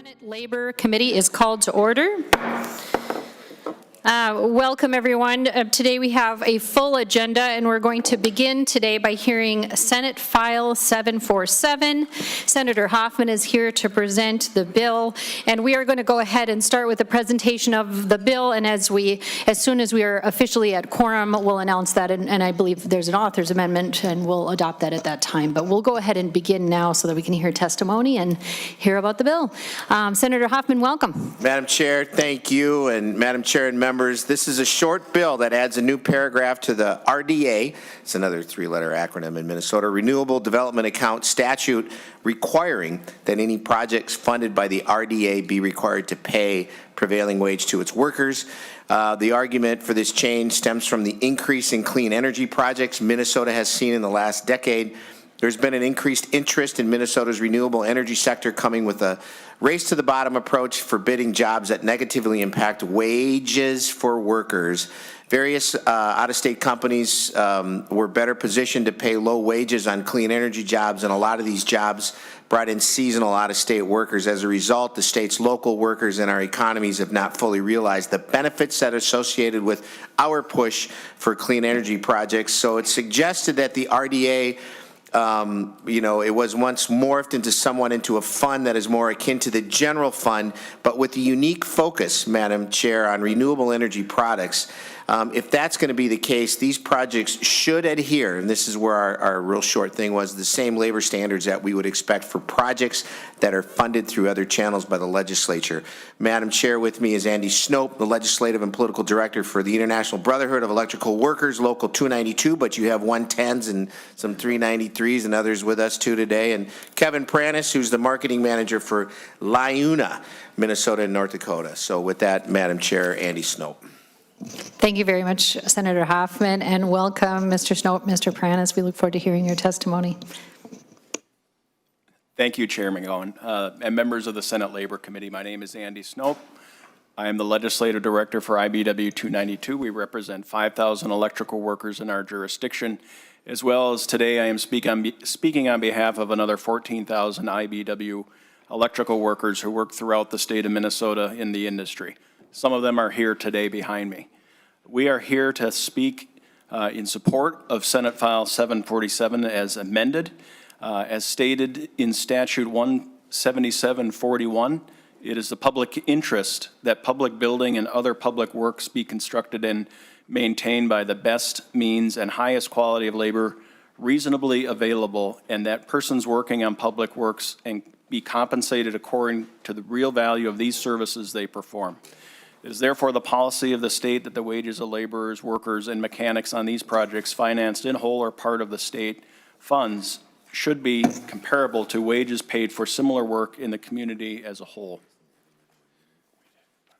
Senate Labor Committee is called to order. Welcome, everyone. Today we have a full agenda, and we're going to begin today by hearing Senate File 747. Senator Hoffman is here to present the bill, and we are going to go ahead and start with the presentation of the bill, and as soon as we are officially at quorum, we'll announce that, and I believe there's an author's amendment, and we'll adopt that at that time. But we'll go ahead and begin now so that we can hear testimony and hear about the bill. Senator Hoffman, welcome. Madam Chair, thank you, and Madam Chair and members, this is a short bill that adds a new paragraph to the RDA, it's another three-letter acronym in Minnesota, Renewable Development Account statute, requiring that any projects funded by the RDA be required to pay prevailing wage to its workers. The argument for this change stems from the increase in clean energy projects Minnesota has seen in the last decade. There's been an increased interest in Minnesota's renewable energy sector, coming with a race to the bottom approach forbidding jobs that negatively impact wages for workers. Various out-of-state companies were better positioned to pay low wages on clean energy jobs, and a lot of these jobs brought in seasonal out-of-state workers. As a result, the state's local workers and our economies have not fully realized the benefits that are associated with our push for clean energy projects. So it's suggested that the RDA it was once morphed into a fund that is more akin to the general fund, but with the unique focus, Madam Chair, on renewable energy products. If that's going to be the case, these projects should adhere, and this is where our real short thing was, the same labor standards that we would expect for projects that are funded through other channels by the legislature. Madam Chair, with me is Andy Snope, the Legislative and Political Director for the International Brotherhood of Electrical Workers, Local 292, but you have 110s and some 393s and others with us too today, and Kevin Pranis, who's the Marketing Manager for LIUNA, Minnesota and North Dakota. So with that, Madam Chair, Andy Snope. Thank you very much, Senator Hoffman, and welcome, Mr. Snope, Mr. Pranis. We look forward to hearing your testimony. Thank you, Chairman Gowen, and members of the Senate Labor Committee. My name is Andy Snope. I am the Legislative Director for IBW 292. We represent 5,000 electrical workers in our jurisdiction, as well as today I am speaking on behalf of another 14,000 IBW electrical workers who work throughout the state of Minnesota in the industry. Some of them are here today behind me. We are here to speak in support of Senate File 747 as amended. As stated in Statute 17741, it is the public interest that public building and other public works be constructed and maintained by the best means and highest quality of labor reasonably available, and that persons working on public works and be compensated according to the real value of these services they perform. It is therefore the policy of the state that the wages of laborers, workers, and mechanics on these projects financed in whole or part of the state funds should be comparable to wages paid for similar work in the community as a whole.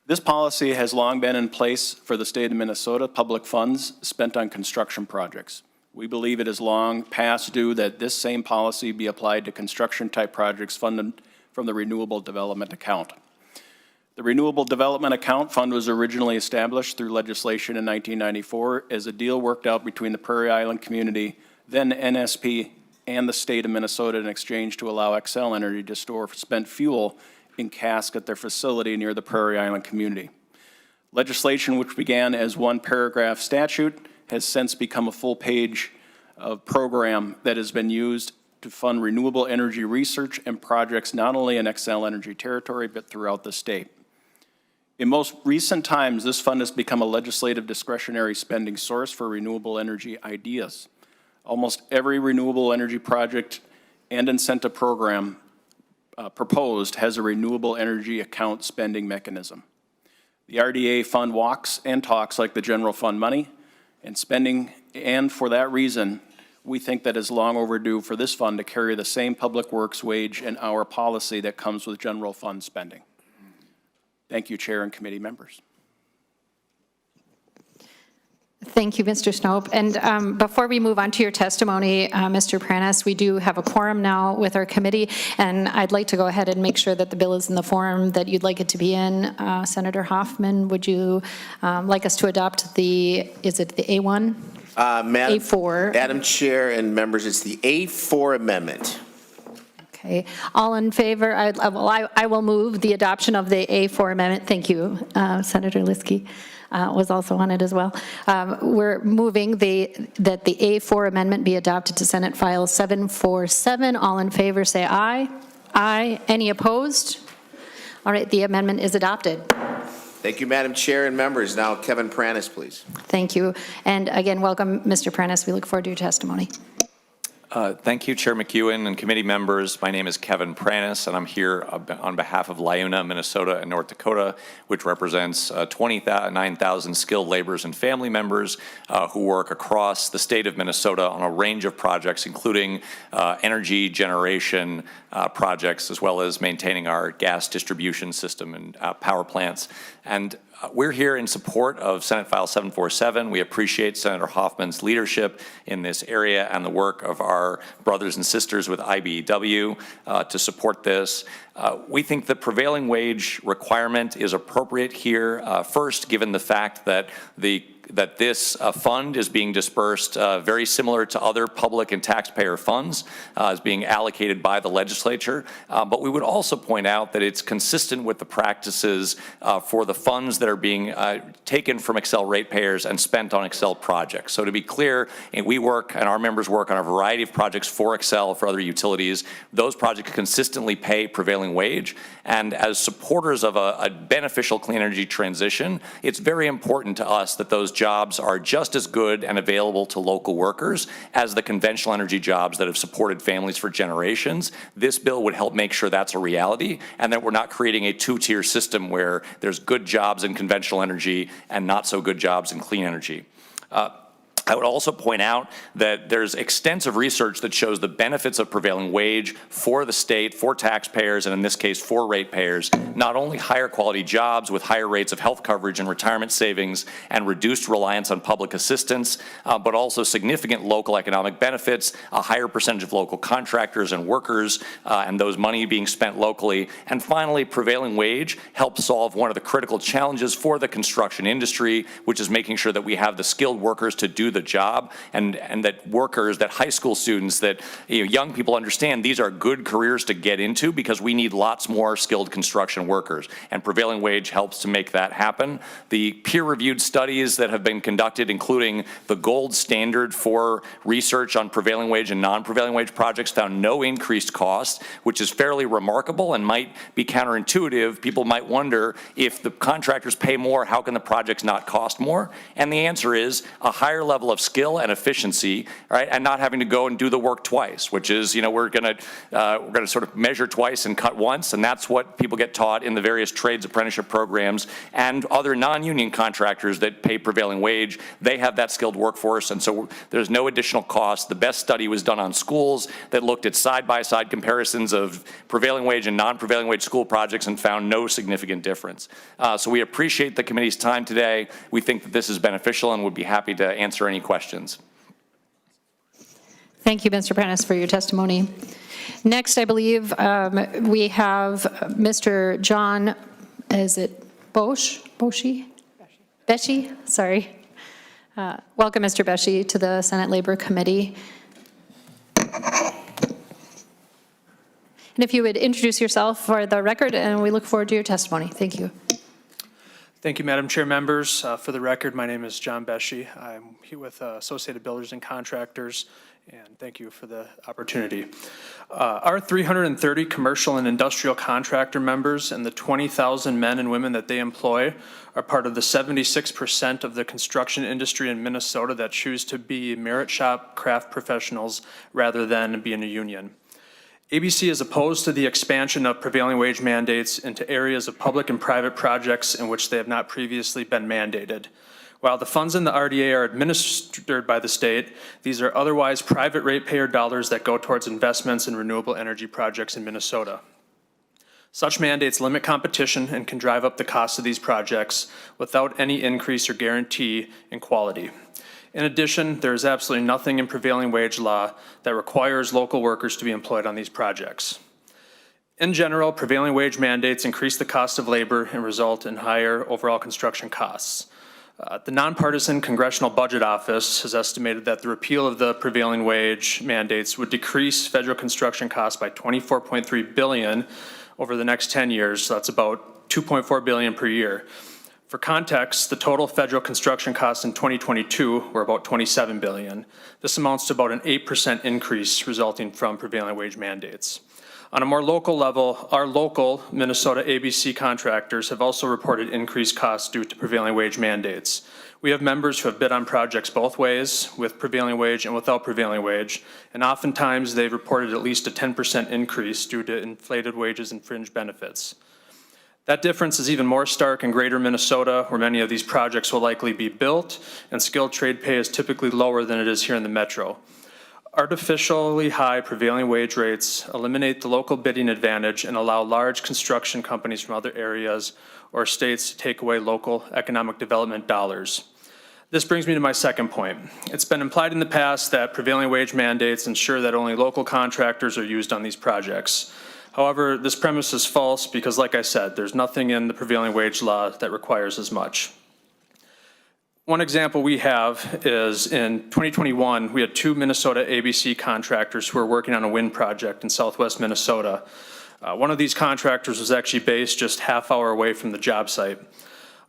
This policy has long been in place for the state of Minnesota, public funds spent on construction projects. We believe it is long past due that this same policy be applied to construction-type projects funded from the Renewable Development Account. The Renewable Development Account Fund was originally established through legislation in 1994 as a deal worked out between the Prairie Island community, then NSP, and the state of Minnesota in exchange to allow Xcel Energy to store spent fuel in casks at their facility near the Prairie Island community. Legislation, which began as one paragraph statute, has since become a full page of program that has been used to fund renewable energy research and projects not only in Xcel Energy territory, but throughout the state. In most recent times, this fund has become a legislative discretionary spending source for renewable energy ideas. Almost every renewable energy project and incentive program proposed has a renewable energy account spending mechanism. The RDA fund walks and talks like the general fund money and spending, and for that reason, we think that is long overdue for this fund to carry the same public works wage and hour policy that comes with general fund spending. Thank you, Chair and committee members. Thank you, Mr. Snope. And before we move on to your testimony, Mr. Pranis, we do have a quorum now with our committee, and I'd like to go ahead and make sure that the bill is in the form that you'd like it to be in. Senator Hoffman, would you like us to adopt is it the A1? A4. Madam Chair and members, it's the A4 amendment. Okay. Okay, all in favor? I will move the adoption of the A4 amendment. Thank you, Senator Liskey was also on it as well. We're moving that the A4 amendment be adopted to Senate File 747. All in favor, say aye. Aye. Any opposed? All right, the amendment is adopted. Thank you, Madam Chair and members. Now, Kevin Pranis, please. Thank you. And again, welcome, Mr. Prentice. We look forward to your testimony. Thank you, Chair McEwen and committee members. My name is Kevin Pranis, and I'm here on behalf of LiUNA, Minnesota, and North Dakota, which represents 29,000 skilled laborers and family members who work across the state of Minnesota on a range of projects, including energy generation projects, as well as maintaining our gas distribution system and power plants. And we're here in support of Senate File 747. We appreciate Senator Hoffman's leadership in this area and the work of our brothers and sisters with IBEW to support this. We think the prevailing wage requirement is appropriate here. First, given the fact that this fund is being dispersed very similar to other public and taxpayer funds, is being allocated by the legislature. But we would also point out that it's consistent with the practices for the funds that are being taken from Excel ratepayers and spent on Excel projects. So to be clear, we work and our members work on a variety of projects for Excel, for other utilities. Those projects consistently pay prevailing wage. And as supporters of a beneficial clean energy transition, it's very important to us that those jobs are just as good and available to local workers as the conventional energy jobs that have supported families for generations. This bill would help make sure that's a reality and that we're not creating a two-tier system where there's good jobs in conventional energy and not so good jobs in clean energy. I would also point out that there's extensive research that shows the benefits of prevailing wage for the state, for taxpayers, and in this case for ratepayers. Not only higher quality jobs with higher rates of health coverage and retirement savings and reduced reliance on public assistance, but also significant local economic benefits, a higher percentage of local contractors and workers, and those money being spent locally. And finally, prevailing wage helps solve one of the critical challenges for the construction industry, which is making sure that we have the skilled workers to do the job, and that workers, that high school students, that young people understand these are good careers to get into because we need lots more skilled construction workers, and prevailing wage helps to make that happen. The peer-reviewed studies that have been conducted, including the gold standard for research on prevailing wage and non-prevailing wage projects, found no increased cost, which is fairly remarkable and might be counterintuitive. People might wonder, if the contractors pay more, how can the projects not cost more? And the answer is a higher level of skill and efficiency, right, and not having to go and do the work twice, which is, we're going to sort of measure twice and cut once, and that's what people get taught in the various trades apprenticeship programs and other non-union contractors that pay prevailing wage. They have that skilled workforce, and so there's no additional cost. The best study was done on schools that looked at side-by-side comparisons of prevailing wage and non-prevailing wage school projects and found no significant difference. So we appreciate the committee's time today. We think that this is beneficial and would be happy to answer any questions. Thank you, Mr. Prentice, for your testimony. Next, I believe we have Mr. John, is it Boshi? Beshi? Sorry. Welcome, Mr. Beshi, to the Senate Labor Committee. And if you would introduce yourself for the record, and we look forward to your testimony. Thank you. Thank you, Madam Chair, members. For the record, my name is John Beshi. I'm here with Associated Builders and Contractors, and thank you for the opportunity. Our 330 commercial and industrial contractor members and the 20,000 men and women that they employ are part of the 76% of the construction industry in Minnesota that choose to be merit shop craft professionals rather than be in a union. ABC is opposed to the expansion of prevailing wage mandates into areas of public and private projects in which they have not previously been mandated. While the funds in the RDA are administered by the state, these are otherwise private ratepayer dollars that go towards investments in renewable energy projects in Minnesota. Such mandates limit competition and can drive up the cost of these projects without any increase or guarantee in quality. In addition, there is absolutely nothing in prevailing wage law that requires local workers to be employed on these projects. In general, prevailing wage mandates increase the cost of labor and result in higher overall construction costs. The nonpartisan Congressional Budget Office has estimated that the repeal of the prevailing wage mandates would decrease federal construction costs by $24.3 billion over the next 10 years. So that's about $2.4 billion per year. For context, the total federal construction costs in 2022 were about $27 billion. This amounts to about an 8% increase resulting from prevailing wage mandates. On a more local level, our local Minnesota ABC contractors have also reported increased costs due to prevailing wage mandates. We have members who have bid on projects both ways, with prevailing wage and without prevailing wage, and oftentimes they've reported at least a 10% increase due to inflated wages and fringe benefits. That difference is even more stark in greater Minnesota, where many of these projects will likely be built, and skilled trade pay is typically lower than it is here in the metro. Artificially high prevailing wage rates eliminate the local bidding advantage and allow large construction companies from other areas or states to take away local economic development dollars. This brings me to my second point. It's been implied in the past that prevailing wage mandates ensure that only local contractors are used on these projects. However, this premise is false because, like I said, there's nothing in the prevailing wage law that requires as much. One example we have is in 2021, we had 2 Minnesota ABC contractors who were working on a wind project in southwest Minnesota. One of these contractors was actually based just half-hour away from the job site.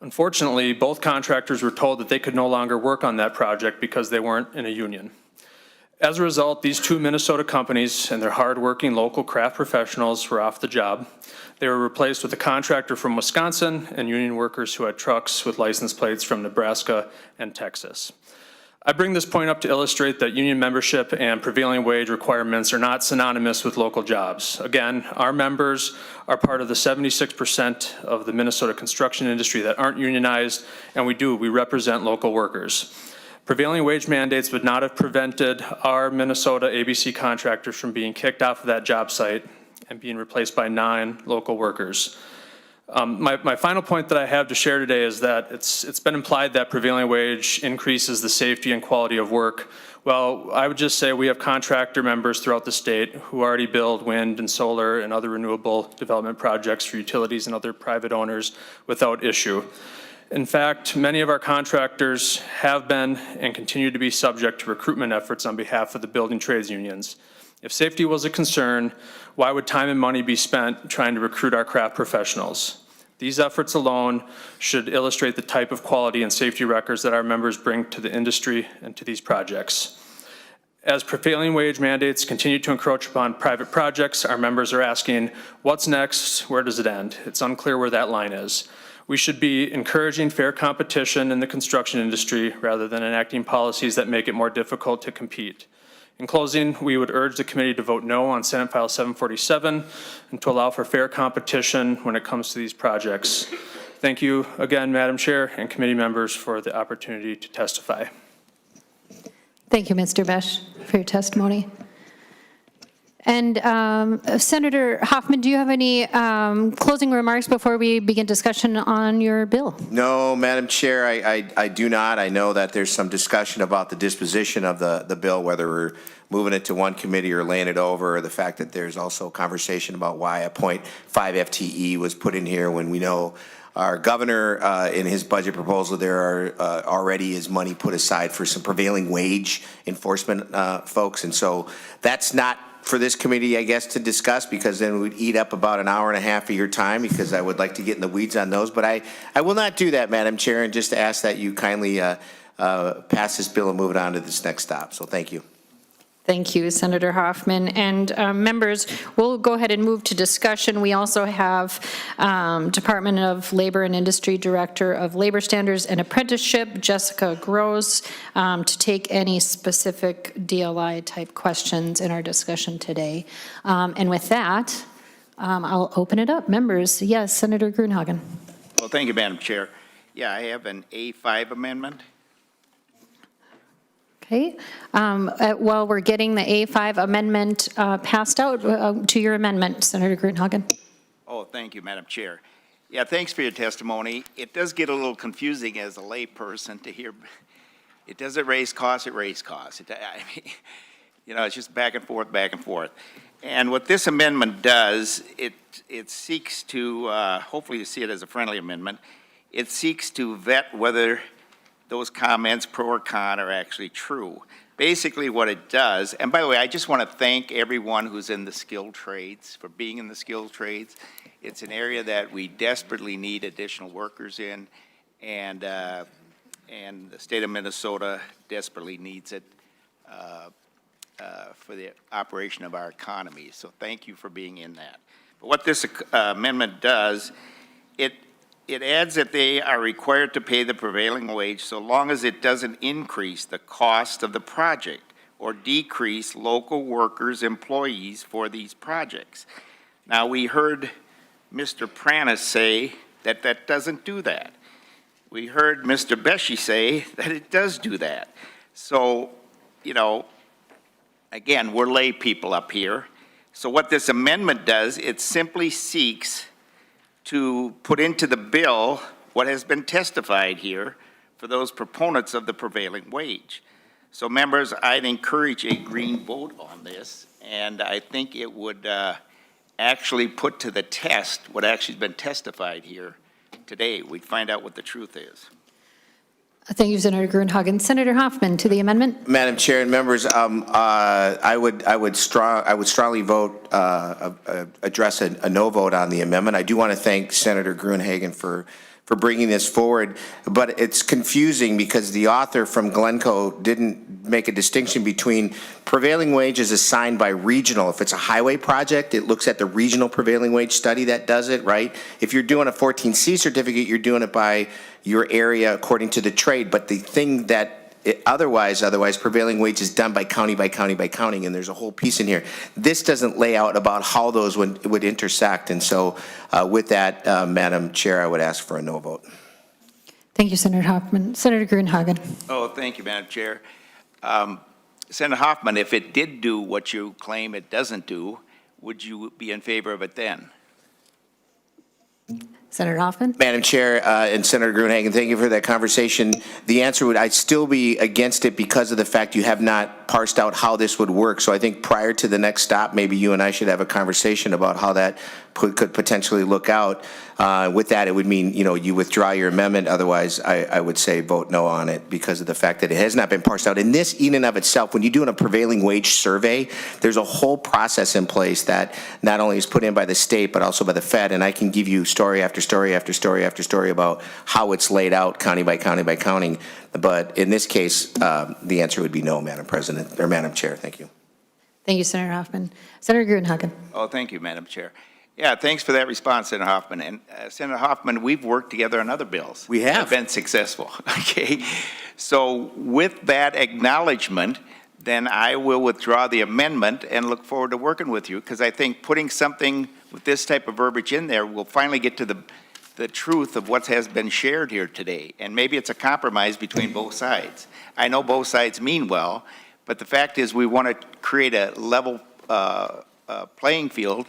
Unfortunately, both contractors were told that they could no longer work on that project because they weren't in a union. As a result, these 2 Minnesota companies and their hardworking local craft professionals were off the job. They were replaced with a contractor from Wisconsin and union workers who had trucks with license plates from Nebraska and Texas. I bring this point up to illustrate that union membership and prevailing wage requirements are not synonymous with local jobs. Again, our members are part of the 76% of the Minnesota construction industry that aren't unionized, and we represent local workers. Prevailing wage mandates would not have prevented our Minnesota ABC contractors from being kicked off of that job site and being replaced by 9 local workers. My final point that I have to share today is that it's been implied that prevailing wage increases the safety and quality of work. Well, I would just say we have contractor members throughout the state who already build wind and solar and other renewable development projects for utilities and other private owners without issue. In fact, many of our contractors have been and continue to be subject to recruitment efforts on behalf of the building trades unions. If safety was a concern, why would time and money be spent trying to recruit our craft professionals? These efforts alone should illustrate the type of quality and safety records that our members bring to the industry and to these projects. As prevailing wage mandates continue to encroach upon private projects, our members are asking, what's next? Where does it end? It's unclear where that line is. We should be encouraging fair competition in the construction industry rather than enacting policies that make it more difficult to compete. In closing, we would urge the committee to vote no on Senate File 747 and to allow for fair competition when it comes to these projects. Thank you again, Madam Chair and committee members, for the opportunity to testify. Thank you, Mr. Besch, for your testimony. And Senator Hoffman, do you have any closing remarks before we begin discussion on your bill? No, Madam Chair, I do not. I know that there's some discussion about the disposition of the bill, whether we're moving it to one committee or laying it over, or the fact that there's also conversation about why a 0.5 FTE was put in here when we know our governor, in his budget proposal, there are already is money put aside for some prevailing wage enforcement folks. And so that's not for this committee, I guess, to discuss, because then we'd eat up about an hour and a half of your time, because I would like to get in the weeds on those. But I will not do that, Madam Chair, and just ask that you kindly pass this bill and move it on to this next stop. So thank you. Thank you, Senator Hoffman. And members, we'll go ahead and move to discussion. We also have Department of Labor and Industry Director of Labor Standards and Apprenticeship, Jessica Gross, to take any specific DLI type questions in our discussion today. And with that, I'll open it up. Members, yes, Senator Grunhagen. Well, thank you, Madam Chair. Yeah, I have an A5 amendment. Okay. While we're getting the A5 amendment passed out, to your amendment, Senator Grunhagen. Oh, thank you, Madam Chair. Yeah, thanks for your testimony. It does get a little confusing as a layperson to hear. It doesn't raise costs, it raises costs. I mean, you know, it's just back and forth, back and forth. And what this amendment does, it seeks to, hopefully you see it as a friendly amendment, it seeks to vet whether those comments, pro or con, are actually true. Basically what it does, and by the way, I just want to thank everyone who's in the skilled trades for being in the skilled trades. It's an area that we desperately need additional workers in, and the state of Minnesota desperately needs it for the operation of our economy. So thank you for being in that. But what this amendment does, it adds that they are required to pay the prevailing wage so long as it doesn't increase the cost of the project or decrease local workers' employees for these projects. Now, we heard Mr. Pranis say that that doesn't do that. We heard Mr. Beshy say that it does do that. So, you know, again, we're lay people up here. So what this amendment does, it simply seeks to put into the bill what has been testified here for those proponents of the prevailing wage. So members, I'd encourage a green vote on this, and I think it would actually put to the test what actually has been testified here today. We'd find out what the truth is. Thank you, Senator Grunhagen. Senator Hoffman to the amendment. Madam Chair and members, I would strongly vote, address a no vote on the amendment. I do want to thank Senator Grunhagen for bringing this forward, but it's confusing because the author from Glencoe didn't make a distinction between prevailing wage is assigned by regional. If it's a highway project, it looks at the regional prevailing wage study that does it, right? If you're doing a 14C certificate, you're doing it by your area according to the trade, but the thing that otherwise prevailing wage is done by county, and there's a whole piece in here. This doesn't lay out about how those would intersect, and so with that, Madam Chair, I would ask for a no vote. Thank you, Senator Hoffman. Senator Grunhagen. Oh, thank you, Madam Chair. Senator Hoffman, if it did do what you claim it doesn't do, would you be in favor of it then? Senator Hoffman. Madam Chair and Senator Grunhagen, thank you for that conversation. The answer would, I'd still be against it because of the fact you have not parsed out how this would work. So I think prior to the next stop, maybe you and I should have a conversation about how that could potentially look out. With that, it would mean, you know, you withdraw your amendment. Otherwise, I would say vote no on it because of the fact that it has not been parsed out. And this, in and of itself, when you're doing a prevailing wage survey, there's a whole process in place that not only is put in by the state, but also by the Fed. And I can give you story after story after story after story about how it's laid out county by county by county. But in this case, the answer would be no, Madam President, or Madam Chair. Thank you. Thank you, Senator Hoffman. Senator Grunhagen. Oh, thank you, Madam Chair. Yeah, thanks for that response, Senator Hoffman. And Senator Hoffman, we've worked together on other bills. We have. Been successful, okay? So with that acknowledgement, then I will withdraw the amendment and look forward to working with you, because I think putting something with this type of verbiage in there will finally get to the truth of what has been shared here today. And maybe it's a compromise between both sides. I know both sides mean well, but the fact is we want to create a level playing field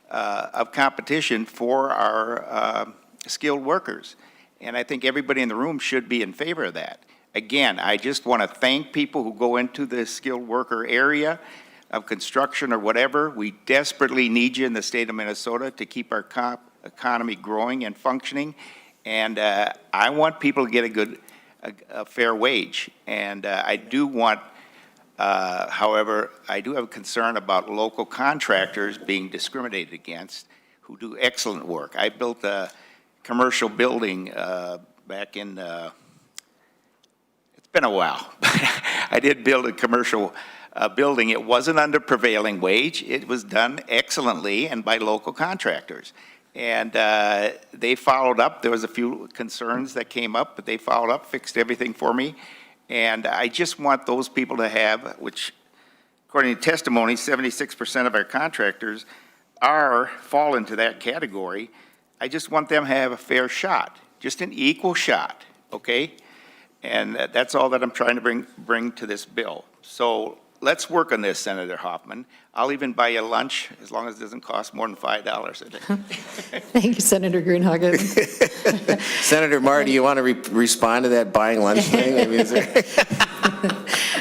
of competition for our skilled workers. And I think everybody in the room should be in favor of that. Again, I just want to thank people who go into the skilled worker area of construction or whatever. We desperately need you in the state of Minnesota to keep our economy growing and functioning. And I want people to get a fair wage. And I do want, however, I do have a concern about local contractors being discriminated against who do excellent work. I built a commercial building back in, it's been a while. I did build a commercial building. It wasn't under prevailing wage. It was done excellently and by local contractors. And they followed up. There was a few concerns that came up, but they followed up, fixed everything for me. And I just want those people to have, which according to testimony, 76% of our contractors fall into that category. I just want them to have a fair shot, just an equal shot, okay? And that's all that I'm trying to bring to this bill. So let's work on this, Senator Hoffman. I'll even buy you lunch as long as it doesn't cost more than $5 a day. Thank you, Senator Grunhagen. Senator Marr, do you want to respond to that buying lunch thing? I mean,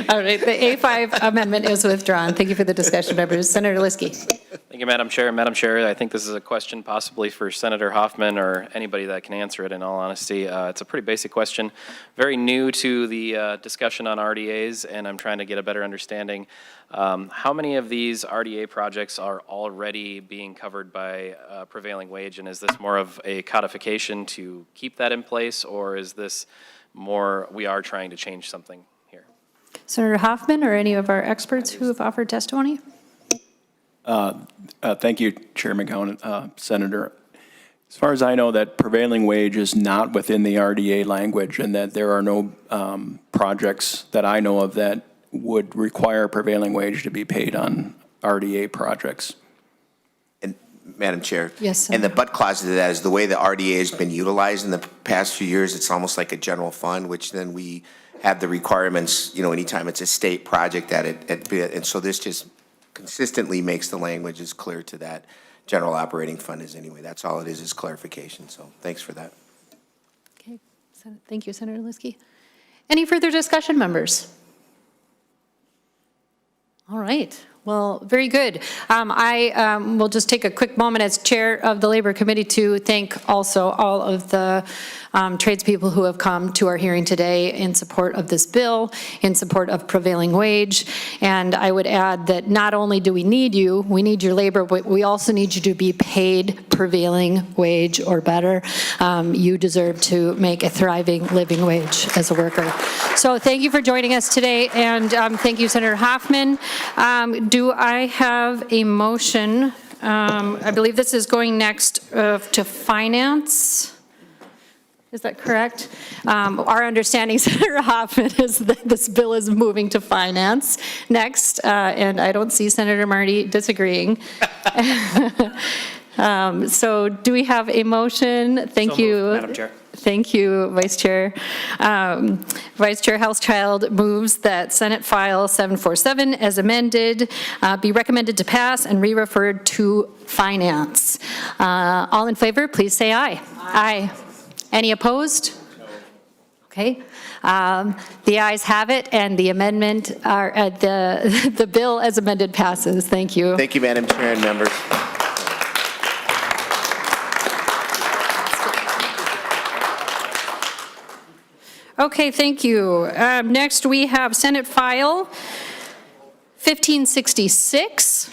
All right, the A5 amendment is withdrawn. Thank you for the discussion, members. Senator Liskey. Thank you, Madam Chair. Madam Chair, I think this is a question possibly for Senator Hoffman or anybody that can answer it, in all honesty. It's a pretty basic question. Very new to the discussion on RDAs, and I'm trying to get a better understanding. How many of these RDA projects are already being covered by prevailing wage, and is this more of a codification to keep that in place, or is this more we are trying to change something here? Senator Hoffman or any of our experts who have offered testimony? Thank you, Chair McGowan. Senator, as far as I know, that prevailing wage is not within the RDA language, and that there are no projects that I know of that would require prevailing wage to be paid on RDA projects. And Madam Chair? Yes, And the Senator. but clause to that is the way the RDA has been utilized in the past few years, it's almost like a general fund, which then we have the requirements, anytime it's a state project that and so this just consistently makes the language as clear to that general operating fund as anyway. That's all it is clarification. So thanks for that. Okay, thank you, Senator Liskey. Any further discussion, members? All right. Well, very good. I will just take a quick moment as chair of the Labor Committee to thank also all of the tradespeople who have come to our hearing today in support of this bill, in support of prevailing wage. And I would add that not only do we need you, we need your labor, but we also need you to be paid prevailing wage or better. You deserve to make a thriving living wage as a worker. So thank you for joining us today, and thank you, Senator Hoffman. Do I have a motion? I believe this is going next to finance. Is that correct? Our understanding, Senator Hoffman, is that this bill is moving to finance next, and I don't see Senator Marty disagreeing. So do we have a motion? Thank you. Madam Chair. Thank you, Vice Chair. Vice Chair Houschild moves that Senate File 747 as amended be recommended to pass and re-referred to finance. All in favor, please say aye. Aye. Any opposed? No. Okay. The ayes have it, and the amendment, the bill as amended passes. Thank you. Thank you, Madam Chair and members. Okay, thank you. Next, we have Senate File 1566.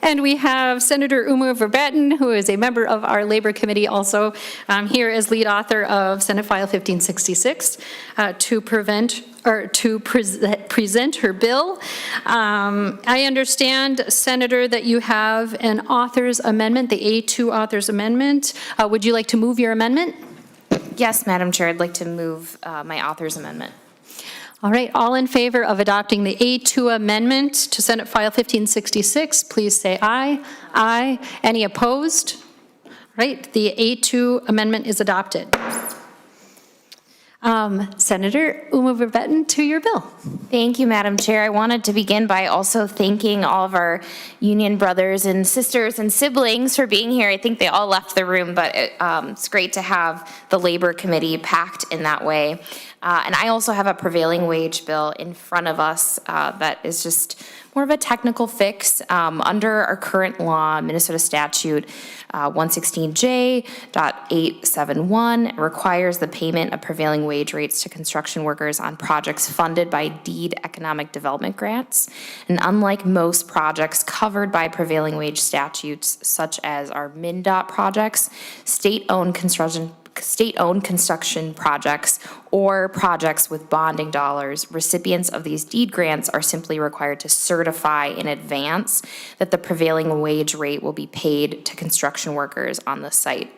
And we have Senator Oumou Verbeten, who is a member of our Labor Committee, also here as lead author of Senate File 1566, to present her bill. I understand, Senator, that you have an author's amendment, the A2 author's amendment. Would you like to move your amendment? Yes, Madam Chair, I'd like to move my author's amendment. All right, all in favor of adopting the A2 amendment to Senate File 1566, please say aye. Aye. Any opposed? All right, the A2 amendment is adopted. Senator Oumou Verbeten, to your bill. Thank you, Madam Chair. I wanted to begin by also thanking all of our union brothers and sisters and siblings for being here. I think they all left the room, but it's great to have the Labor Committee packed in that way. And I also have a prevailing wage bill in front of us that is just more of a technical fix. Under our current law, Minnesota statute 116J.871 requires the payment of prevailing wage rates to construction workers on projects funded by deed economic development grants. And unlike most projects covered by prevailing wage statutes, such as our MnDOT projects, state-owned construction projects, or projects with bonding dollars, recipients of these deed grants are simply required to certify in advance that the prevailing wage rate will be paid to construction workers on the site.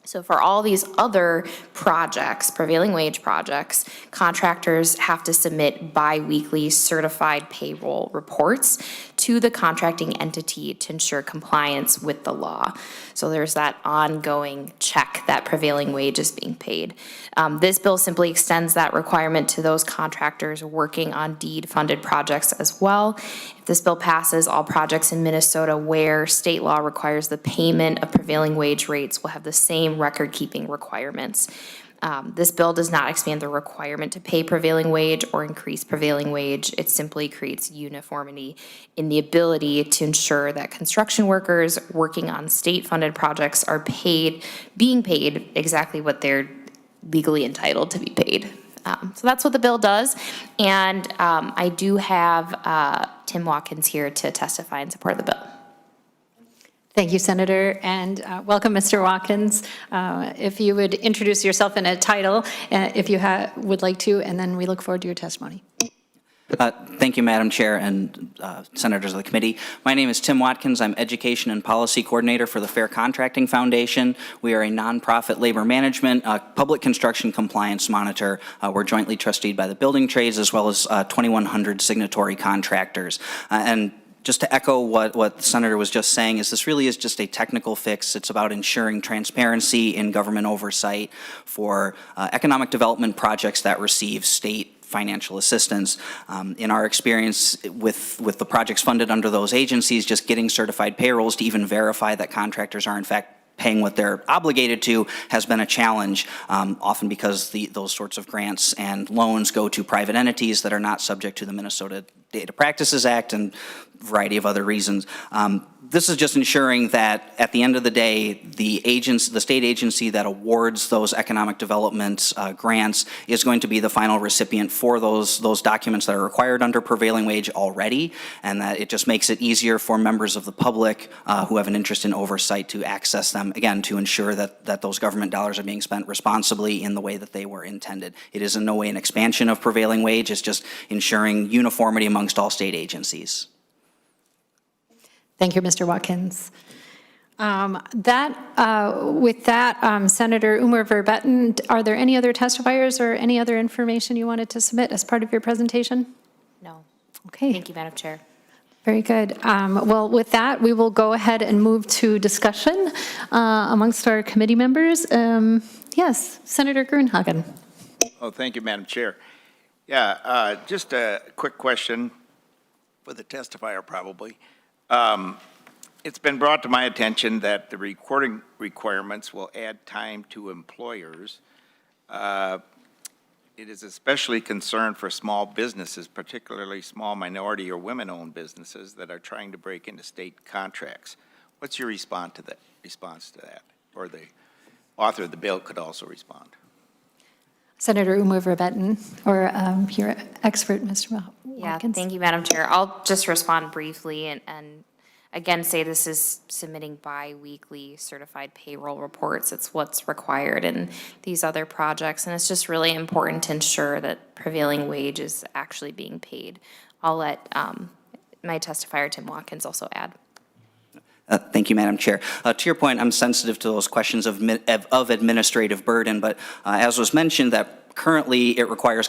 So for all these other projects, prevailing wage projects, contractors have to submit bi-weekly certified payroll reports to the contracting entity to ensure compliance with the law. So there's that ongoing check that prevailing wage is being paid. This bill simply extends that requirement to those contractors working on deed-funded projects as well. If this bill passes, all projects in Minnesota where state law requires the payment of prevailing wage rates will have the same record-keeping requirements. This bill does not expand the requirement to pay prevailing wage or increase prevailing wage. It simply creates uniformity in the ability to ensure that construction workers working on state-funded projects are being paid exactly what they're legally entitled to be paid. So that's what the bill does. And I do have Tim Watkins here to testify in support of the bill. Thank you, Senator, and welcome, Mr. Watkins. If you would introduce yourself in a title, if you would like to, and then we look forward to your testimony. Thank you, Madam Chair and Senators of the committee. My name is Tim Watkins. I'm Education and Policy Coordinator for the Fair Contracting Foundation. We are a nonprofit labor management, public construction compliance monitor. We're jointly trusteed by the building trades as well as 2,100 signatory contractors. And just to echo what the Senator was just saying, is this really is just a technical fix. It's about ensuring transparency in government oversight for economic development projects that receive state financial assistance. In our experience with the projects funded under those agencies, just getting certified payrolls to even verify that contractors are in fact paying what they're obligated to has been a challenge, often because those sorts of grants and loans go to private entities that are not subject to the Minnesota Data Practices Act and a variety of other reasons. This is just ensuring that at the end of the day, the state agency that awards those economic development grants is going to be the final recipient for those documents that are required under prevailing wage already, and that it just makes it easier for members of the public who have an interest in oversight to access them, again, to ensure that those government dollars are being spent responsibly in the way that they were intended. It is in no way an expansion of prevailing wage, it's just ensuring uniformity amongst all state agencies. Thank you, Mr. Watkins. With that, Senator Oumou Verbeten, are there any other testifiers or any other information you wanted to submit as part of your presentation? No. Okay. Thank you, Madam Chair. Very good. Well, with that, we will go ahead and move to discussion amongst our committee members. Yes, Senator Grunhagen. Oh, thank you, Madam Chair. Yeah, just a quick question for the testifier, probably. It's been brought to my attention that the recording requirements will add time to employers. It is especially concerned for small businesses, particularly small minority or women-owned businesses that are trying to break into state contracts. What's your response to that? Or the author of the bill could also respond. Senator Oumou Verbeten, or your expert, Mr. Watkins. Yeah, thank you, Madam Chair. I'll just respond briefly and again say this is submitting bi-weekly certified payroll reports. It's what's required in these other projects, and it's just really important to ensure that prevailing wage is actually being paid. I'll let my testifier, Tim Watkins, also add. Thank you, Madam Chair. To your point, I'm sensitive to those questions of administrative burden, but as was mentioned, that currently it requires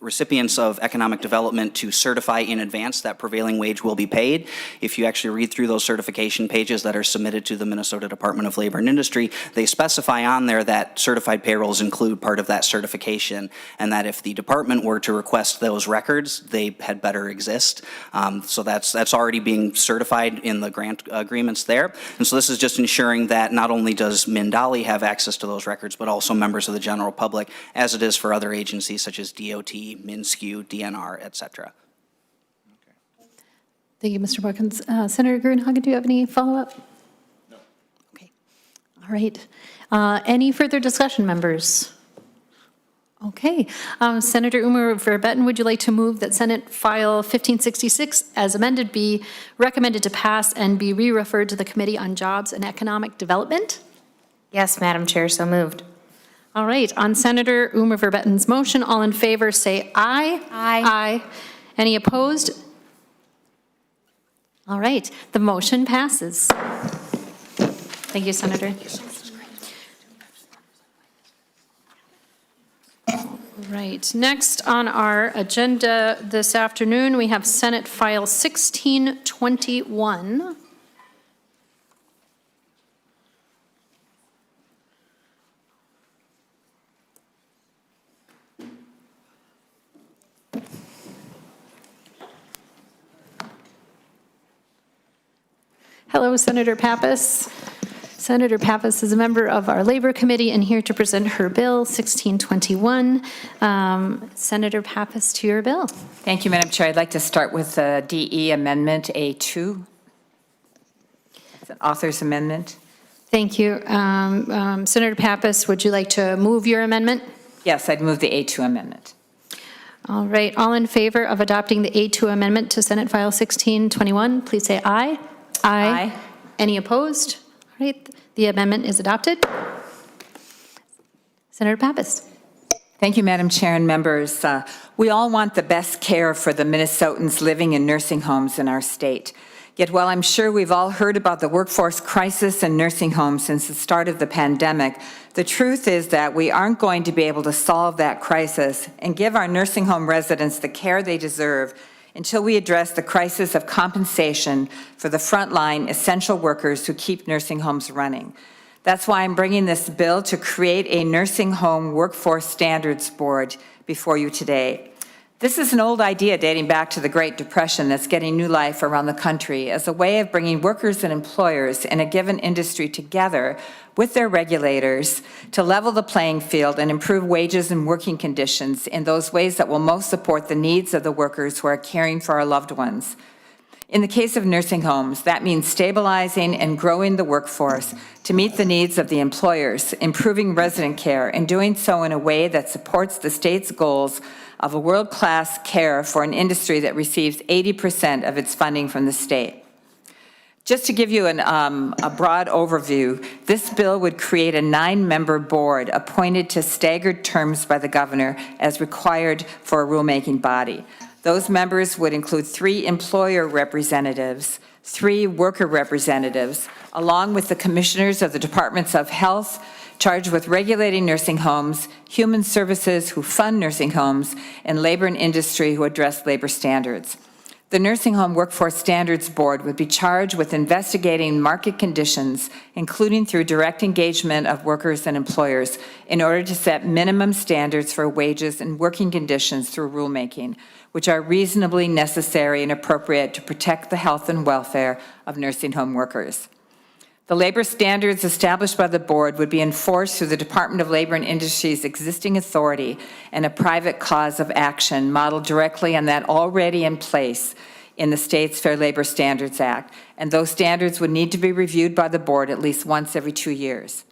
recipients of economic development to certify in advance that prevailing wage will be paid. If you actually read through those certification pages that are submitted to the Minnesota Department of Labor and Industry, they specify on there that certified payrolls include part of that certification, and that if the department were to request those records, they had better exist. So that's already being certified in the grant agreements there. And so this is just ensuring that not only does MnDOLI have access to those records, but also members of the general public, as it is for other agencies such as DOT, MnSCU, DNR, et cetera. Thank you, Mr. Watkins. Senator Grunhagen, do you have any follow-up? No. Okay. All right. Any further discussion, members? Okay. Senator Oumou Verbeten, would you like to move that Senate File 1566 as amended be recommended to pass and be re-referred to the Committee on Jobs and Economic Development? Yes, Madam Chair, so moved. All right, on Senator Oumou Verbeten's motion, all in favor say aye. Aye. Aye. Any opposed? All right, the motion passes. Thank you, Senator. Right, next on our agenda this afternoon, we have Senate File 1621. Hello, Senator Pappas. Senator Pappas is a member of our Labor Committee and here to present her bill, 1621. Senator Pappas, to your bill. Thank you, Madam Chair. I'd like to start with the DE Amendment A2. It's an author's amendment. Thank you. Senator Pappas, would you like to move your amendment? Yes, I'd move the A2 amendment. All right, all in favor of adopting the A2 amendment to Senate File 1621, please say aye. Aye. Any opposed? All right, the amendment is adopted. Senator Pappas. Thank you, Madam Chair and members. We all want the best care for the Minnesotans living in nursing homes in our state. Yet while I'm sure we've all heard about the workforce crisis in nursing homes since the start of the pandemic, the truth is that we aren't going to be able to solve that crisis and give our nursing home residents the care they deserve until we address the crisis of compensation for the frontline essential workers who keep nursing homes running. That's why I'm bringing this bill to create a nursing home workforce standards board before you today. This is an old idea dating back to the Great Depression that's getting new life around the country as a way of bringing workers and employers in a given industry together with their regulators to level the playing field and improve wages and working conditions in those ways that will most support the needs of the workers who are caring for our loved ones. In the case of nursing homes, that means stabilizing and growing the workforce to meet the needs of the employers, improving resident care, and doing so in a way that supports the state's goals of a world-class care for an industry that receives 80% of its funding from the state. Just to give you a broad overview, this bill would create a 9-member board appointed to staggered terms by the governor as required for a rulemaking body. Those members would include 3 employer representatives, 3 worker representatives, along with the commissioners of the Departments of Health, charged with regulating nursing homes, Human Services who fund nursing homes, and Labor and Industry who address labor standards. The Nursing Home Workforce Standards Board would be charged with investigating market conditions, including through direct engagement of workers and employers, in order to set minimum standards for wages and working conditions through rulemaking, which are reasonably necessary and appropriate to protect the health and welfare of nursing home workers. The labor standards established by the board would be enforced through the Department of Labor and Industry's existing authority and a private cause of action modeled directly on that already in place in the state's Fair Labor Standards Act, and those standards would need to be reviewed by the board at least once every 2 years.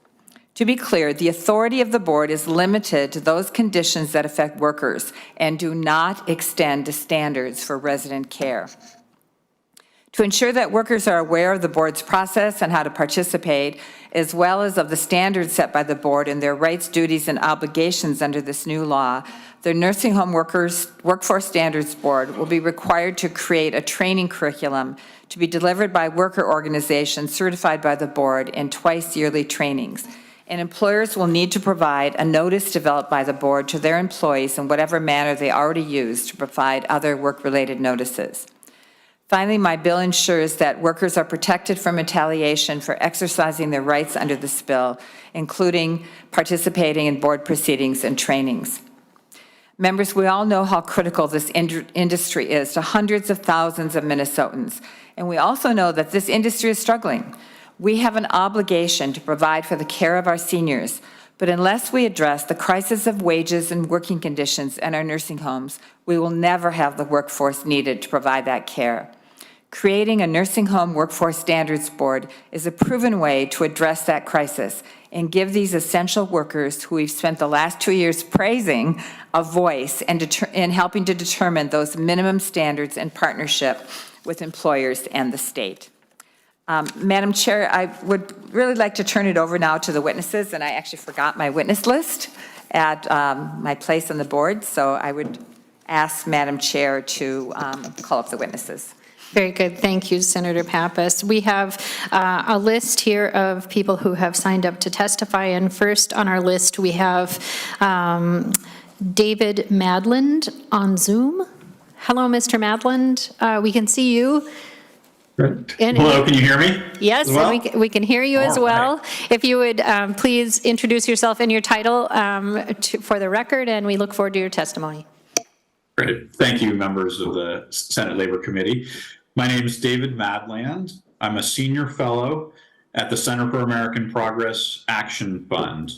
To be clear, the authority of the board is limited to those conditions that affect workers and do not extend to standards for resident care. To ensure that workers are aware of the board's process and how to participate, as well as of the standards set by the board and their rights, duties, and obligations under this new law, the Nursing Home Workforce Standards Board will be required to create a training curriculum to be delivered by worker organizations certified by the board in twice-yearly trainings. And employers will need to provide a notice developed by the board to their employees in whatever manner they already use to provide other work-related notices. Finally, my bill ensures that workers are protected from retaliation for exercising their rights under this bill, including participating in board proceedings and trainings. Members, we all know how critical this industry is to hundreds of thousands of Minnesotans, and we also know that this industry is struggling. We have an obligation to provide for the care of our seniors, but unless we address the crisis of wages and working conditions in our nursing homes, we will never have the workforce needed to provide that care. Creating a Nursing Home Workforce Standards Board is a proven way to address that crisis and give these essential workers, who we've spent the last 2 years praising, a voice in helping to determine those minimum standards in partnership with employers and the state. Madam Chair, I would really like to turn it over now to the witnesses, and I actually forgot my witness list at my place on the board, so I would ask Madam Chair to call up the witnesses. Very good. Thank you, Senator Pappas. We have a list here of people who have signed up to testify, and first on our list we have David Madland on Zoom. Hello, Mr. Madland. We can see you. Hello, can you hear me? Yes, as well? and we can hear you as All well. right. If you would please introduce yourself and your title for the record, and we look forward to your testimony. Great. Thank you, members of the Senate Labor Committee. My name is David Madland. I'm a senior fellow at the Center for American Progress Action Fund,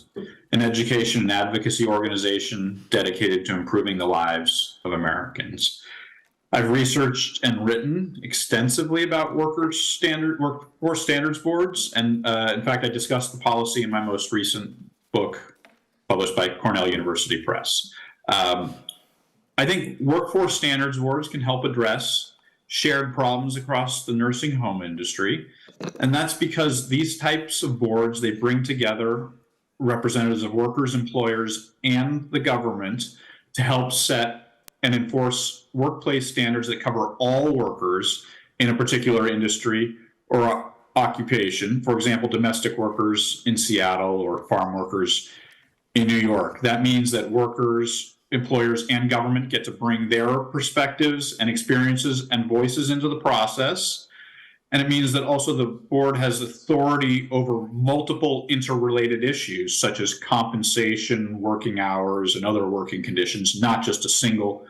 an education and advocacy organization dedicated to improving the lives of Americans. I've researched and written extensively about workforce standards boards, and in fact, I discussed the policy in my most recent book published by Cornell University Press. I think workforce standards boards can help address shared problems across the nursing home industry, and that's because these types of boards, they bring together representatives of workers, employers, and the government to help set and enforce workplace standards that cover all workers in a particular industry or occupation. For example, domestic workers in Seattle or farm workers in New York. That means that workers, employers, and government get to bring their perspectives and experiences and voices into the process. And it means that also the board has authority over multiple interrelated issues, such as compensation, working hours, and other working conditions, not just a single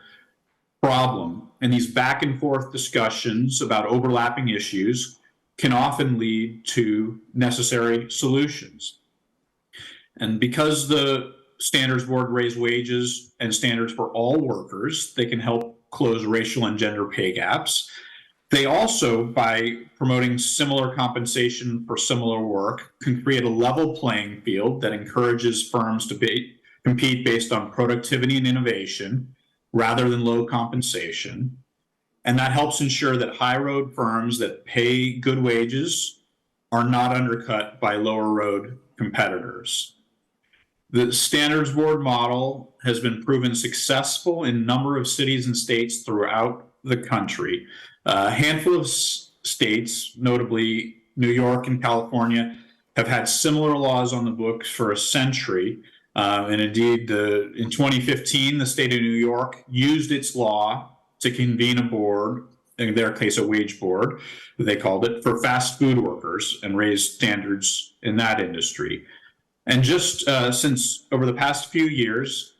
problem. And these back and forth discussions about overlapping issues can often lead to necessary solutions. And because the Standards Board raise wages and standards for all workers, they can help close racial and gender pay gaps. They also, by promoting similar compensation for similar work, can create a level playing field that encourages firms to compete based on productivity and innovation rather than low compensation. And that helps ensure that high road firms that pay good wages are not undercut by lower road competitors. The Standards Board model has been proven successful in a number of cities and states throughout the country. A handful of states, notably New York and California, have had similar laws on the books for a century. And indeed, in 2015, the state of New York used its law to convene a board, in their case, a wage board, they called it, for fast food workers and raised standards in that industry. And just since over the past few years,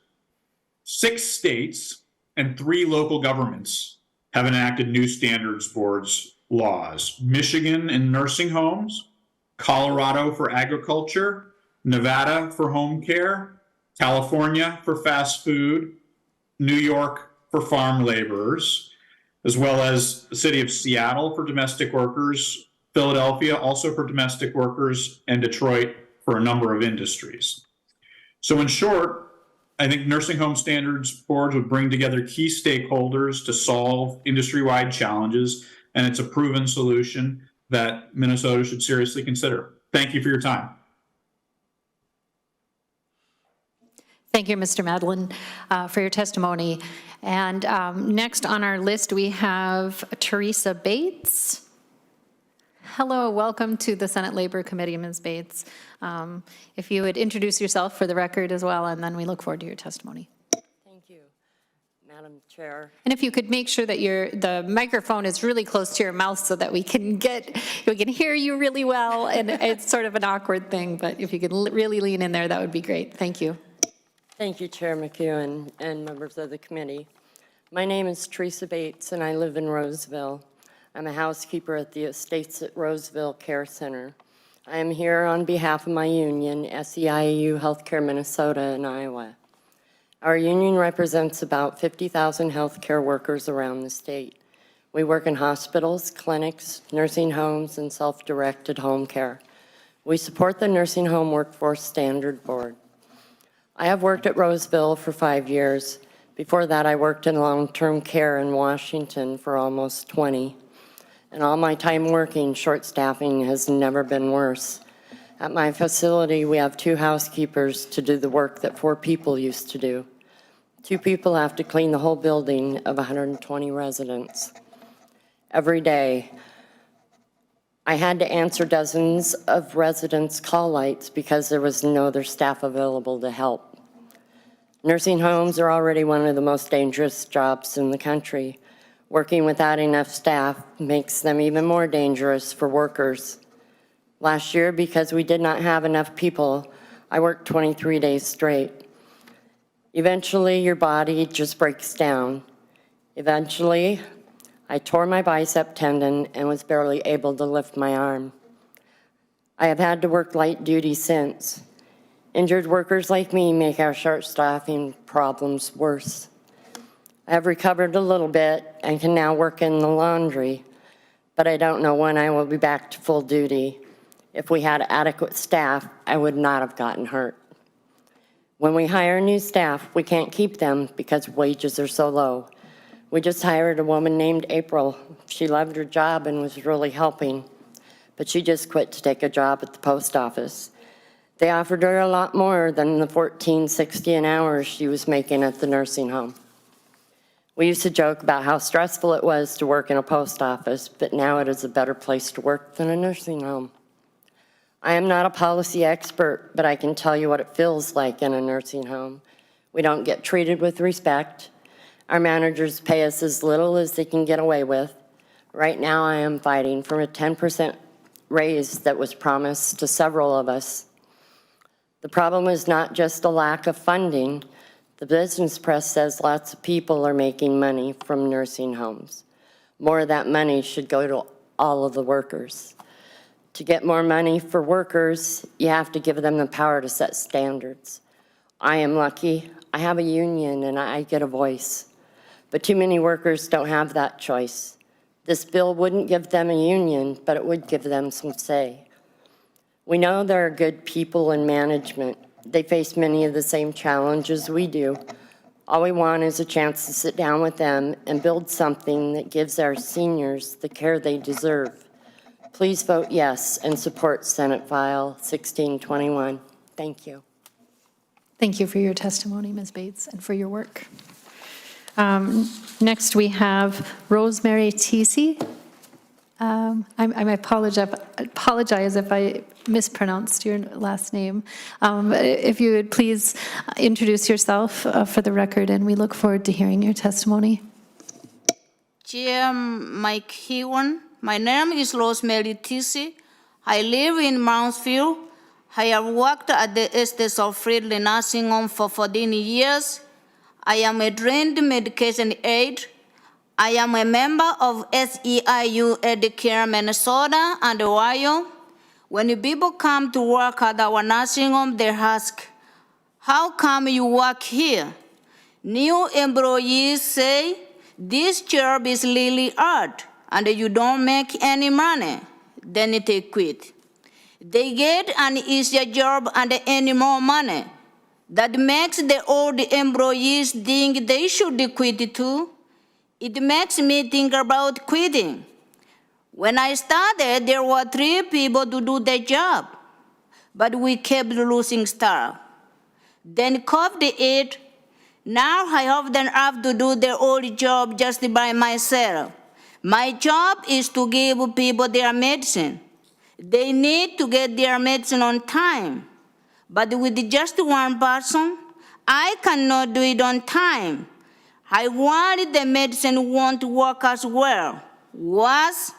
6 states and 3 local governments have enacted new standards boards laws. Michigan in nursing homes, Colorado for agriculture, Nevada for home care, California for fast food, New York for farm laborers, as well as the city of Seattle for domestic workers, Philadelphia also for domestic workers, and Detroit for a number of industries. So in short, I think nursing home standards boards would bring together key stakeholders to solve industry-wide challenges, and it's a proven solution that Minnesota should seriously consider. Thank you for your time. Thank you, Mr. Madland, for your testimony. And next on our list, we have Teresa Bates. Hello, welcome to the Senate Labor Committee, Ms. Bates. If you would introduce yourself for the record as well, and then we look forward to your testimony. Thank you, Madam Chair. And if you could make sure that the microphone is really close to your mouth so that we can hear you really well. And it's sort of an awkward thing, but if you could really lean in there, that would be great. Thank you. Thank you, Chair McEwen and members of the committee. My name is Teresa Bates, and I live in Roseville. I'm a housekeeper at the Estates at Roseville Care Center. I am here on behalf of my union, SEIU Healthcare Minnesota in Iowa. Our union represents about 50,000 healthcare workers around the state. We work in hospitals, clinics, nursing homes, and self-directed home care. We support the Nursing Home Workforce Standard Board. I have worked at Roseville for 5 years. Before that, I worked in long-term care in Washington for almost 20. And all my time working, short staffing has never been worse. At my facility, we have 2 housekeepers to do the work that 4 people used to do. 2 people have to clean the whole building of 120 residents. Every day, I had to answer dozens of residents' call lights because there was no other staff available to help. Nursing homes are already one of the most dangerous jobs in the country. Working without enough staff makes them even more dangerous for workers. Last year, because we did not have enough people, I worked 23 days straight. Eventually, your body just breaks down. Eventually, I tore my bicep tendon and was barely able to lift my arm. I have had to work light duty since. Injured workers like me make our short staffing problems worse. I have recovered a little bit and can now work in the laundry, but I don't know when I will be back to full duty. If we had adequate staff, I would not have gotten hurt. When we hire new staff, we can't keep them because wages are so low. We just hired a woman named April. She loved her job and was really helping, but she just quit to take a job at the post office. They offered her a lot more than the $14.60 an hour she was making at the nursing home. We used to joke about how stressful it was to work in a post office, but now it is a better place to work than a nursing home. I am not a policy expert, but I can tell you what it feels like in a nursing home. We don't get treated with respect. Our managers pay us as little as they can get away with. Right now, I am fighting for a 10% raise that was promised to several of us. The problem is not just a lack of funding. The business press says lots of people are making money from nursing homes. More of that money should go to all of the workers. To get more money for workers, you have to give them the power to set standards. I am lucky. I have a union and I get a voice. But too many workers don't have that choice. This bill wouldn't give them a union, but it would give them some say. We know there are good people in management. They face many of the same challenges we do. All we want is a chance to sit down with them and build something that gives our seniors the care they deserve. Please vote yes and support Senate File 1621. Thank you. Thank you for your testimony, Ms. Bates, and for your work. Next, we have Rosemary Tesey. I apologize if I mispronounced your last name. If you would please introduce yourself for the record, and we look forward to hearing your testimony. Chair Mike Hewan, my name is Rosemary Tesey. I live in Brownsville. I have worked at the Estate of Friendly Nursing Home for 14 years. I am a trained medication aide. I am a member of SEIU Educare Minnesota and Ohio. When people come to work at our nursing home, they ask, how come you work here? New employees say, this job is really hard and you don't make any money. Then they quit. They get an easier job and earn more money. That makes the old employees think they should quit too. It makes me think about quitting. When I started, there were 3 people to do the job, but we kept losing staff. Then COVID hit. Now I often have to do the old job just by myself. My job is to give people their medicine. They need to get their medicine on time. But with just one person, I cannot do it on time. I want the medicine won't work as well. Worse,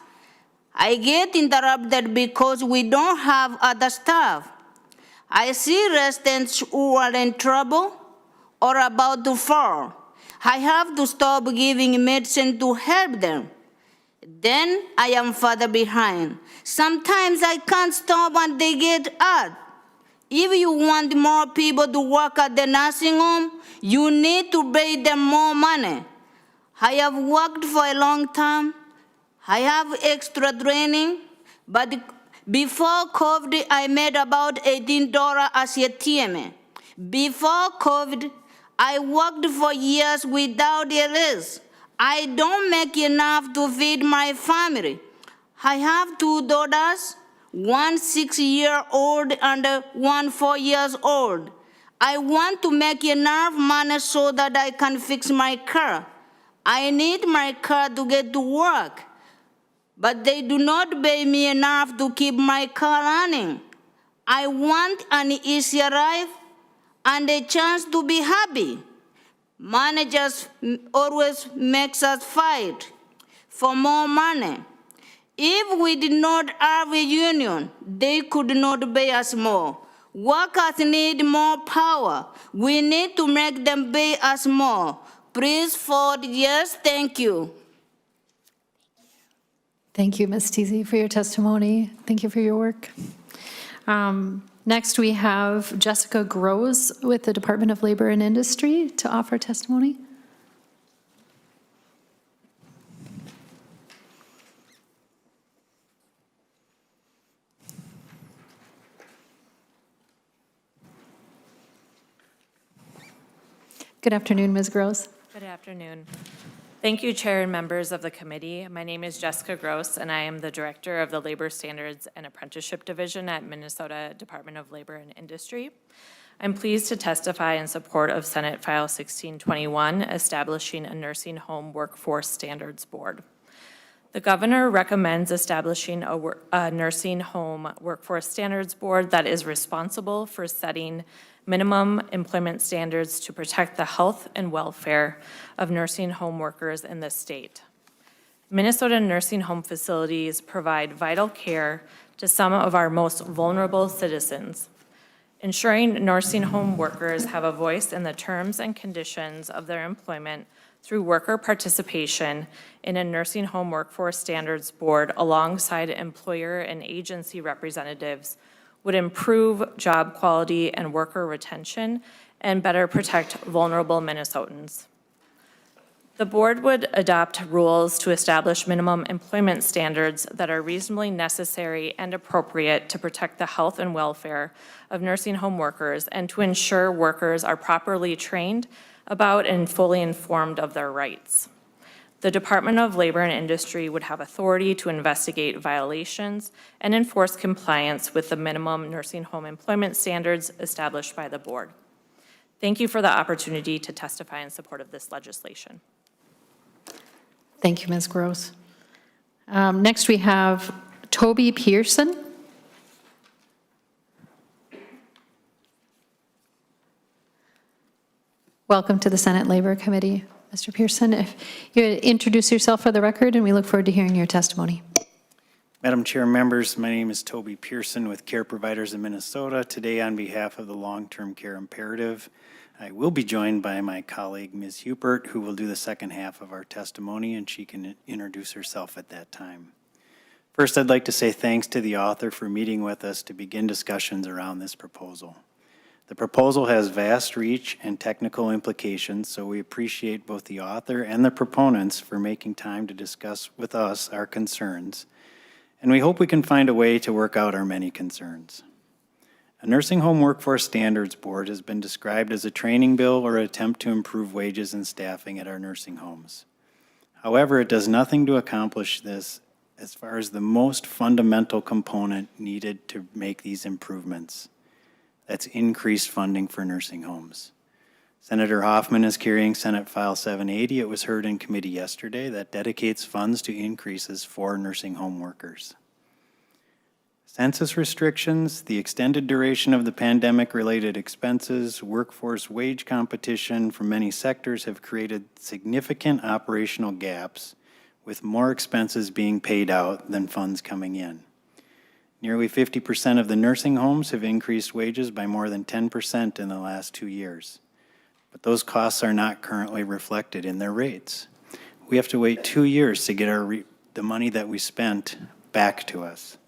I get interrupted because we don't have other staff. I see residents who are in trouble or about to fall. I have to stop giving medicine to help them. Then I am further behind. Sometimes I can't stop and they get hurt. If you want more people to work at the nursing home, you need to pay them more money. I have worked for a long time. I have extra training, but before COVID, I made about $18 as a TMA. Before COVID, I worked for years without a raise. I don't make enough to feed my family. I have 2 daughters, one 6-year-old and one 4 years old. I want to make enough money so that I can fix my car. I need my car to get to work, but they do not pay me enough to keep my car running. I want an easier life. and a chance to be happy. Managers always makes us fight for more money. If we did not have a union, they could not pay us more. Workers need more power. We need to make them pay us more. Please vote yes, thank you. Thank you, Ms. Teasy, for your testimony. Thank you for your work. Next, we have Jessica Groves with the Department of Labor and Industry to offer testimony. Good afternoon, Ms. Groves. Good afternoon. Thank you, Chair and members of the committee. My name is Jessica Gross, and I am the Director of the Labor Standards and Apprenticeship Division at Minnesota Department of Labor and Industry. I'm pleased to testify in support of Senate File 1621, establishing a nursing home workforce standards board. The governor recommends establishing a nursing home workforce standards board that is responsible for setting minimum employment standards to protect the health and welfare of nursing home workers in the state. Minnesota nursing home facilities provide vital care to some of our most vulnerable citizens. Ensuring nursing home workers have a voice in the terms and conditions of their employment through worker participation in a nursing home workforce standards board alongside employer and agency representatives would improve job quality and worker retention and better protect vulnerable Minnesotans. The board would adopt rules to establish minimum employment standards that are reasonably necessary and appropriate to protect the health and welfare of nursing home workers and to ensure workers are properly trained about and fully informed of their rights. The Department of Labor and Industry would have authority to investigate violations and enforce compliance with the minimum nursing home employment standards established by the board. Thank you for the opportunity to testify in support of this legislation. Thank you, Ms. Gross. Next, we have Toby Pearson. Welcome to the Senate Labor Committee. Mr. Pearson, if you would introduce yourself for the record, and we look forward to hearing your testimony. Madam Chair, members, my name is Toby Pearson with Care Providers in Minnesota. Today, on behalf of the Long-Term Care Imperative, I will be joined by my colleague, Ms. Hupert, who will do the second half of our testimony, and she can introduce herself at that time. First, I'd like to say thanks to the author for meeting with us to begin discussions around this proposal. The proposal has vast reach and technical implications, so we appreciate both the author and the proponents for making time to discuss with us our concerns, and we hope we can find a way to work out our many concerns. A nursing home workforce standards board has been described as a training bill or an attempt to improve wages and staffing at our nursing homes. However, it does nothing to accomplish this as far as the most fundamental component needed to make these improvements. That's increased funding for nursing homes. Senator Hoffman is carrying Senate File 780. It was heard in committee yesterday that dedicates funds to increases for nursing home workers. Census restrictions, the extended duration of the pandemic-related expenses, workforce wage competition from many sectors have created significant operational gaps, with more expenses being paid out than funds coming in. Nearly 50% of the nursing homes have increased wages by more than 10% in the last 2 years. But those costs are not currently reflected in their rates. We have to wait 2 years to get the money that we spent back to us.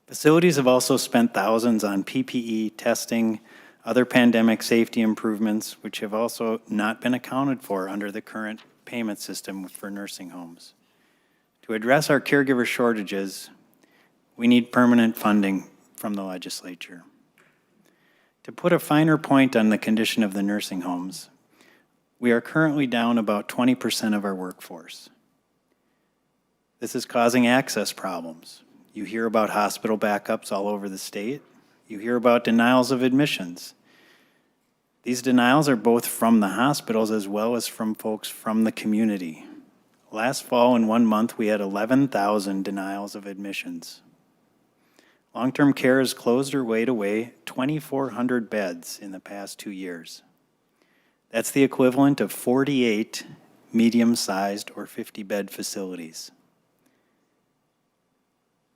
Facilities have also spent thousands on PPE testing, other pandemic safety improvements, which have also not been accounted for under the current payment system for nursing homes. To address our caregiver shortages, we need permanent funding from the legislature. To put a finer point on the condition of the nursing homes, we are currently down about 20% of our workforce. This is causing access problems. You hear about hospital backups all over the state. You hear about denials of admissions. These denials are both from the hospitals as well as from folks from the community. Last fall, in 1 month, we had 11,000 denials of admissions. Long-term care has closed or weighed away 2,400 beds in the past 2 years. That's the equivalent of 48 medium-sized or 50-bed facilities.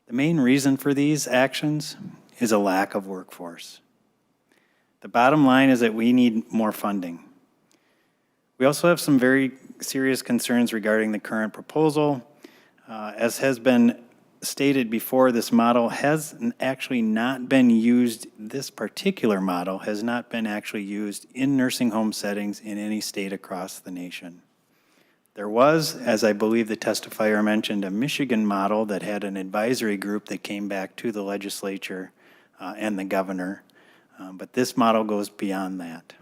The main reason for these actions is a lack of workforce. The bottom line is that we need more funding. We also have some very serious concerns regarding the current proposal. As has been stated before, this model has actually not been used, this particular model has not been actually used in nursing home settings in any state across the nation. There was, as I believe the testifier mentioned, a Michigan model that had an advisory group that came back to the legislature and the governor, but this model goes beyond that.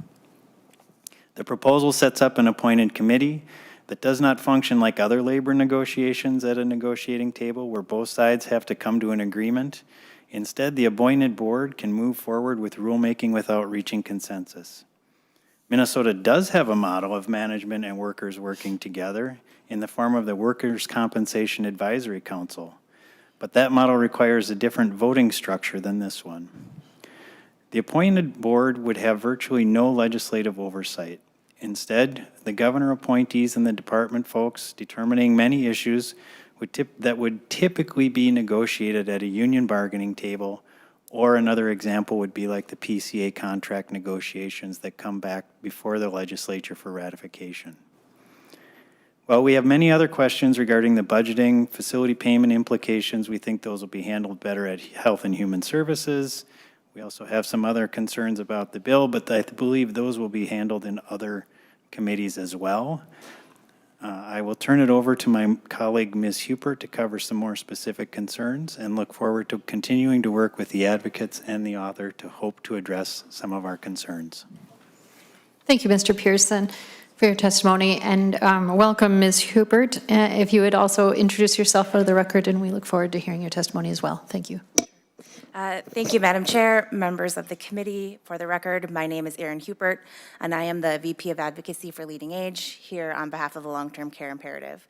The proposal sets up an appointed committee that does not function like other labor negotiations at a negotiating table where both sides have to come to an agreement. Instead, the appointed board can move forward with rulemaking without reaching consensus. Minnesota does have a model of management and workers working together in the form of the Workers' Compensation Advisory Council, but that model requires a different voting structure than this one. The appointed board would have virtually no legislative oversight. Instead, the governor appointees and the department folks determining many issues that would typically be negotiated at a union bargaining table, or another example would be like the PCA contract negotiations that come back before the legislature for ratification. While we have many other questions regarding the budgeting, facility payment implications, we think those will be handled better at Health and Human Services. We also have some other concerns about the bill, but I believe those will be handled in other committees as well. I will turn it over to my colleague, Ms. Hupert, to cover some more specific concerns and look forward to continuing to work with the advocates and the author to hope to address some of our concerns. Thank you, Mr. Pearson, for your testimony, and welcome, Ms. Hupert. If you would also introduce yourself for the record, and we look forward to hearing your testimony as well. Thank you. Thank you, Madam Chair, members of the committee. For the record, my name is Erin Hupert, and I am the VP of Advocacy for Leading Age here on behalf of the Long-Term Care Imperative.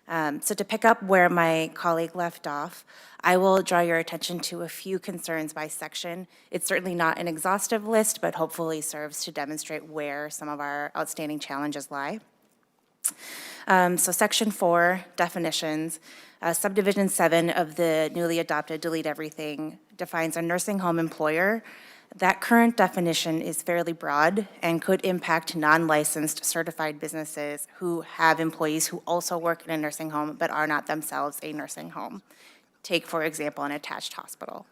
So to pick up where my colleague left off, I will draw your attention to a few concerns by section. It's certainly not an exhaustive list, but hopefully serves to demonstrate where some of our outstanding challenges lie. So Section 4, definitions. Subdivision 7 of the newly adopted Delete Everything defines a nursing home employer. That current definition is fairly broad and could impact non-licensed certified businesses who have employees who also work in a nursing home but are not themselves a nursing home. Take, for example, an attached hospital.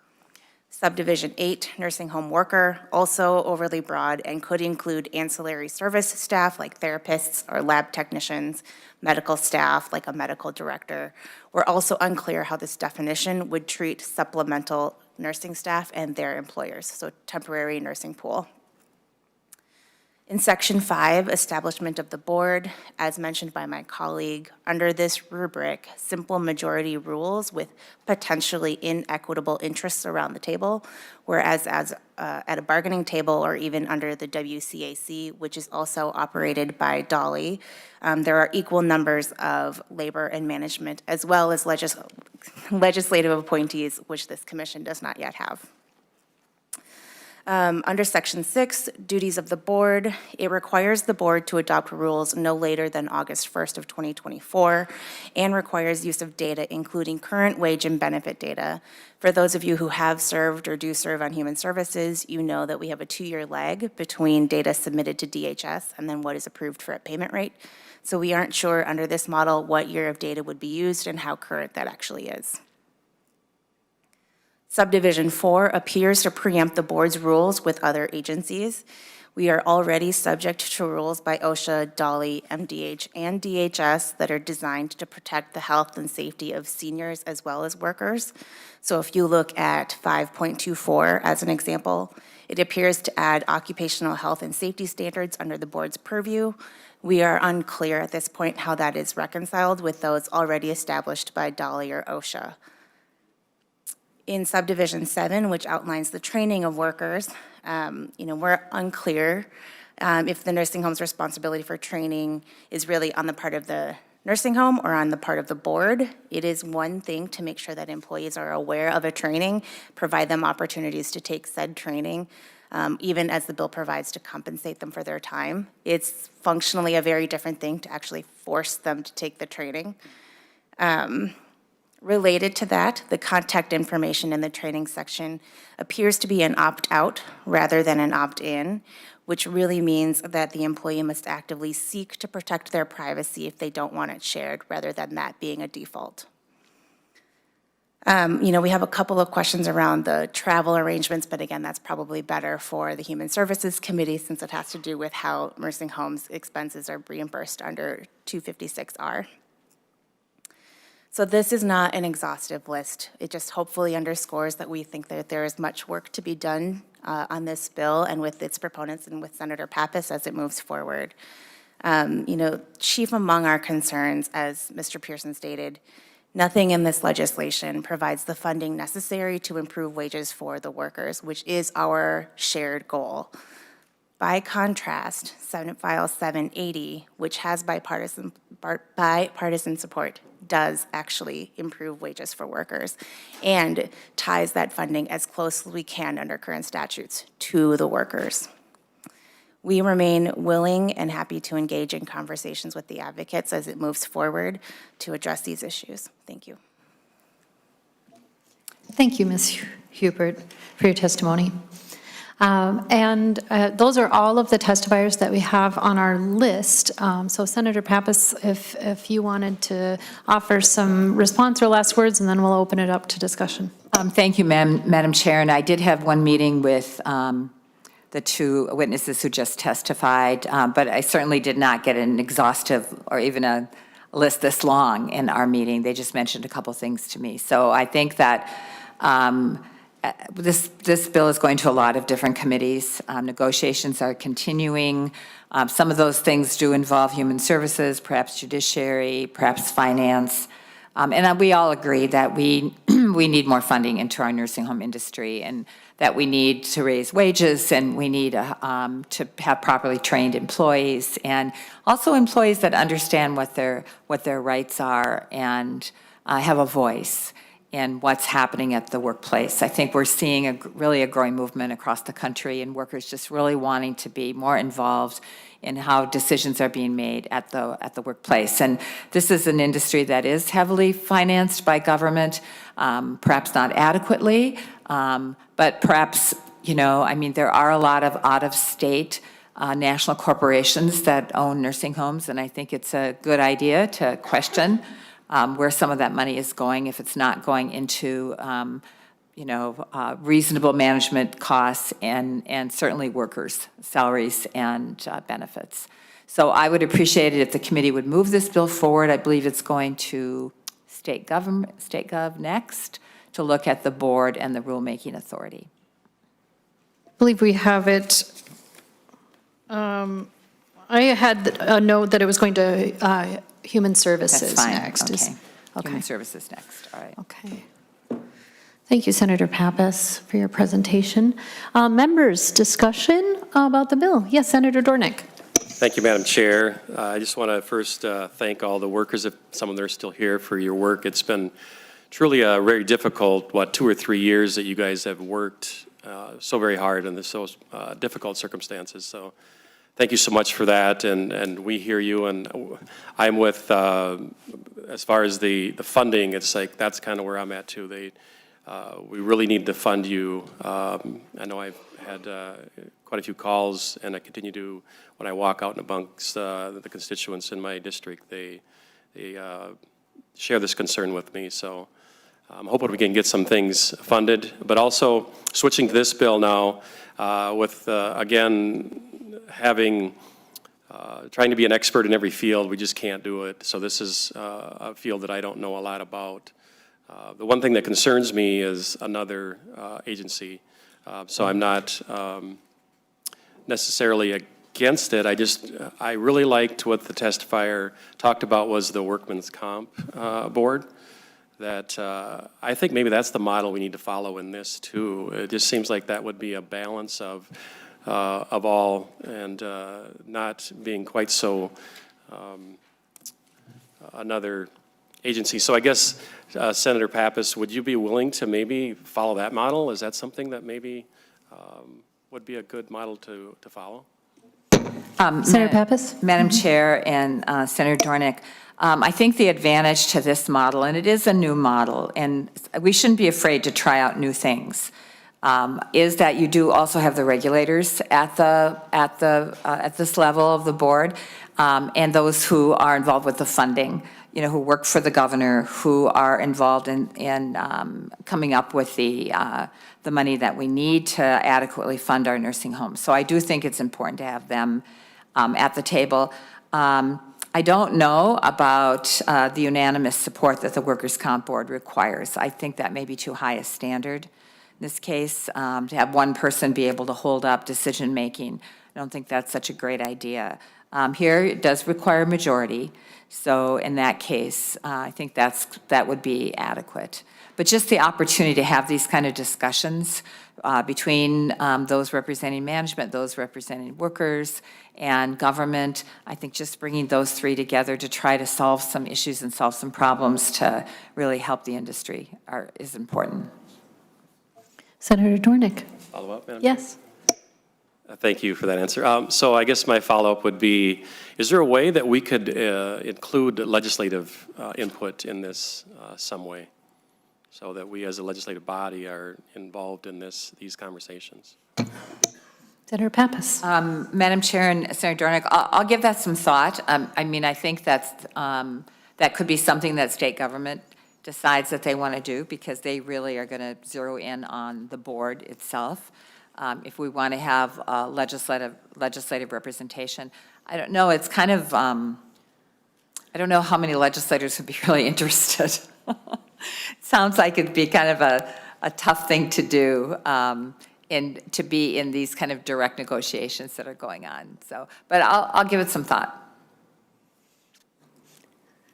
Subdivision 8, nursing home worker, also overly broad and could include ancillary service staff like therapists or lab technicians, medical staff like a medical director. We're also unclear how this definition would treat supplemental nursing staff and their employers, so temporary nursing pool. In Section 5, establishment of the board, as mentioned by my colleague, under this rubric, simple majority rules with potentially inequitable interests around the table, whereas at a bargaining table or even under the WCAC, which is also operated by Dolly, there are equal numbers of labor and management as well as legislative appointees, which this commission does not yet have. Under Section 6, duties of the board, it requires the board to adopt rules no later than August 1st of 2024 and requires use of data, including current wage and benefit data. For those of you who have served or do serve on human services, you know that we have a 2-year lag between data submitted to DHS and then what is approved for a payment rate. So we aren't sure under this model what year of data would be used and how current that actually is. Subdivision 4 appears to preempt the board's rules with other agencies. We are already subject to rules by OSHA, Dolly, MDH, and DHS that are designed to protect the health and safety of seniors as well as workers. So if you look at 5.24 as an example, it appears to add occupational health and safety standards under the board's purview. We are unclear at this point how that is reconciled with those already established by Dolly or OSHA. In Subdivision 7, which outlines the training of workers, we're unclear if the nursing home's responsibility for training is really on the part of the nursing home or on the part of the board. It is one thing to make sure that employees are aware of a training, provide them opportunities to take said training, even as the bill provides to compensate them for their time. It's functionally a very different thing to actually force them to take the training. Related to that, the contact information in the training section appears to be an opt-out rather than an opt-in, which really means that the employee must actively seek to protect their privacy if they don't want it shared, rather than that being a default. We have a couple of questions around the travel arrangements, but again, that's probably better for the Human Services Committee since it has to do with how nursing homes expenses are reimbursed under 256R. So this is not an exhaustive list. It just hopefully underscores that we think that there is much work to be done on this bill and with its proponents and with Senator Pappas as it moves forward. Chief among our concerns, as Mr. Pearson stated, nothing in this legislation provides the funding necessary to improve wages for the workers, which is our shared goal. By contrast, Senate File 780, which has bipartisan support, does actually improve wages for workers and ties that funding as close as we can under current statutes to the workers. We remain willing and happy to engage in conversations with the advocates as it moves forward to address these issues. Thank you. Thank you, Ms. Hubert, for your testimony. Those are all of the testifiers that we have on our list. So Senator Pappas, if you wanted to offer some response or last words, and then we'll open it up to discussion. Thank you, Madam Chair. And I did have one meeting with the two witnesses who just testified, but I certainly did not get an exhaustive or even a list this long in our meeting. They just mentioned a couple things to me. So I think that this bill is going to a lot of different committees. Negotiations are continuing. Some of those things do involve human services, perhaps judiciary, perhaps finance. And we all agree that we need more funding into our nursing home industry, and that we need to raise wages, and we need to have properly trained employees, and also employees that understand what their rights are and have a voice in what's happening at the workplace. I think we're seeing really a growing movement across the country, and workers just really wanting to be more involved in how decisions are being made at the workplace. And this is an industry that is heavily financed by government, perhaps not adequately, but perhaps, there are a lot of out-of-state national corporations that own nursing homes, and I think it's a good idea to question where some of that money is going, if it's not going into reasonable management costs and certainly workers' salaries and benefits. So I would appreciate it if the committee would move this bill forward. I believe it's going to state gov next to look at the board and the rulemaking authority. I believe we have it. I had a note that it was going to Human Services That's fine. next. Okay. Human Services next. All right. Okay. Thank you, Senator Pappas, for your presentation. Members, discussion about the bill. Yes, Senator Dornick. Thank you, Madam Chair. I just want to first thank all the workers, if some of them are still here, for your work. It's been truly a very difficult, 2 or 3 years that you guys have worked so very hard in so difficult circumstances. So thank you so much for that, and we hear you, and I'm with, as far as the funding, it's like that's kind of where I'm at too. We really need to fund you. I know I've had quite a few calls, and I continue to, when I walk out and amongst the constituents in my district, they share this concern with me. So I'm hoping we can get some things funded, but also switching to this bill now with, again, trying to be an expert in every field, we just can't do it. So this is a field that I don't know a lot about. The one thing that concerns me is another agency. So I'm not necessarily against it. I really liked what the testifier talked about was the Workman's Comp Board. That I think maybe that's the model we need to follow in this too. It just seems like that would be a balance of all, and not being quite so another agency. So I guess, Senator Pappas, would you be willing to maybe follow that model? Is that something that maybe would be a good model to follow? Senator Pappas? Madam Chair and Senator Dornick, I think the advantage to this model, and it is a new model, and we shouldn't be afraid to try out new things, is that you do also have the regulators at this level of the board, and those who are involved with the funding, who work for the governor, who are involved in coming up with the money that we need to adequately fund our nursing homes. So I do think it's important to have them at the table. I don't know about the unanimous support that the Workers' Comp Board requires. I think that may be too high a standard in this case, to have one person be able to hold up decision-making. I don't think that's such a great idea. Here, it does require a majority, so in that case, I think that would be adequate. But just the opportunity to have these kind of discussions between those representing management, those representing workers, and government, I think just bringing those three together to try to solve some issues and solve some problems to really help the industry is important. Senator Dornick? Follow up, Madam Yes. Thank you for that answer. So I guess my follow-up would be, is there a way that we could include legislative input in this some way, so that we as a legislative body are involved in these conversations? Senator Pappas? Madam Chair and Senator Dornick, I'll give that some thought. I mean, I think that could be something that state government decides that they want to do, because they really are going to zero in on the board itself. If we want to have legislative representation, I don't know. It's kind of I don't know how many legislators would be really interested. It sounds like it'd be kind of a tough thing to do, to be in these kind of direct negotiations that are going on. So, but I'll give it some thought.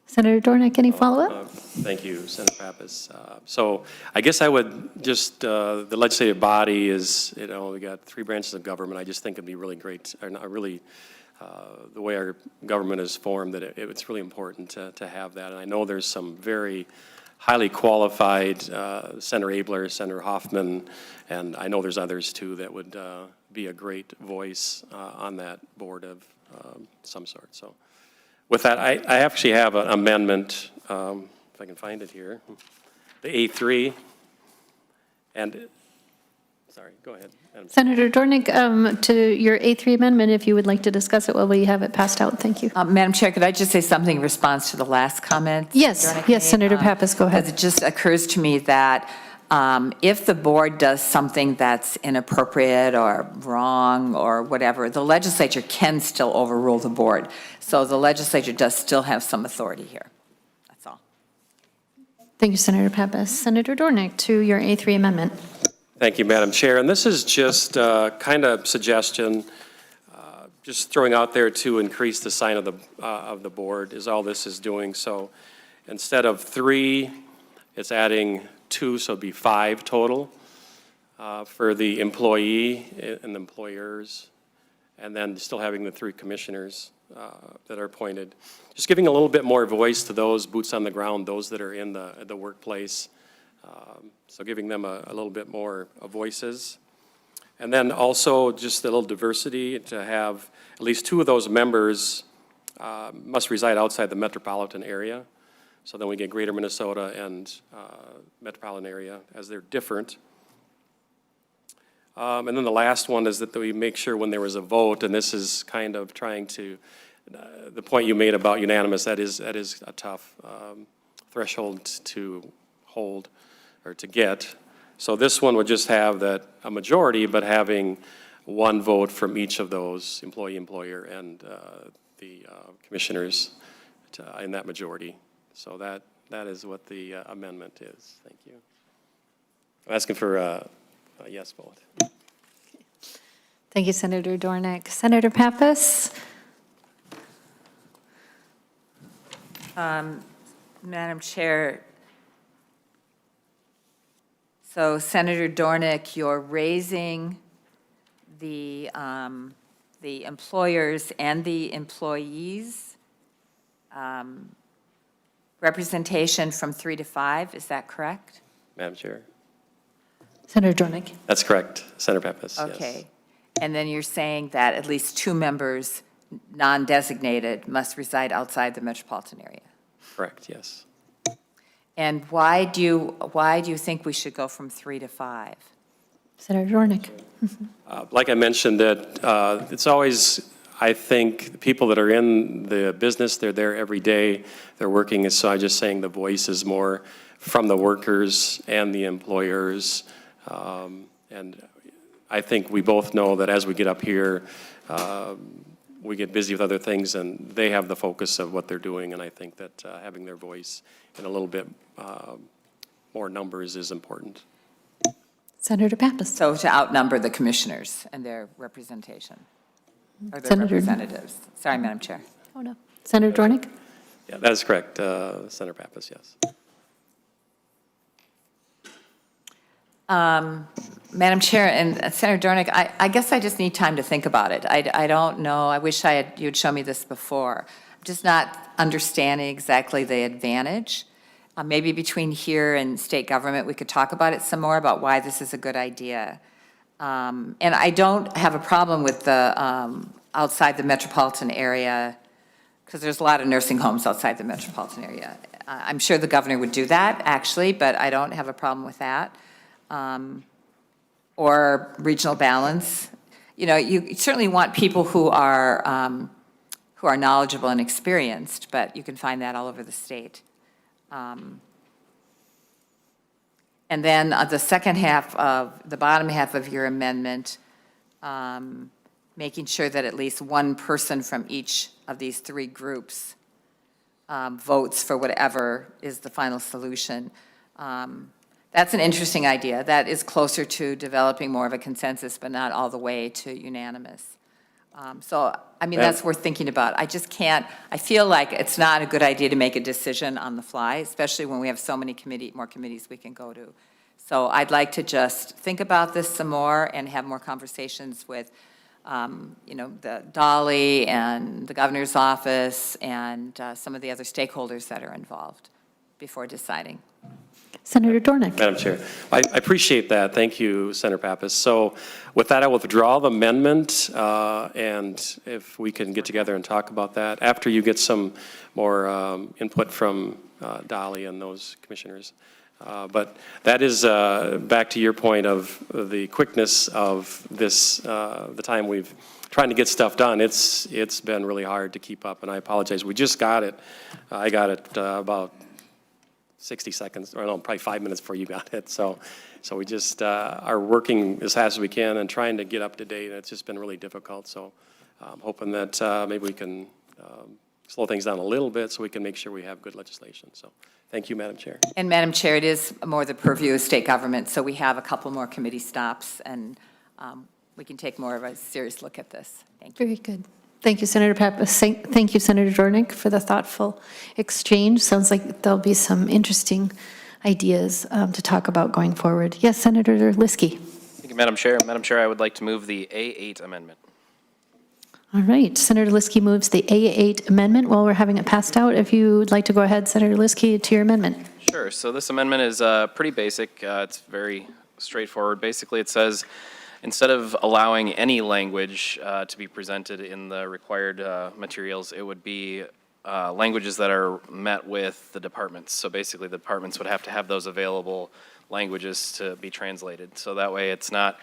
Senator Dornick, any follow-up? Thank you, Senator Pappas. So I guess I would just, the legislative body is, we got three branches of government. I just think it'd be really great, or not really, the way our government is formed, that it's really important to have that. And I know there's some very highly qualified, Senator Abler, Senator Hoffman, and I know there's others too that would be a great voice on that board of some sort. So with that, I actually have an amendment, if I can find it here, the A3, and, sorry, go ahead. Senator Dornick, to your A3 amendment, if you would like to discuss it while we have it passed out, thank you. Madam Chair, could I just say something in response to the last comment? Yes, yes, Senator Pappas, go ahead. Because it just occurs to me that if the board does something that's inappropriate or wrong or whatever, the legislature can still overrule the board. So the legislature does still have some authority here. That's all. Thank you, Senator Pappas. Senator Dornick, to your A3 amendment. Thank you, Madam Chair. And this is just kind of suggestion, just throwing out there to increase the size of the board is all this is doing. So instead of 3, it's adding 2, so it'd be 5 total for the employee and the employers, and then still having the 3 commissioners that are appointed. Just giving a little bit more voice to those boots on the ground, those that are in the workplace. So giving them a little bit more voices. And then also just a little diversity to have at least 2 of those members must reside outside the metropolitan area. So then we get Greater Minnesota and metropolitan area as they're different. And then the last one is that we make sure when there was a vote, and this is kind of trying to, the point you made about unanimous, that is a tough threshold to hold or to get. So this one would just have that a majority, but having 1 vote from each of those employee, employer, and the commissioners in that majority. So that is what the amendment is. Thank you. I'm asking for a yes vote. Thank you, Senator Dornick. Senator Pappas? Madam Chair, so Senator Dornick, you're raising the employers and the employees representation from 3 to 5, is that correct? Madam Chair. Senator Dornick. That's correct, Senator Pappas, yes. Okay. And then you're saying that at least 2 members, non-designated, must reside outside the metropolitan area? Correct, yes. And why do you think we should go from 3 to 5? Senator Dornick. Like I mentioned, that it's always, I think, the people that are in the business, they're there every day, they're working, and so I'm just saying the voice is more from the workers and the employers. And I think we both know that as we get up here, we get busy with other things, and they have the focus of what they're doing, and I think that having their voice in a little bit more numbers is important. Senator Pappas. So to outnumber the commissioners and their representation, or their Senator- representatives. Sorry, Madam Chair. Oh, no. Senator Dornick. Yeah, that is correct, Senator Pappas, yes. Madam Chair and Senator Dornick, I guess I just need time to think about it. I don't know. I wish you'd shown me this before. I'm just not understanding exactly the advantage. Maybe between here and state government, we could talk about it some more, about why this is a good idea. And I don't have a problem with the outside the metropolitan area, because there's a lot of nursing homes outside the metropolitan area. I'm sure the governor would do that, actually, but I don't have a problem with that. Or regional balance. You know, you certainly want people who are knowledgeable and experienced, but you can find that all over the state. And then the second half of, the bottom half of your amendment, making sure that at least one person from each of these 3 groups votes for whatever is the final solution. That's an interesting idea. That is closer to developing more of a consensus, but not all the way to unanimous. So, I mean, that's worth thinking about. I just can't, I feel like it's not a good idea to make a decision on the fly, especially when we have so many more committees we can go to. So I'd like to just think about this some more and have more conversations with, you know, the Dolly and the governor's office and some of the other stakeholders that are involved before deciding. Senator Dornick. Madam Chair, I appreciate that. Thank you, Senator Pappas. So with that, I will withdraw the amendment, and if we can get together and talk about that after you get some more input from Dolly and those commissioners. But that is back to your point of the quickness of this, the time we've trying to get stuff done. It's been really hard to keep up, and I apologize. We just got it. I got it about 60 seconds, or no, probably 5 minutes before you got it. So we just are working as fast as we can and trying to get up to date, and it's just been really difficult. So I'm hoping that maybe we can slow things down a little bit so we can make sure we have good legislation. So thank you, Madam Chair. And Madam Chair, it is more the purview of state government, so we have a couple more committee stops, and we can take more of a serious look at this. Thank you. Very good. Thank you, Senator Pappas. Thank you, Senator Dornick, for the thoughtful exchange. Sounds like there'll be some interesting ideas to talk about going forward. Yes, Senator Liskey. Thank you, Madam Chair. Madam Chair, I would like to move the A8 amendment. All right, Senator Liskey moves the A8 amendment. While we're having it passed out, if you would like to go ahead, Senator Liskey, to your amendment. Sure. So this amendment is pretty basic. It's very straightforward. Basically, it says, instead of allowing any language to be presented in the required materials, it would be languages that are met with the departments. So basically, the departments would have to have those available languages to be translated. So that way, it's not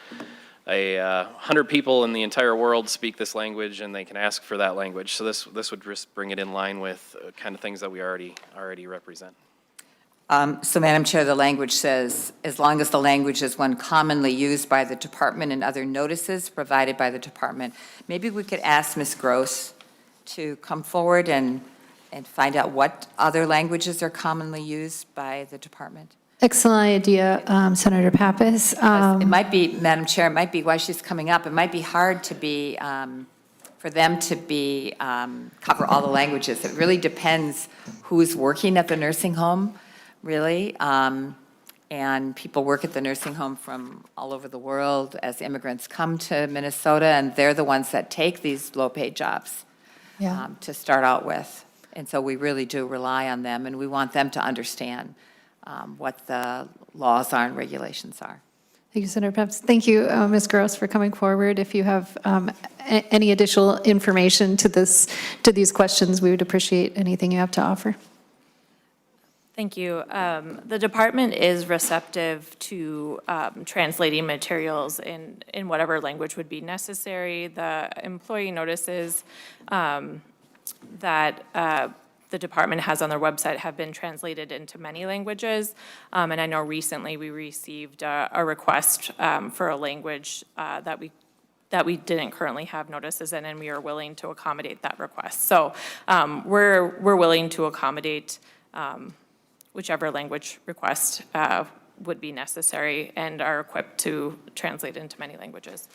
100 people in the entire world speak this language, and they can ask for that language. So this would just bring it in line with kind of things that we already represent. So, Madam Chair, the language says, as long as the language is one commonly used by the department and other notices provided by the department. Maybe we could ask Ms. Gross to come forward and find out what other languages are commonly used by the department. Excellent idea, Senator Pappas. It might be, Madam Chair, it might be why she's coming up. It might be hard to be, for them to be, cover all the languages. It really depends who's working at the nursing home. Really, and people work at the nursing home from all over the world as immigrants come to Minnesota, and they're the ones that take these low-paid jobs to start out with. And so we really do rely on them, and we want them to understand what the laws are and regulations are. Thank you, Senator Pappas. Thank you, Ms. Gross, for coming forward. If you have any additional information to these questions, we would appreciate anything you have to offer. Thank you. The department is receptive to translating materials in whatever language would be necessary. The employee notices that the department has on their website have been translated into many languages. And I know recently we received a request for a language that we didn't currently have notices in, and we are willing to accommodate that request. So we're willing to accommodate whichever language request would be necessary, and are equipped to translate into many languages.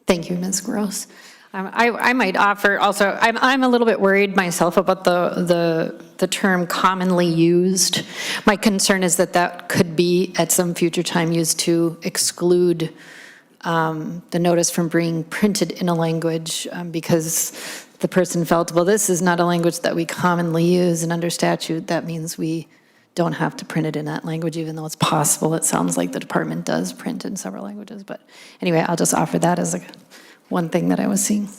Thank you, Ms. Gross. I might offer also, I'm a little bit worried myself about the term commonly used. My concern is that could be at some future time used to exclude the notice from being printed in a language because the person felt, well, this is not a language that we commonly use, and under statute, that means we don't have to print it in that language, even though it's possible. It sounds like the department does print in several languages, but anyway, I'll just offer that as one thing that I was seeing.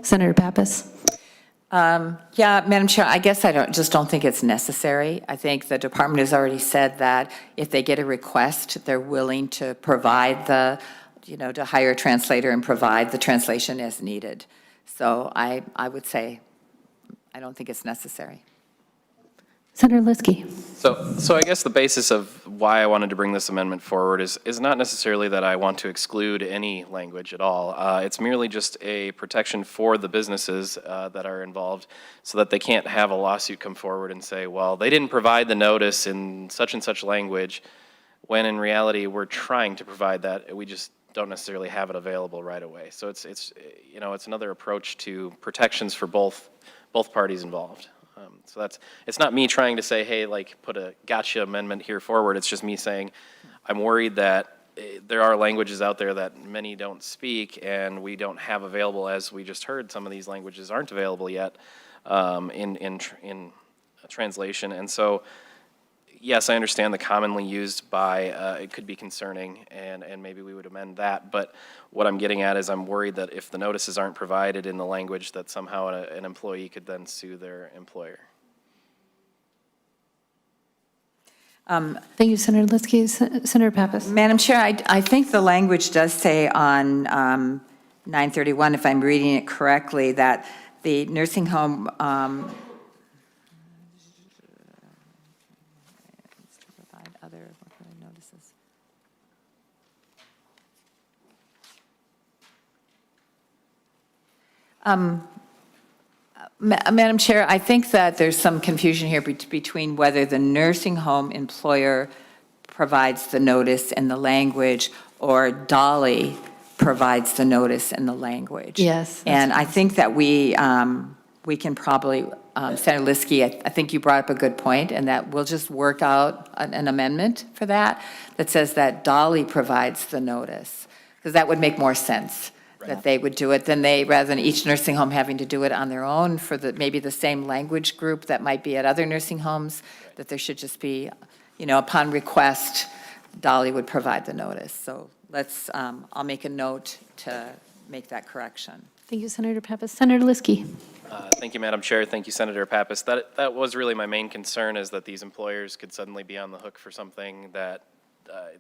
Senator Pappas. Yeah, Madam Chair, I guess I just don't think it's necessary. I think the department has already said that if they get a request, they're willing to provide to hire a translator and provide the translation as needed. So I would say I don't think it's necessary. Senator Liskey. So I guess the basis of why I wanted to bring this amendment forward is not necessarily that I want to exclude any language at all. It's merely just a protection for the businesses that are involved, so that they can't have a lawsuit come forward and say, well, they didn't provide the notice in such and such language, when in reality we're trying to provide that. We just don't necessarily have it available right away. So it's another approach to protections for both parties involved. So it's not me trying to say, hey, like, put a gotcha amendment here forward. It's just me saying, I'm worried that there are languages out there that many don't speak and we don't have available, as we just heard, some of these languages aren't available yet in translation. And so, yes, I understand the commonly used by, it could be concerning, and maybe we would amend that. But what I'm getting at is I'm worried that if the notices aren't provided in the language, that somehow an employee could then sue their employer. Thank you, Senator Liskey. Senator Pappas. Madam Chair, I think the language does say on 931, if I'm reading it correctly, that the nursing home Madam Chair, I think that there's some confusion here between whether the nursing home employer provides the notice in the language or Dolly provides the notice in the language. Yes. And I think that we can probably, Senator Liskey, I think you brought up a good point, and that we'll just work out an amendment for that says that Dolly provides the notice, because that would make more sense. That they would do it, rather than each nursing home having to do it on their own for maybe the same language group that might be at other nursing homes, that there should just be, upon request, Dolly would provide the notice. So I'll make a note to make that correction. Thank you, Senator Pappas. Senator Liskey. Thank you, Madam Chair. Thank you, Senator Pappas. That was really my main concern, is that these employers could suddenly be on the hook for something that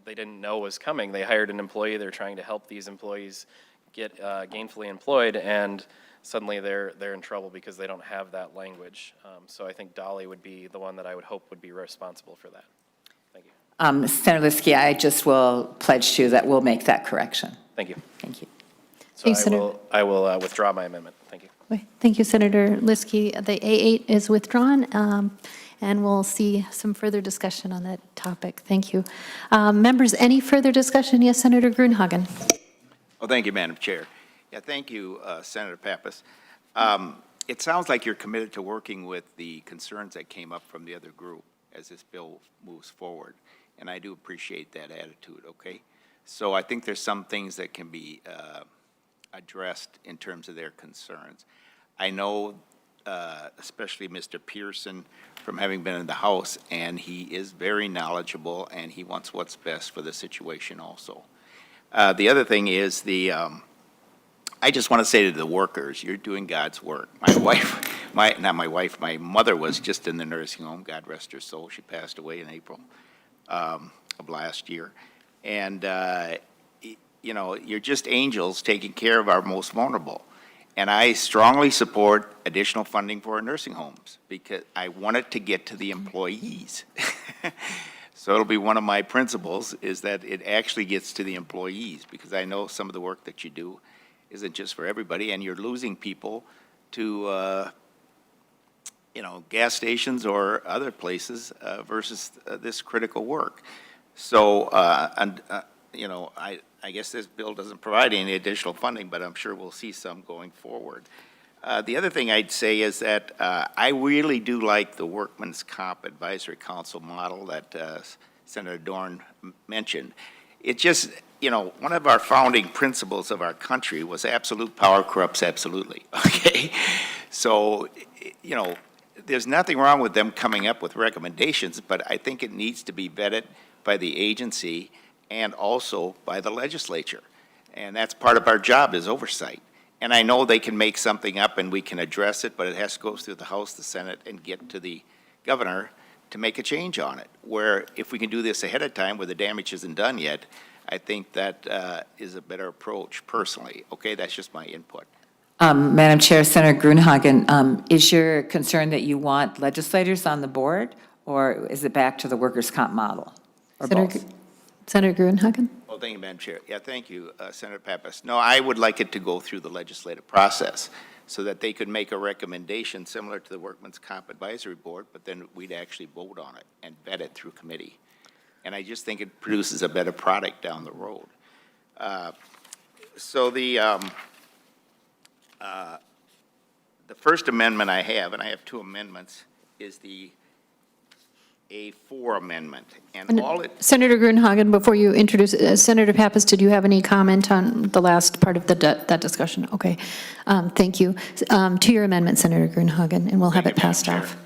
they didn't know was coming. They hired an employee, they're trying to help these employees get gainfully employed, and suddenly they're in trouble because they don't have that language. So I think Dolly would be the one that I would hope would be responsible for that. Thank you. Senator Liskey, I just will pledge to you that we'll make that correction. Thank you. Thank you. So I will withdraw my amendment. Thank you. Thank you, Senator Liskey. The A8 is withdrawn, and we'll see some further discussion on that topic. Thank you. Members, any further discussion? Yes, Senator Grunhagen. Well, thank you, Madam Chair. Yeah, thank you, Senator Pappas. It sounds like you're committed to working with the concerns that came up from the other group as this bill moves forward, and I do appreciate that attitude, okay? So I think there's some things that can be addressed in terms of their concerns. I know especially Mr. Pearson, from having been in the House, and he is very knowledgeable, and he wants what's best for the situation also. The other thing is I just want to say to the workers, you're doing God's work. My mother was just in the nursing home, God rest her soul. She passed away in April of last year. And, you're just angels taking care of our most vulnerable. And I strongly support additional funding for our nursing homes because I want it to get to the employees. So it'll be one of my principles is that it actually gets to the employees because I know some of the work that you do isn't just for everybody, and you're losing people to, gas stations or other places versus this critical work. So, I guess this bill doesn't provide any additional funding, but I'm sure we'll see some going forward. The other thing I'd say is that I really do like the Workman's Comp Advisory Council model that Senator Dorn mentioned. It just, one of our founding principles of our country was absolute power corrupts absolutely, okay? So, there's nothing wrong with them coming up with recommendations, but I think it needs to be vetted by the agency and also by the legislature. And that's part of our job is oversight. And I know they can make something up and we can address it, but it has to go through the House, the Senate, and get to the governor to make a change on it. Where if we can do this ahead of time where the damage isn't done yet, I think that is a better approach personally. Okay, that's just my input. Madam Chair, Senator Grunhagen, is your concern that you want legislators on the board, or is it back to the workers' comp model? Or both? Senator Grunhagen? Well, thank you, Madam Chair. Yeah, thank you, Senator Pappas. No, I would like it to go through the legislative process so that they could make a recommendation similar to the Workman's Comp Advisory Board, but then we'd actually vote on it and vet it through committee. And I just think it produces a better product down the road. So the first amendment I have, and I have two amendments, is the A4 amendment. And all it... Senator Grunhagen, before you introduce, Senator Pappas, did you have any comment on the last part of that discussion? Okay, thank you. To your amendment, Senator Grunhagen, and we'll have it passed off.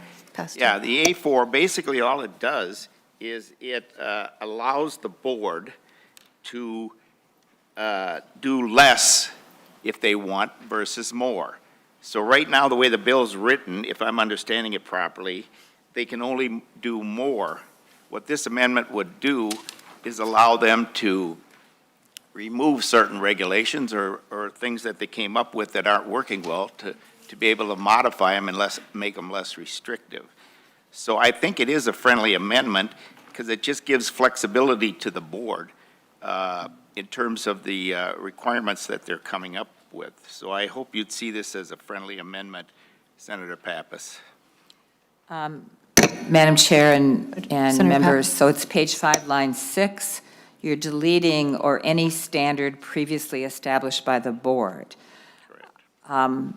Yeah, the A4, basically all it does is it allows the board to do less if they want versus more. So right now, the way the bill's written, if I'm understanding it properly, they can only do more. What this amendment would do is allow them to remove certain regulations or things that they came up with that aren't working well to be able to modify them and make them less restrictive. So I think it is a friendly amendment because it just gives flexibility to the board in terms of the requirements that they're coming up with. So I hope you'd see this as a friendly amendment, Senator Pappas. Madam Chair and members, Pappas. so it's page 5, line 6. You're deleting or any standard previously established by the board. Correct.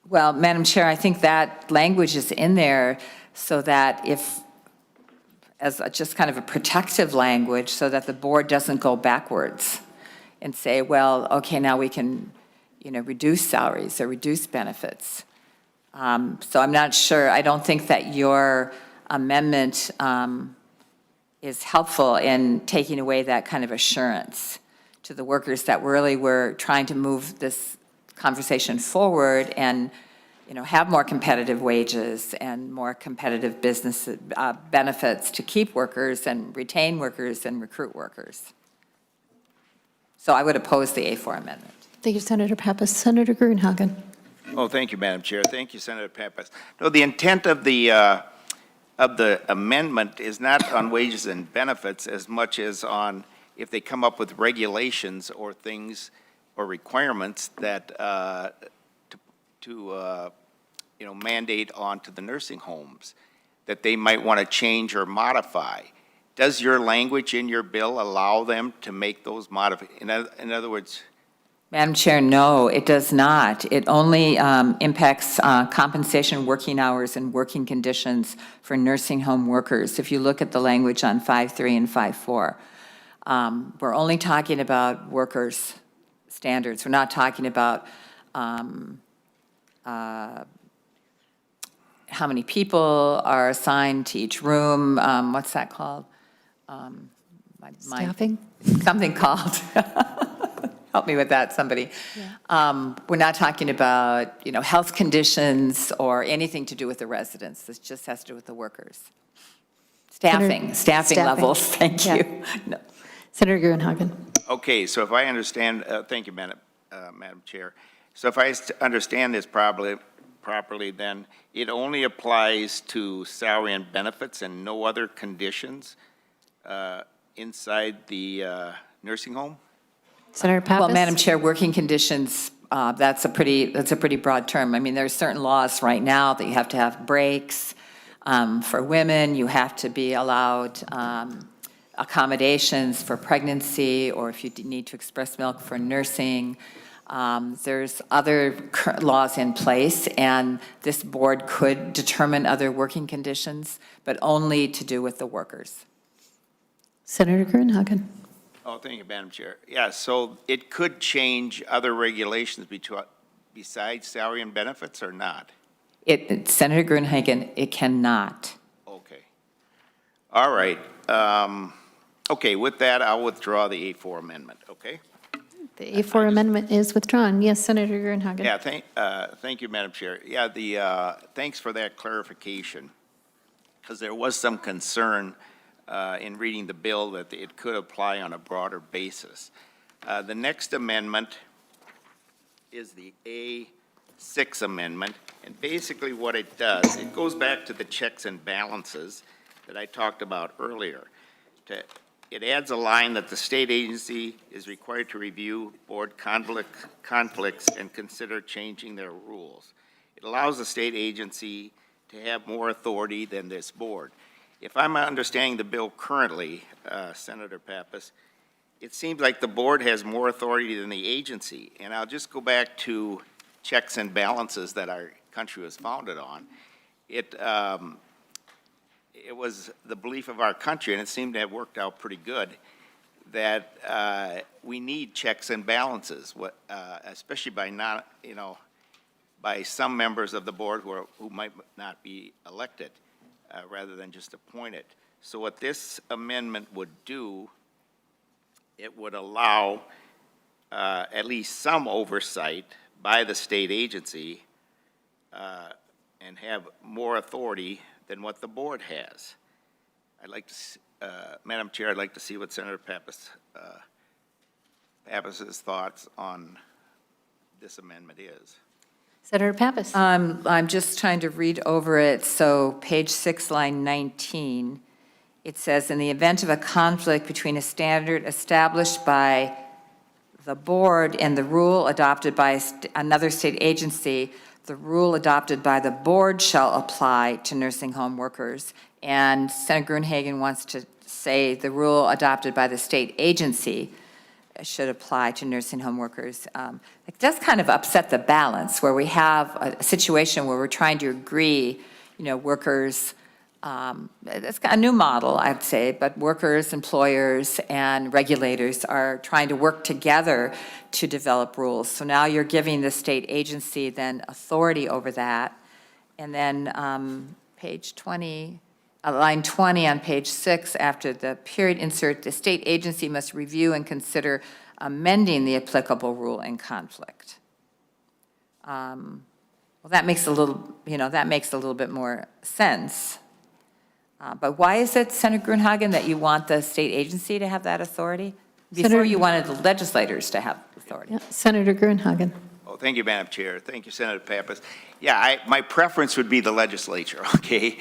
Well, Madam Chair, I think that language is in there so that as just kind of a protective language, so that the board doesn't go backwards and say, well, okay, now we can, reduce salaries or reduce benefits. So I'm not sure, I don't think that your amendment is helpful in taking away that kind of assurance to the workers that really we're trying to move this conversation forward and, have more competitive wages and more competitive business benefits to keep workers and retain workers and recruit workers. So I would oppose the A4 amendment. Thank you, Senator Pappas. Senator Grunhagen. Oh, thank you, Madam Chair. Thank you, Senator Pappas. No, the intent of the amendment is not on wages and benefits as much as on if they come up with regulations or things or requirements that to mandate onto the nursing homes that they might want to change or modify. Does your language in your bill allow them to make those modifications? In other words, Madam Chair, no, it does not. It only impacts compensation, working hours, and working conditions for nursing home workers. If you look at the language on 5.3 and 5.4, we're only talking about workers' standards. We're not talking about how many people are assigned to each room. What's that called? Staffing? Something called. Help me with that, somebody. We're not talking about, health conditions or anything to do with the residents. This just has to do with the workers. Staffing levels, thank you. No. Senator Gruenhagen. Okay, so if I understand, thank you, Madam Chair. So if I understand this properly, then it only applies to salary and benefits and no other conditions inside the nursing home? Senator Pappas? Well, Madam Chair, working conditions, that's a pretty broad term. I mean, there are certain laws right now that you have to have breaks. For women, you have to be allowed accommodations for pregnancy, or if you need to express milk for nursing. There's other laws in place, and this board could determine other working conditions, but only to do with the workers. Senator Gruenhagen. Oh, thank you, Madam Chair. Yeah, so it could change other regulations besides salary and benefits or not? Senator Gruenhagen, it cannot. Okay. All right. Okay, with that, I'll withdraw the A4 amendment, okay? The A4 amendment is withdrawn. Yes, Senator Gruenhagen. Yeah, thank you, Madam Chair. Yeah, thanks for that clarification, because there was some concern in reading the bill that it could apply on a broader basis. The next amendment is the A6 amendment, and basically what it does, it goes back to the checks and balances that I talked about earlier. It adds a line that the state agency is required to review board conflicts and consider changing their rules. It allows the state agency to have more authority than this board. If I'm understanding the bill currently, Senator Pappas, it seems like the board has more authority than the agency. And I'll just go back to checks and balances that our country was founded on. It was the belief of our country, and it seemed to have worked out pretty good, that we need checks and balances, especially by by some members of the board who might not be elected, rather than just appointed. So what this amendment would do, it would allow at least some oversight by the state agency and have more authority than what the board has. I'd like to, Madam Chair, I'd like to see what Senator Pappas's thoughts on this amendment is. Senator Pappas. I'm just trying to read over it. So page 6, line 19, it says, in the event of a conflict between a standard established by the board and the rule adopted by another state agency, the rule adopted by the board shall apply to nursing home workers. And Senator Gruenhagen wants to say the rule adopted by the state agency should apply to nursing home workers. It does kind of upset the balance where we have a situation where we're trying to agree, workers, it's a new model, I'd say, but workers, employers, and regulators are trying to work together to develop rules. So now you're giving the state agency then authority over that. And then page 20, line 20 on page 6, after the period insert, the state agency must review and consider amending the applicable rule in conflict. Well, that makes a little bit more sense. But why is it, Senator Gruenhagen, that you want the state agency to have that authority? Before you wanted the legislators to have authority. Yeah, Senator Gruenhagen. Oh, thank you, Madam Chair. Thank you, Senator Pappas. Yeah, my preference would be the legislature, okay,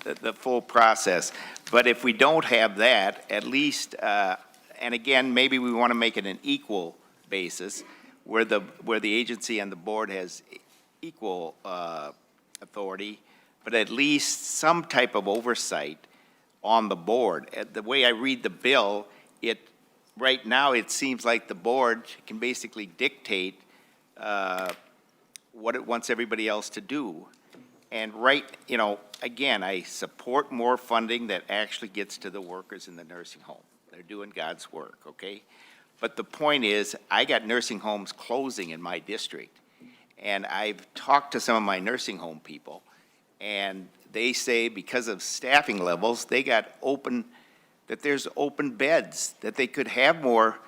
the full process. But if we don't have that, at least, and again, maybe we want to make it an equal basis where the agency and the board has equal authority, but at least some type of oversight on the board. The way I read the bill, right now it seems like the board can basically dictate what it wants everybody else to do. And again, I support more funding that actually gets to the workers in the nursing home. They're doing God's work, okay? But the point is, I got nursing homes closing in my district. And I've talked to some of my nursing home people, And they say because of staffing levels, they got open, that there's open beds, that they could have more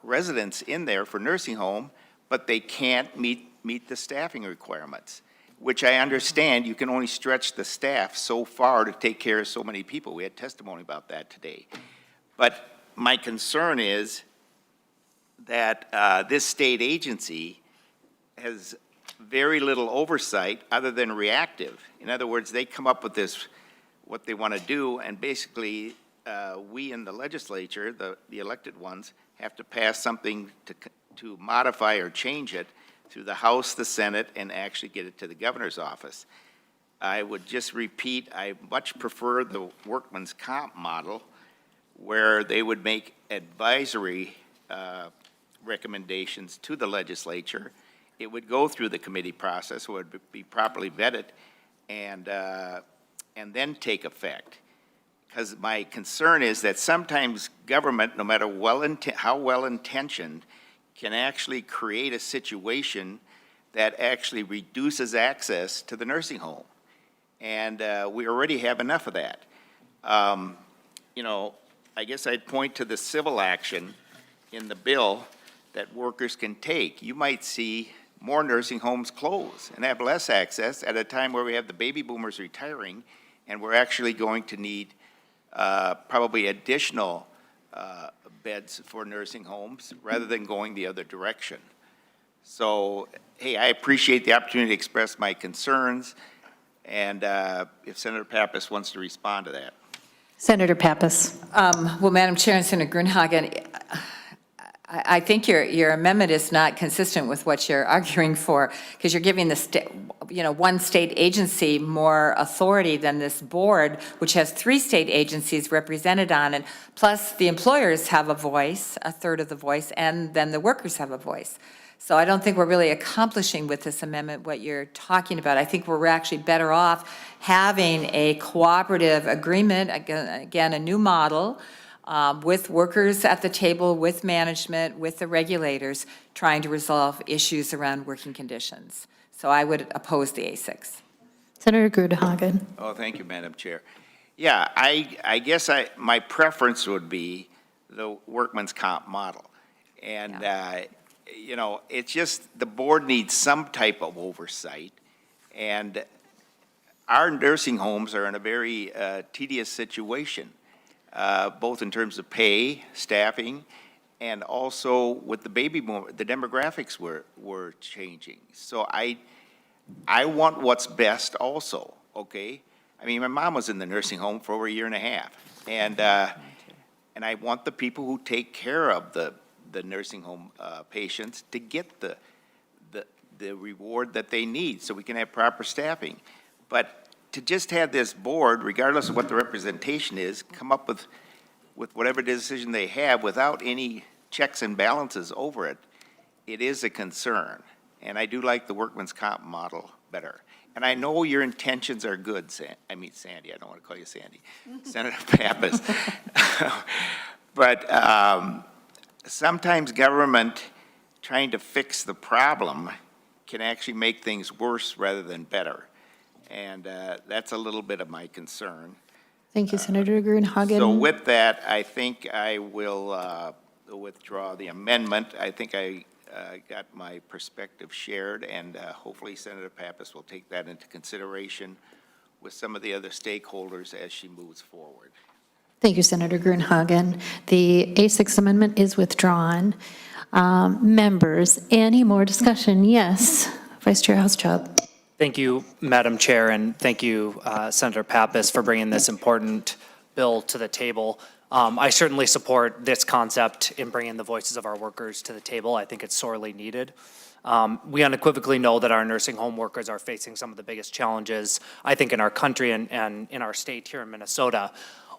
residents in there for nursing home, but they can't meet the staffing requirements, which I understand you can only stretch the staff so far to take care of so many people. We had testimony about that today. But my concern is that this state agency has very little oversight other than reactive. In other words, they come up with this, what they want to do, and basically we in the legislature, the elected ones, have to pass something to modify or change it through the House, the Senate, and actually get it to the governor's office. I would just repeat, I much prefer the workman's comp model, where they would make advisory recommendations to the legislature. It would go through the committee process, would be properly vetted, and then take effect. Because my concern is that sometimes government, no matter how well-intentioned, can actually create a situation that actually reduces access to the nursing home. And we already have enough of that. You know, I guess I'd point to the civil action in the bill that workers can take. You might see more nursing homes close and have less access at a time where we have the baby boomers retiring, and we're actually going to need probably additional beds for nursing homes rather than going the other direction. So, hey, I appreciate the opportunity to express my concerns, and if Senator Pappas wants to respond to that. Senator Pappas. Well, Madam Chair and Senator Grunhagen, I think your amendment is not consistent with what you're arguing for, because you're giving the one state agency more authority than this board, which has 3 state agencies represented on it, plus the employers have a voice, a third of the voice, and then the workers have a voice. So I don't think we're really accomplishing with this amendment what you're talking about. I think we're actually better off having a cooperative agreement, again, a new model, with workers at the table, with management, with the regulators, trying to resolve issues around working conditions. So I would oppose the A6. Senator Grunhagen. Oh, thank you, Madam Chair. Yeah, I guess my preference would be the workman's comp model. And, you know, it's just the board needs some type of oversight. And our nursing homes are in a very tedious situation, both in terms of pay, staffing, and also with the baby boom, the demographics were changing. So I want what's best also, okay? I mean, my mom was in the nursing home for over a year and a half. And I want the people who take care of the nursing home patients to get the reward that they need so we can have proper staffing. But to just have this board, regardless of what the representation is, come up with whatever decision they have without any checks and balances over it, it is a concern. And I do like the workman's comp model better. And I know your intentions are good, Sandy, I don't want to call you Sandy, Senator Pappas. But sometimes government trying to fix the problem can actually make things worse rather than better. And that's a little bit of my concern. Thank you, Senator Grunhagen. So with that, I think I will withdraw the amendment. I think I got my perspective shared, and hopefully Senator Pappas will take that into consideration with some of the other stakeholders as she moves forward. Thank you, Senator Grunhagen. The A6 amendment is withdrawn. Members, any more discussion? Yes, Vice Chair Housechild. Thank you, Madam Chair, and thank you, Senator Pappas, for bringing this important bill to the table. I certainly support this concept in bringing the voices of our workers to the table. I think it's sorely needed. We unequivocally know that our nursing home workers are facing some of the biggest challenges, I think, in our country and in our state here in Minnesota.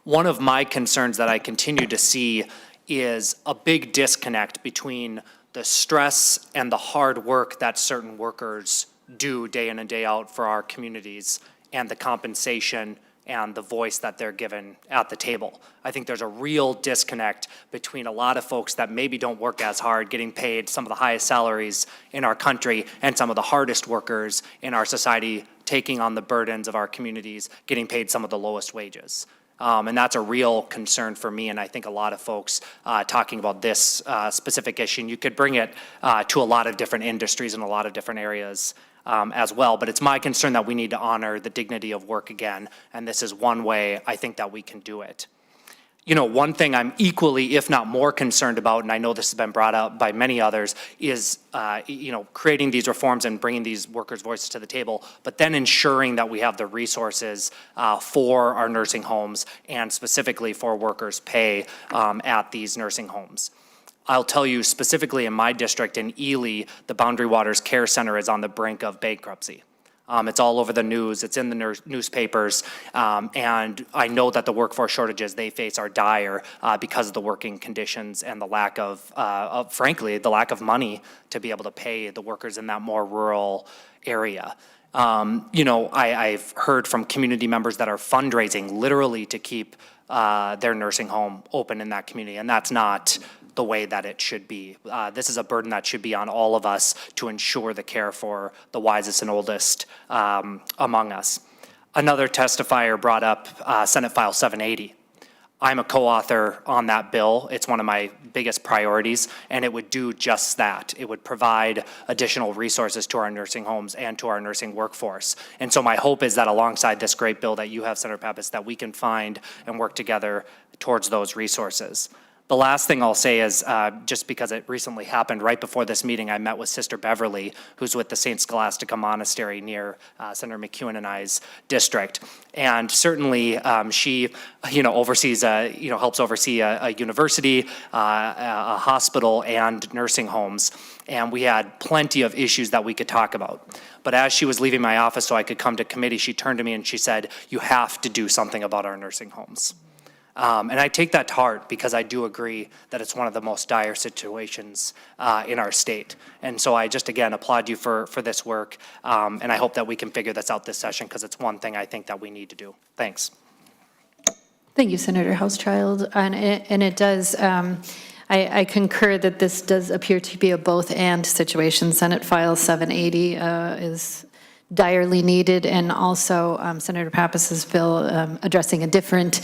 One of my concerns that I continue to see is a big disconnect between the stress and the hard work that certain workers do day in and day out for our communities and the compensation and the voice that they're given at the table. I think there's a real disconnect between a lot of folks that maybe don't work as hard, getting paid some of the highest salaries in our country, and some of the hardest workers in our society taking on the burdens of our communities, getting paid some of the lowest wages. And that's a real concern for me, and I think a lot of folks talking about this specific issue, and you could bring it to a lot of different industries and a lot of different areas as well. But it's my concern that we need to honor the dignity of work again, and this is one way I think that we can do it. You know, one thing I'm equally, if not more concerned about, and I know this has been brought up by many others, is, you know, creating these reforms and bringing these workers' voices to the table, but then ensuring that we have the resources for our nursing homes and specifically for workers' pay at these nursing homes. I'll tell you specifically in my district in Ely, the Boundary Waters Care Center is on the brink of bankruptcy. It's all over the news, it's in the newspapers, and I know that the workforce shortages they face are dire because of the working conditions and the lack of, frankly, the lack of money to be able to pay the workers in that more rural area. You know, I've heard from community members that are fundraising literally to keep their nursing home open in that community, and that's not the way that it should be. This is a burden that should be on all of us to ensure the care for the wisest and oldest among us. Another testifier brought up Senate File 780. I'm a co-author on that bill. It's one of my biggest priorities, and it would do just that. It would provide additional resources to our nursing homes and to our nursing workforce. And so my hope is that alongside this great bill that you have, Senator Pappas, that we can find and work together towards those resources. The last thing I'll say is, just because it recently happened, right before this meeting, I met with Sister Beverly, who's with the St. Scholastica Monastery near Senator McEwen and I's district. And certainly she, you know, oversees, helps oversee a university, a hospital, and nursing homes. And we had plenty of issues that we could talk about. But as she was leaving my office so I could come to committee, she turned to me and she said, "You have to do something about our nursing homes." And I take that to heart because I do agree that it's one of the most dire situations in our state. And so I just, again, applaud you for this work. And I hope that we can figure this out this session because it's one thing I think that we need to do. Thanks. Thank you, Senator Housechild. And it does, I concur that this does appear to be a both-and situation. Senate File 780 is direly needed, and also Senator Pappas's bill addressing a different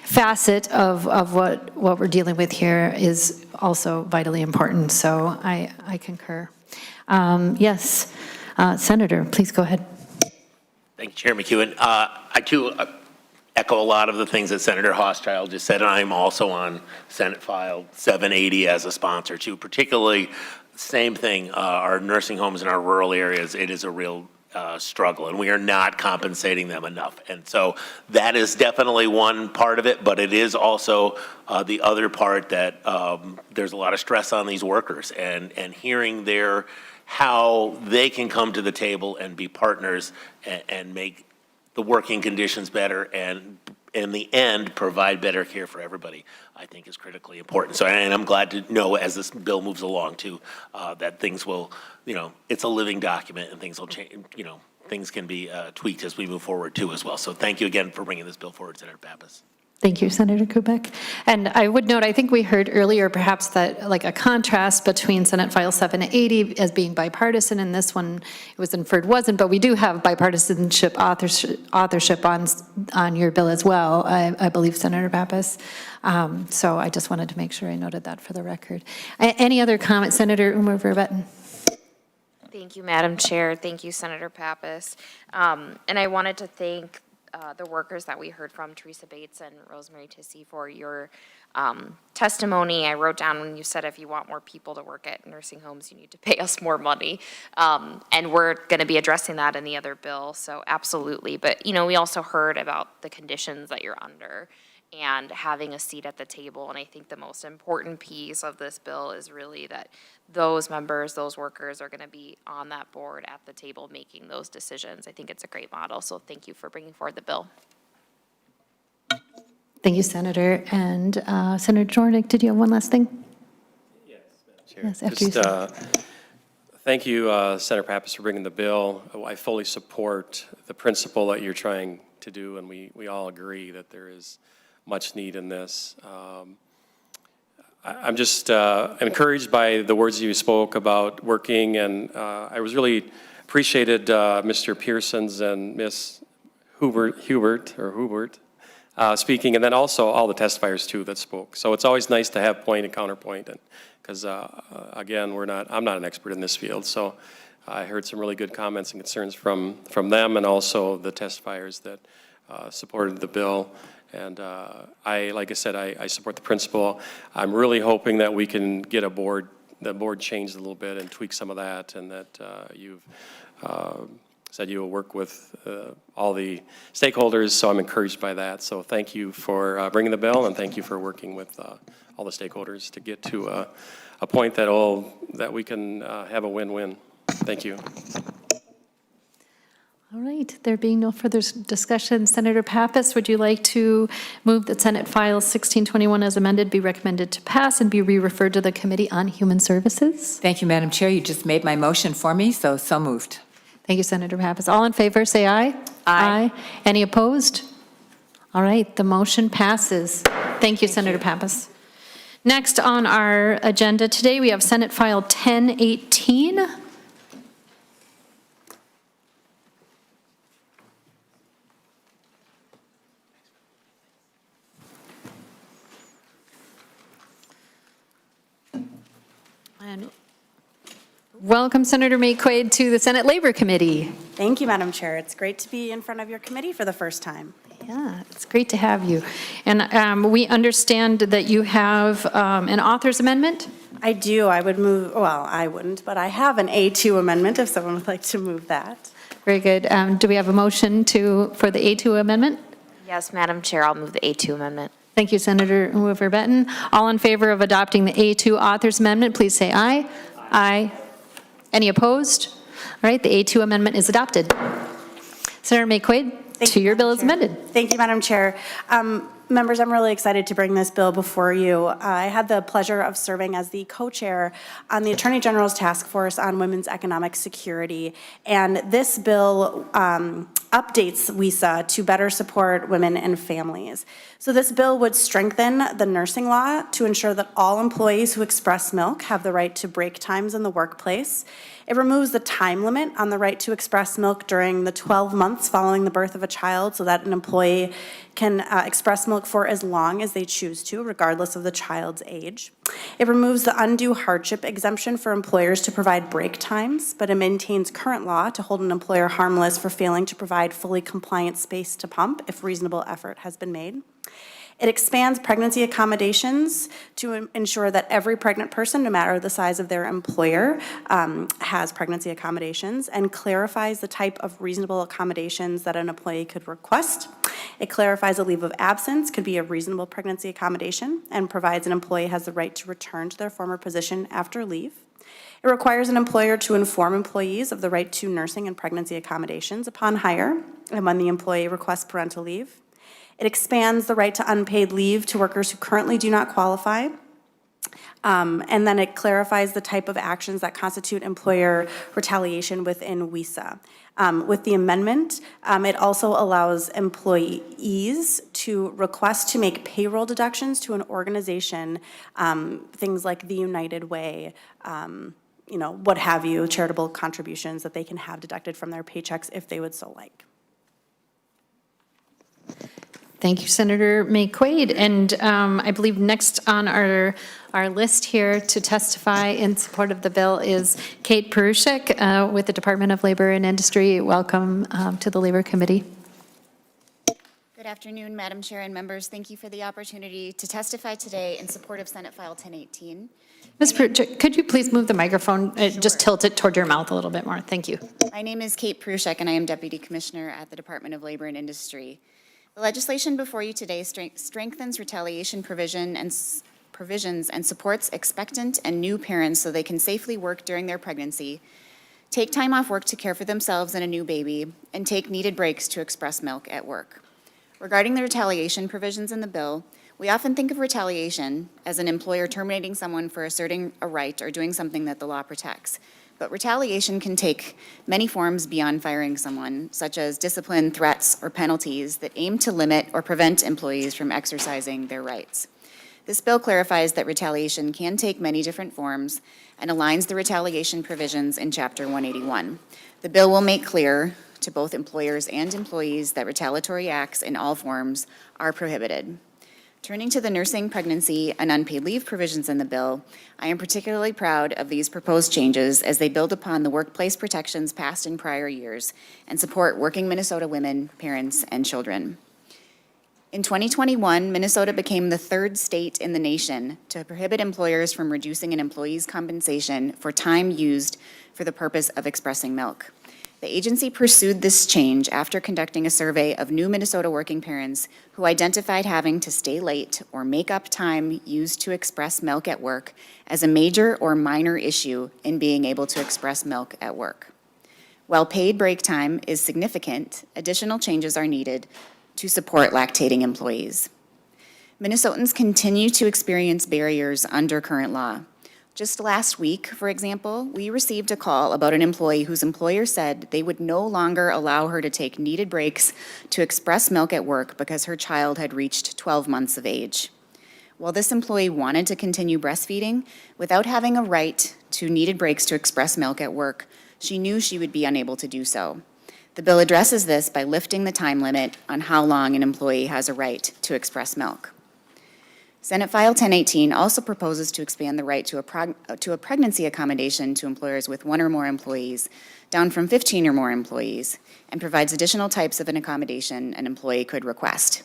facet of what we're dealing with here is also vitally important. So I concur. Yes, Senator, please go ahead. Thank you, Chair McEwen. I too echo a lot of the things that Senator Housechild just said, and I'm also on Senate File 780 as a sponsor too. Particularly, same thing. Our nursing homes in our rural areas, it is a real struggle, and we are not compensating them enough. And so that is definitely one part of it, but it is also the other part that there's a lot of stress on these workers, and hearing how they can come to the table and be partners and make the working conditions better, and in the end provide better care for everybody, I think is critically important. So, and I'm glad to know as this bill moves along too, that things will, it's a living document and things will change, things can be tweaked as we move forward too as well. So thank you again for bringing this bill forward, Senator Pappas. Thank you, Senator Kubek. And I would note, I think we heard earlier perhaps that like a contrast between Senate File 780 as being bipartisan and this one, it was inferred wasn't, but we do have bipartisanship authorship on your bill as well, I believe, Senator Pappas. So I just wanted to make sure I noted that for the record. Any other comments, Senator Oumou Verbeten? Thank you, Madam Chair. Thank you, Senator Pappas. And I wanted to thank the workers that we heard from, Teresa Bates and Rosemary Tissey, for your testimony. I wrote down when you said if you want more people to work at nursing homes, you need to pay us more money. And we're going to be addressing that in the other bill, so absolutely. But, we also heard about the conditions that you're under and having a seat at the table. And I think the most important piece of this bill is really that those members, those workers are going to be on that board at the table making those decisions. I think it's a great model. So thank you for bringing forward the bill. Thank you, Senator. And Senator Jornick, did you have one last thing? Yes, Madam Chair. Yes, after you say. Thank you, Senator Pappas, for bringing the bill. I fully support the principle that you're trying to do, and we all agree that there is much need in this. I'm just encouraged by the words you spoke about working, and I was really appreciated Mr. Pearson's and Ms. Hubert speaking, and then also all the testifiers too that spoke. So it's always nice to have point and counterpoint, and because again, I'm not an expert in this field, so I heard some really good comments and concerns from them, and also the testifiers that supported the bill. And like I said, I support the principle. I'm really hoping that we can get the board changed a little bit and tweak some of that, and that you've said you will work with all the stakeholders, so I'm encouraged by that. So thank you for bringing the bill, and thank you for working with all the stakeholders to get to a point that we can have a win-win. Thank you. All right, there being no further discussion, Senator Pappas, would you like to move that Senate File 1621 as amended be recommended to pass and be re-referred to the Committee on Human Services? Thank you, Madam Chair. You just made my motion for me, so moved. Thank you, Senator Pappas. All in favor, say aye. Aye. Any opposed? All right, the motion passes. Thank you, Senator Pappas. Next on our agenda today, we have Senate File 1018. And welcome, Senator Maye Quade, to the Senate Labor Committee. Thank you, Madam Chair. It's great to be in front of your committee for the first time. Yeah, it's great to have you. And we understand that you have an author's amendment? I do. I would move, well, I wouldn't, but I have an A2 amendment if someone would like to move that. Very good. Do we have a motion for the A2 amendment? Yes, Madam Chair, I'll move the A2 amendment. Thank you, Senator Oumou Verbeten. All in favor of adopting the A2 author's amendment, please say aye. Aye. Any opposed? All right, the A2 amendment is adopted. Senator Maye Quade, your bill is amended. Thank you, Madam Chair. Members, I'm really excited to bring this bill before you. I had the pleasure of serving as the co-chair on the Attorney General's Task Force on Women's Economic Security, and this bill updates WISA to better support women and families. So this bill would strengthen the nursing law to ensure that all employees who express milk have the right to break times in the workplace. It removes the time limit on the right to express milk during the 12 months following the birth of a child, so that an employee can express milk for as long as they choose to, regardless of the child's age. It removes the undue hardship exemption for employers to provide break times, but it maintains current law to hold an employer harmless for failing to provide fully compliant space to pump if reasonable effort has been made. It expands pregnancy accommodations to ensure that every pregnant person, no matter the size of their employer, has pregnancy accommodations, and clarifies the type of reasonable accommodations that an employee could request. It clarifies a leave of absence could be a reasonable pregnancy accommodation, and provides an employee has the right to return to their former position after leave. It requires an employer to inform employees of the right to nursing and pregnancy accommodations upon hire and when the employee requests parental leave. It expands the right to unpaid leave to workers who currently do not qualify. And then it clarifies the type of actions that constitute employer retaliation within WISA. With the amendment, it also allows employees to request to make payroll deductions to an organization, things like the United Way, what have you, charitable contributions that they can have deducted from their paychecks if they would so like. Thank you, Senator Maye Quade. And I believe next on our list here to testify in support of the bill is Kate Perushek with the Department of Labor and Industry. Welcome to the Labor Committee. Good afternoon, Madam Chair and members. Thank you for the opportunity to testify today in support of Senate File 1018. Ms. Perushek, could you please move the microphone, just tilt it toward your mouth a little bit more? Thank you. My name is Kate Perushek, and I am Deputy Commissioner at the Department of Labor and Industry. The legislation before you today strengthens retaliation provisions and supports expectant and new parents so they can safely work during their pregnancy, take time off work to care for themselves and a new baby, and take needed breaks to express milk at work. Regarding the retaliation provisions in the bill, we often think of retaliation as an employer terminating someone for asserting a right or doing something that the law protects. But retaliation can take many forms beyond firing someone, such as discipline, threats, or penalties that aim to limit or prevent employees from exercising their rights. This bill clarifies that retaliation can take many different forms and aligns the retaliation provisions in Chapter 181. The bill will make clear to both employers and employees that retaliatory acts in all forms are prohibited. Turning to the nursing, pregnancy, and unpaid leave provisions in the bill, I am particularly proud of these proposed changes as they build upon the workplace protections passed in prior years and support working Minnesota women, parents, and children. In 2021, Minnesota became the third state in the nation to prohibit employers from reducing an employee's compensation for time used for the purpose of expressing milk. The agency pursued this change after conducting a survey of new Minnesota working parents who identified having to stay late or make up time used to express milk at work as a major or minor issue in being able to express milk at work. While paid break time is significant, additional changes are needed to support lactating employees. Minnesotans continue to experience barriers under current law. Just last week, for example, we received a call about an employee whose employer said they would no longer allow her to take needed breaks to express milk at work because her child had reached 12 months of age. While this employee wanted to continue breastfeeding, without having a right to needed breaks to express milk at work, she knew she would be unable to do so. The bill addresses this by lifting the time limit on how long an employee has a right to express milk. Senate File 1018 also proposes to expand the right to a pregnancy accommodation to employers with 1 or more employees, down from 15 or more employees, and provides additional types of an accommodation an employee could request.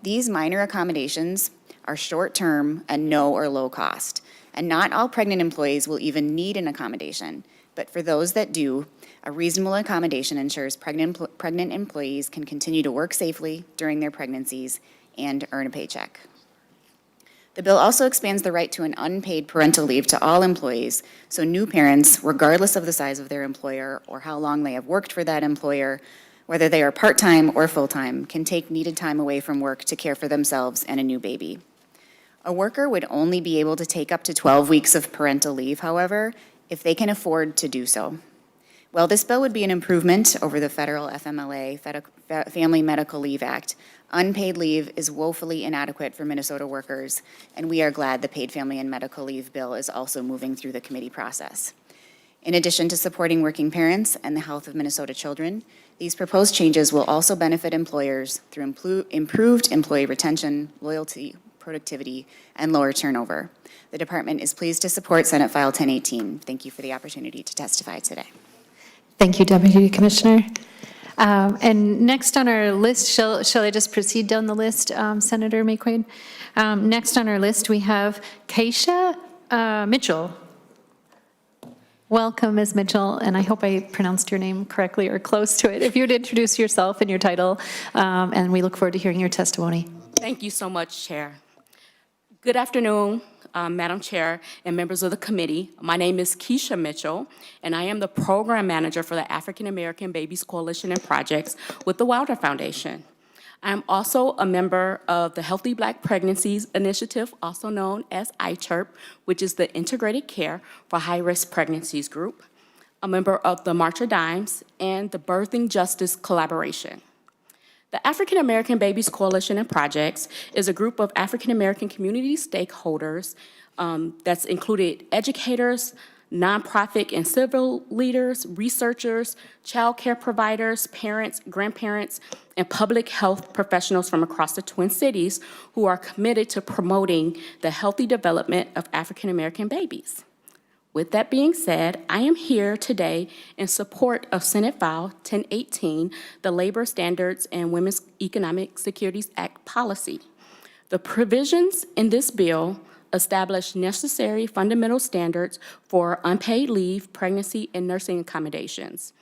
These minor accommodations are short-term and no or low cost, and not all pregnant employees will even need an accommodation, but for those that do, a reasonable accommodation ensures pregnant employees can continue to work safely during their pregnancies and earn a paycheck. The bill also expands the right to an unpaid parental leave to all employees, so new parents, regardless of the size of their employer or how long they have worked for that employer, whether they are part-time or full-time, can take needed time away from work to care for themselves and a new baby. A worker would only be able to take up to 12 weeks of parental leave, however, if they can afford to do so. While this bill would be an improvement over the federal FMLA, Family Medical Leave Act, unpaid leave is woefully inadequate for Minnesota workers, and we are glad the Paid Family and Medical Leave bill is also moving through the committee process. In addition to supporting working parents and the health of Minnesota children, these proposed changes will also benefit employers through improved employee retention, loyalty, productivity, and lower turnover. The department is pleased to support Senate File 1018. Thank you for the opportunity to testify today. Thank you, Deputy Commissioner. And next on our list, shall I just proceed down the list, Senator Maye Quade? Next on our list, we have Keisha Mitchell. Welcome, Ms. Mitchell, and I hope I pronounced your name correctly or close to it. If you would introduce yourself and your title, and we look forward to hearing your testimony. Thank you so much, Chair. Good afternoon, Madam Chair and members of the committee. My name is Keisha Mitchell, and I am the Program Manager for the African American Babies Coalition and Projects with the Wilder Foundation. I am also a member of the Healthy Black Pregnancies Initiative, also known as ICHIRP, which is the Integrated Care for High-Risk Pregnancies group, a member of the March of Dimes, and the Birthing Justice Collaboration. The African American Babies Coalition and Projects is a group of African American community stakeholders that's included educators, nonprofit and civil leaders, researchers, child care providers, parents, grandparents, and public health professionals from across the Twin Cities who are committed to promoting the healthy development of African American babies. With that being said, I am here today in support of Senate File 1018, the Labor Standards and Women's Economic Securities Act policy. The provisions in this bill establish necessary fundamental standards for unpaid leave, pregnancy, and nursing accommodations.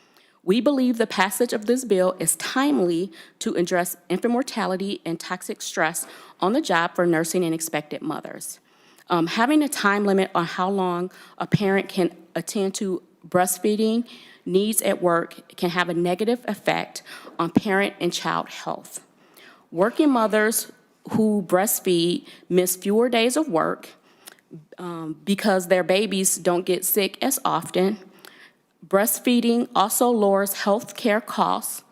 We believe the passage of this bill is timely to address infant mortality and toxic stress on the job for nursing and expectant mothers. Having a time limit on how long a parent can attend to breastfeeding needs at work can have a negative effect on parent and child health. Working mothers who breastfeed miss fewer days of work because their babies don't get sick as often. Breastfeeding also lowers health care costs,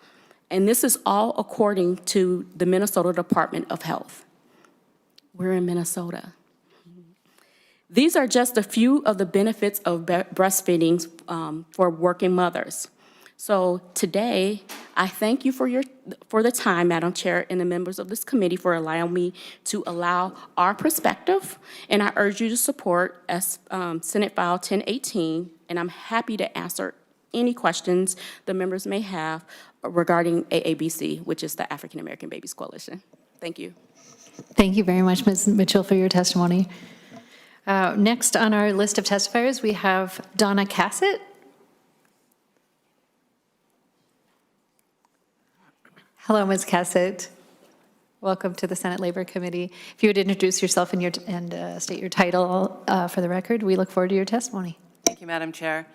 and this is all according to the Minnesota Department of Health. We're in Minnesota. These are just a few of the benefits of breastfeeding for working mothers. So today, I thank you for the time, Madam Chair, and the members of this committee for allowing me to allow our perspective, and I urge you to support Senate File 1018, and I'm happy to answer any questions the members may have regarding AABC, which is the African American Babies Coalition. Thank you. Thank you very much, Ms. Mitchell, for your testimony. Next on our list of testifiers, we have Donna Cassett. Hello, Ms. Cassett. Welcome to the Senate Labor Committee. If you would introduce yourself and state your title for the record, we look forward to your testimony. Thank you, Madam Chair.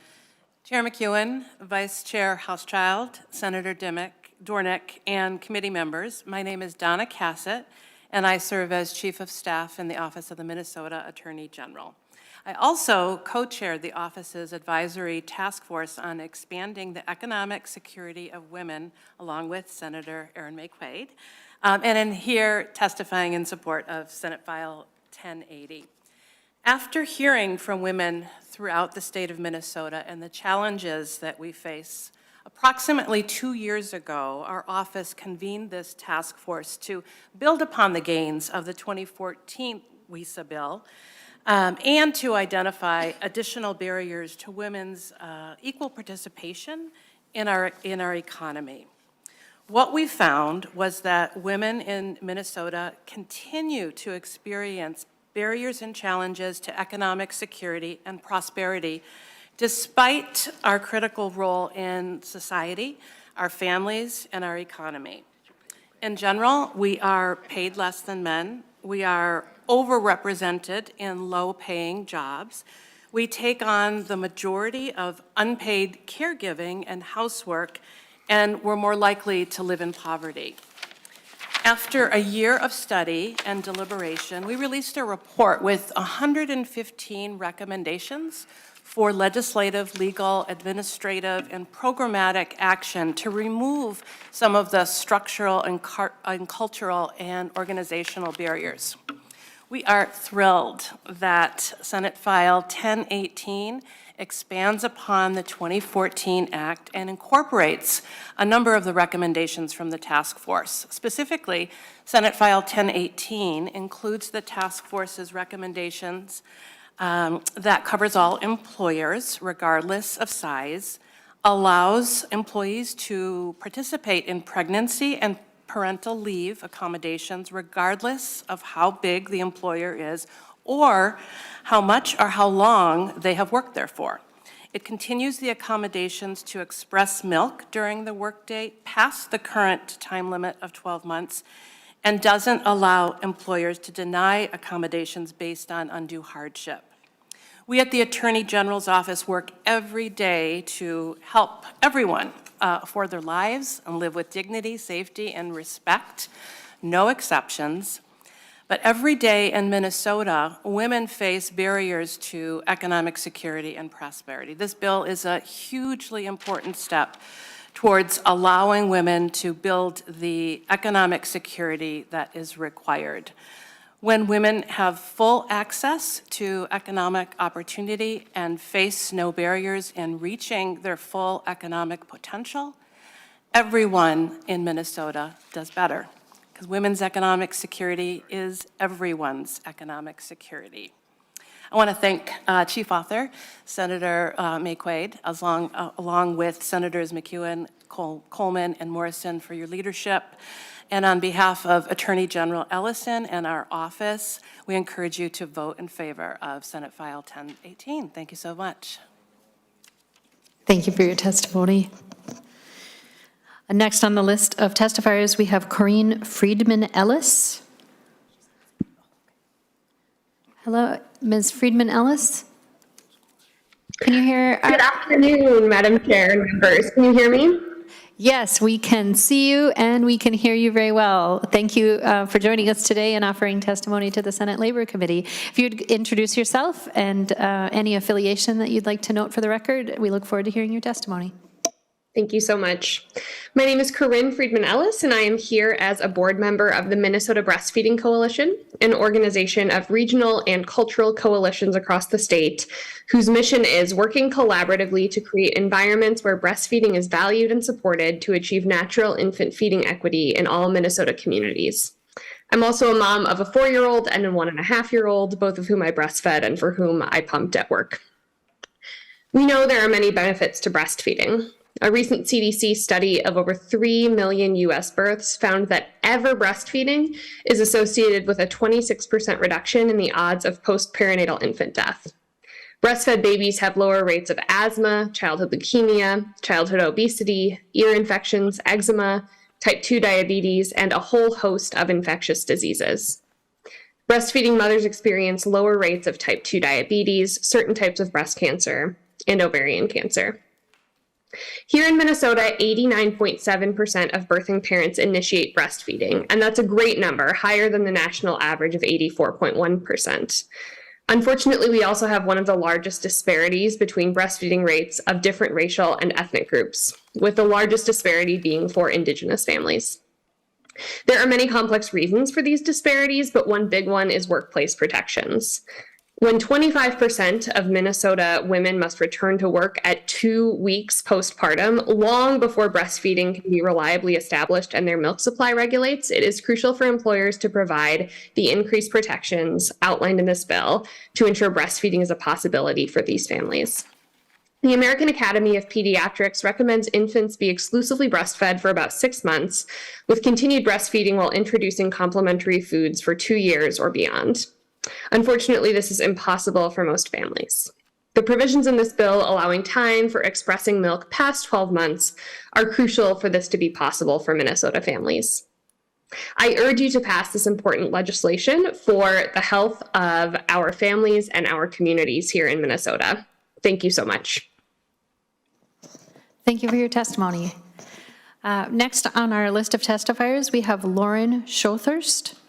Chair McEwen, Vice Chair Hauschild, Senator Dornick, and committee members, my name is Donna Cassett, and I serve as Chief of Staff in the Office of the Minnesota Attorney General. I also co-chaired the office's advisory task force on expanding the economic security of women, along with Senator Maye Quade, and in here testifying in support of Senate File 1080. After hearing from women throughout the state of Minnesota and the challenges that we face, approximately 2 years ago, our office convened this task force to build upon the gains of the 2014 WISA bill, and to identify additional barriers to women's equal participation in our economy. What we found was that women in Minnesota continue to experience barriers and challenges to economic security and prosperity, despite our critical role in society, our families, and our economy. In general, we are paid less than men. We are overrepresented in low-paying jobs. We take on the majority of unpaid caregiving and housework, and we're more likely to live in poverty. After a year of study and deliberation, we released a report with 115 recommendations for legislative, legal, administrative, and programmatic action to remove some of the structural and cultural and organizational barriers. We are thrilled that Senate File 1018 expands upon the 2014 Act and incorporates a number of the recommendations from the task force. Specifically, Senate File 1018 includes the task force's recommendations that covers all employers, regardless of size, allows employees to participate in pregnancy and parental leave accommodations regardless of how big the employer is or how much or how long they have worked there for. It continues the accommodations to express milk during the workday past the current time limit of 12 months and doesn't allow employers to deny accommodations based on undue hardship. We at the Attorney General's office work every day to help everyone afford their lives and live with dignity, safety, and respect, no exceptions. But every day in Minnesota, women face barriers to economic security and prosperity. This bill is a hugely important step towards allowing women to build the economic security that is required. When women have full access to economic opportunity and face no barriers in reaching their full economic potential, everyone in Minnesota does better, because women's economic security is everyone's economic security. I want to thank Chief Author, Senator Maye Quade, along with Senators McEwen, Coleman, and Morrison for your leadership. And on behalf of Attorney General Ellison and our office, we encourage you to vote in favor of Senate File 1018. Thank you so much. Thank you for your testimony. Next on the list of testifiers, we have Corinne Friedman-Ellis. Hello, Ms. Friedman-Ellis? Can you hear? Good afternoon, Madam Chair and members. Can you hear me? Yes, we can see you and we can hear you very well. Thank you for joining us today and offering testimony to the Senate Labor Committee. If you'd introduce yourself and any affiliation that you'd like to note for the record, we look forward to hearing your testimony. Thank you so much. My name is Corinne Friedman-Ellis, and I am here as a board member of the Minnesota Breastfeeding Coalition, an organization of regional and cultural coalitions across the state, whose mission is working collaboratively to create environments where breastfeeding is valued and supported to achieve natural infant feeding equity in all Minnesota communities. I'm also a mom of a 4-year-old and a 1.5-year-old, both of whom I breastfed and for whom I pumped at work. We know there are many benefits to breastfeeding. A recent CDC study of over 3 million U.S. births found that ever breastfeeding is associated with a 26% reduction in the odds of post-perinatal infant death. Breastfed babies have lower rates of asthma, childhood leukemia, childhood obesity, ear infections, eczema, type 2 diabetes, and a whole host of infectious diseases. Breastfeeding mothers experience lower rates of type 2 diabetes, certain types of breast cancer, and ovarian cancer. Here in Minnesota, 89.7% of birthing parents initiate breastfeeding, and that's a great number, higher than the national average of 84.1%. Unfortunately, we also have one of the largest disparities between breastfeeding rates of different racial and ethnic groups, with the largest disparity being for Indigenous families. There are many complex reasons for these disparities, but one big one is workplace protections. When 25% of Minnesota women must return to work at 2 weeks postpartum, long before breastfeeding can be reliably established and their milk supply regulates, it is crucial for employers to provide the increased protections outlined in this bill to ensure breastfeeding is a possibility for these families. The American Academy of Pediatrics recommends infants be exclusively breastfed for about 6 months, with continued breastfeeding while introducing complementary foods for 2 years or beyond. Unfortunately, this is impossible for most families. The provisions in this bill allowing time for expressing milk past 12 months are crucial for this to be possible for Minnesota families. I urge you to pass this important legislation for the health of our families and our communities here in Minnesota. Thank you so much. Thank you for your testimony. Next on our list of testifiers, we have Lauren Schothurst.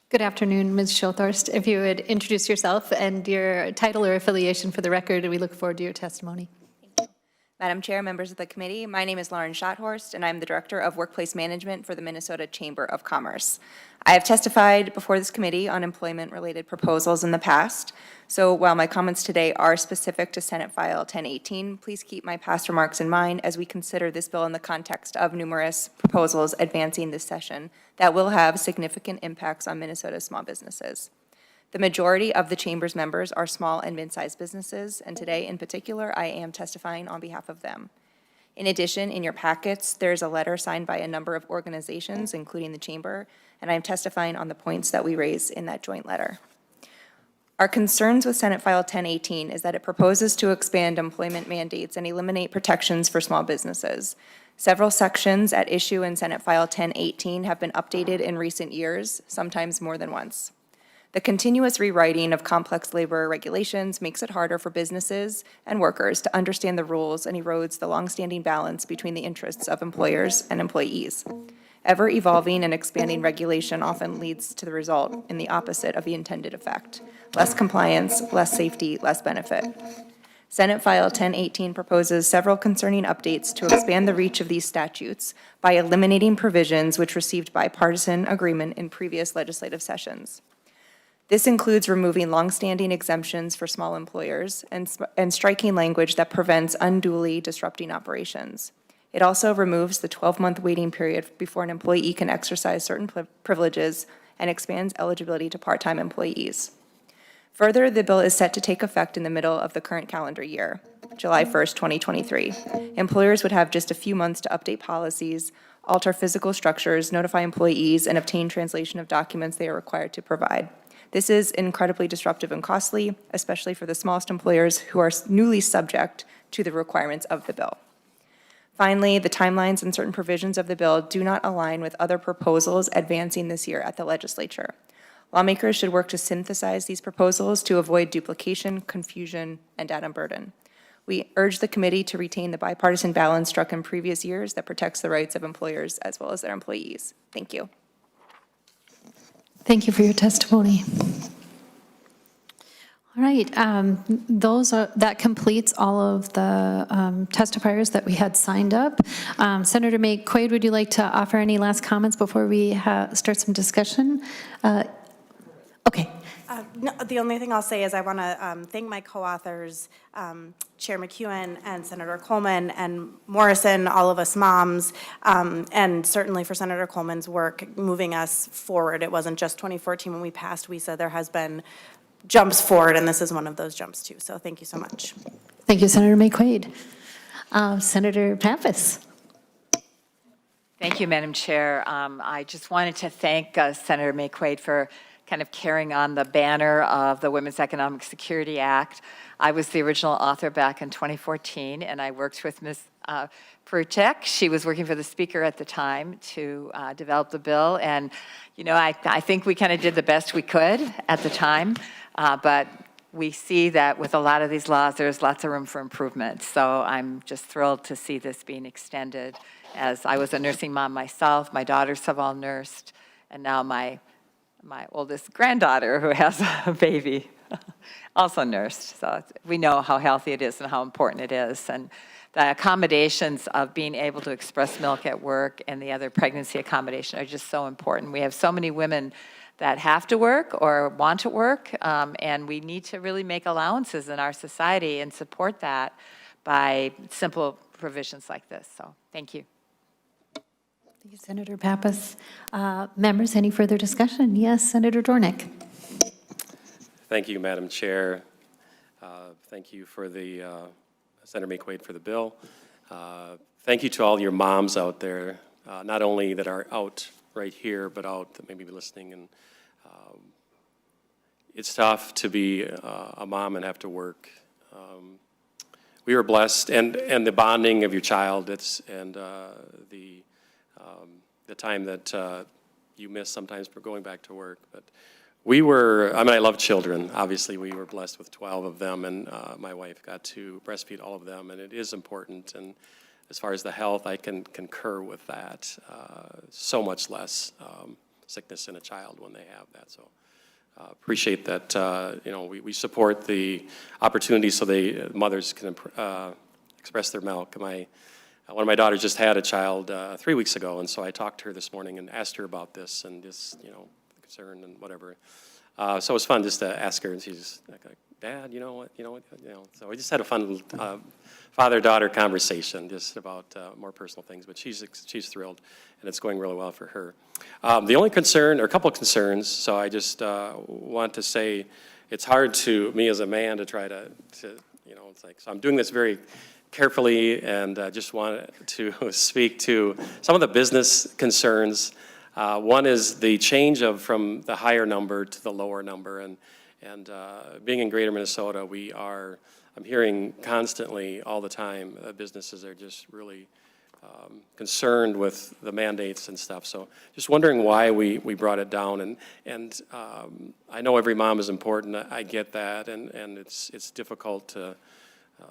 Good afternoon, Ms. Schothurst. If you would introduce yourself and your title or affiliation for the record, we look forward to your testimony. Madam Chair, members of the committee, my name is Lauren Schothurst, and I'm the Director of Workplace Management for the Minnesota Chamber of Commerce. I have testified before this committee on employment-related proposals in the past, so while my comments today are specific to Senate File 1018, please keep my past remarks in mind as we consider this bill in the context of numerous proposals advancing this session that will have significant impacts on Minnesota's small businesses. The majority of the Chamber's members are small and mid-sized businesses, and today in particular, I am testifying on behalf of them. In addition, in your packets, there's a letter signed by a number of organizations, including the Chamber, and I'm testifying on the points that we raise in that joint letter. Our concerns with Senate File 1018 is that it proposes to expand employment mandates and eliminate protections for small businesses. Several sections at issue in Senate File 1018 have been updated in recent years, sometimes more than once. The continuous rewriting of complex labor regulations makes it harder for businesses and workers to understand the rules and erodes the longstanding balance between the interests of employers and employees. Ever-evolving and expanding regulation often leads to the result in the opposite of the intended effect: less compliance, less safety, less benefit. Senate File 1018 proposes several concerning updates to expand the reach of these statutes by eliminating provisions which received bipartisan agreement in previous legislative sessions. This includes removing longstanding exemptions for small employers and striking language that prevents unduly disrupting operations. It also removes the 12-month waiting period before an employee can exercise certain privileges and expands eligibility to part-time employees. Further, the bill is set to take effect in the middle of the current calendar year, July 1st, 2023. Employers would have just a few months to update policies, alter physical structures, notify employees, and obtain translation of documents they are required to provide. This is incredibly disruptive and costly, especially for the smallest employers who are newly subject to the requirements of the bill. Finally, the timelines and certain provisions of the bill do not align with other proposals advancing this year at the legislature. Lawmakers should work to synthesize these proposals to avoid duplication, confusion, and data burden. We urge the committee to retain the bipartisan balance struck in previous years that protects the rights of employers as well as their employees. Thank you. Thank you for your testimony. All right, that completes all of the testifiers that we had signed up. Senator Maye Quade, would you like to offer any last comments before we start some discussion? Okay. No, the only thing I'll say is I want to thank my co-authors, Chair McEwen and Senator Coleman and Morrison, all of us moms, and certainly for Senator Coleman's work moving us forward. It wasn't just 2014 when we passed WISA. There has been jumps forward, and this is one of those jumps too. So thank you so much. Thank you, Senator Maye Quade. Senator Pappas. Thank you, Madam Chair. I just wanted to thank Senator Maye Quade for kind of carrying on the banner of the Women's Economic Security Act. I was the original author back in 2014, and I worked with Ms. Prutek. She was working for the Speaker at the time to develop the bill, and you know, I think we kind of did the best we could at the time, but we see that with a lot of these laws, there's lots of room for improvement. So I'm just thrilled to see this being extended. As I was a nursing mom myself, my daughters have all nursed, and now my oldest granddaughter, who has a baby, also nursed. So we know how healthy it is and how important it is. And the accommodations of being able to express milk at work and the other pregnancy accommodation are just so important. We have so many women that have to work or want to work, and we need to really make allowances in our society and support that by simple provisions like this. So thank you. Thank you, Senator Pappas. Members, any further discussion? Yes, Senator Dornick. Thank you, Madam Chair. Thank you for the, Senator Maye Quade for the bill. Thank you to all your moms out there, not only that are out right here, but out that may be listening. And it's tough to be a mom and have to work. We were blessed, and the bonding of your child, and the time that you miss sometimes for going back to work. But we were, I mean, I love children. Obviously, we were blessed with 12 of them, and my wife got to breastfeed all of them, and it is important. And as far as the health, I can concur with that. So much less sickness in a child when they have that. So appreciate that, you know, we support the opportunity so mothers can express their milk. One of my daughters just had a child 3 weeks ago, and so I talked to her this morning and asked her about this and this, you know, concern and whatever. So it was fun just to ask her, and she's like, Dad, you know what. So we just had a fun father-daughter conversation just about more personal things, but she's thrilled, and it's going really well for her. The only concern, or a couple of concerns, so I just want to say it's hard to me as a man to try to you know, it's like, so I'm doing this very carefully, and just want to speak to some of the business concerns. One is the change from the higher number to the lower number, and being in Greater Minnesota, I'm hearing constantly all the time businesses are just really concerned with the mandates and stuff. So just wondering why we brought it down, and I know every mom is important. I get that, and it's difficult to.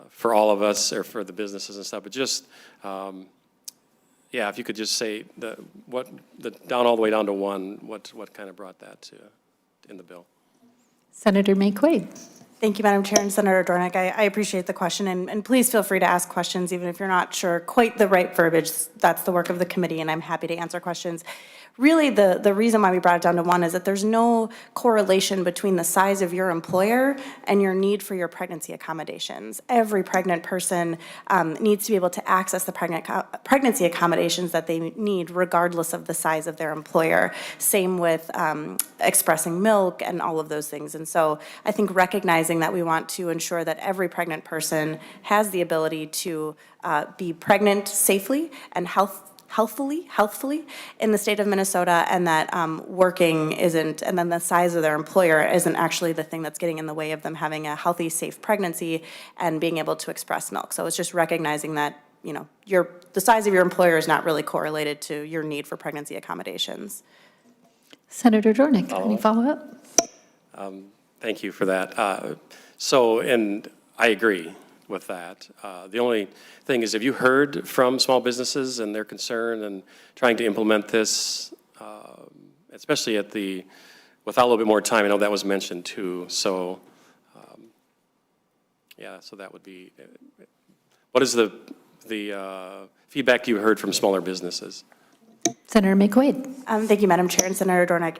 For all of us, or for the businesses and stuff, but just, yeah, if you could just say down all the way down to one, what kind of brought that in the bill? Senator Maye Quade. Thank you, Madam Chair, and Senator Dornick. I appreciate the question, and please feel free to ask questions, even if you're not sure quite the right verbiage. That's the work of the committee, and I'm happy to answer questions. Really, the reason why we brought it down to one is that there's no correlation between the size of your employer and your need for your pregnancy accommodations. Every pregnant person needs to be able to access the pregnancy accommodations that they need, regardless of the size of their employer. Same with expressing milk and all of those things. And so I think recognizing that we want to ensure that every pregnant person has the ability to be pregnant safely and healthfully in the state of Minnesota, and that working isn't, and then the size of their employer isn't actually the thing that's getting in the way of them having a healthy, safe pregnancy and being able to express milk. So it's just recognizing that, you know, the size of your employer is not really correlated to your need for pregnancy accommodations. Senator Dornick, any follow-up? Thank you for that. And I agree with that. The only thing is, have you heard from small businesses and their concern and trying to implement this, especially without a little bit more time? I know that was mentioned too. So, yeah, so that would be, what is the feedback you heard from smaller businesses? Senator Maye Quade. Thank you, Madam Chair and Senator Dornick.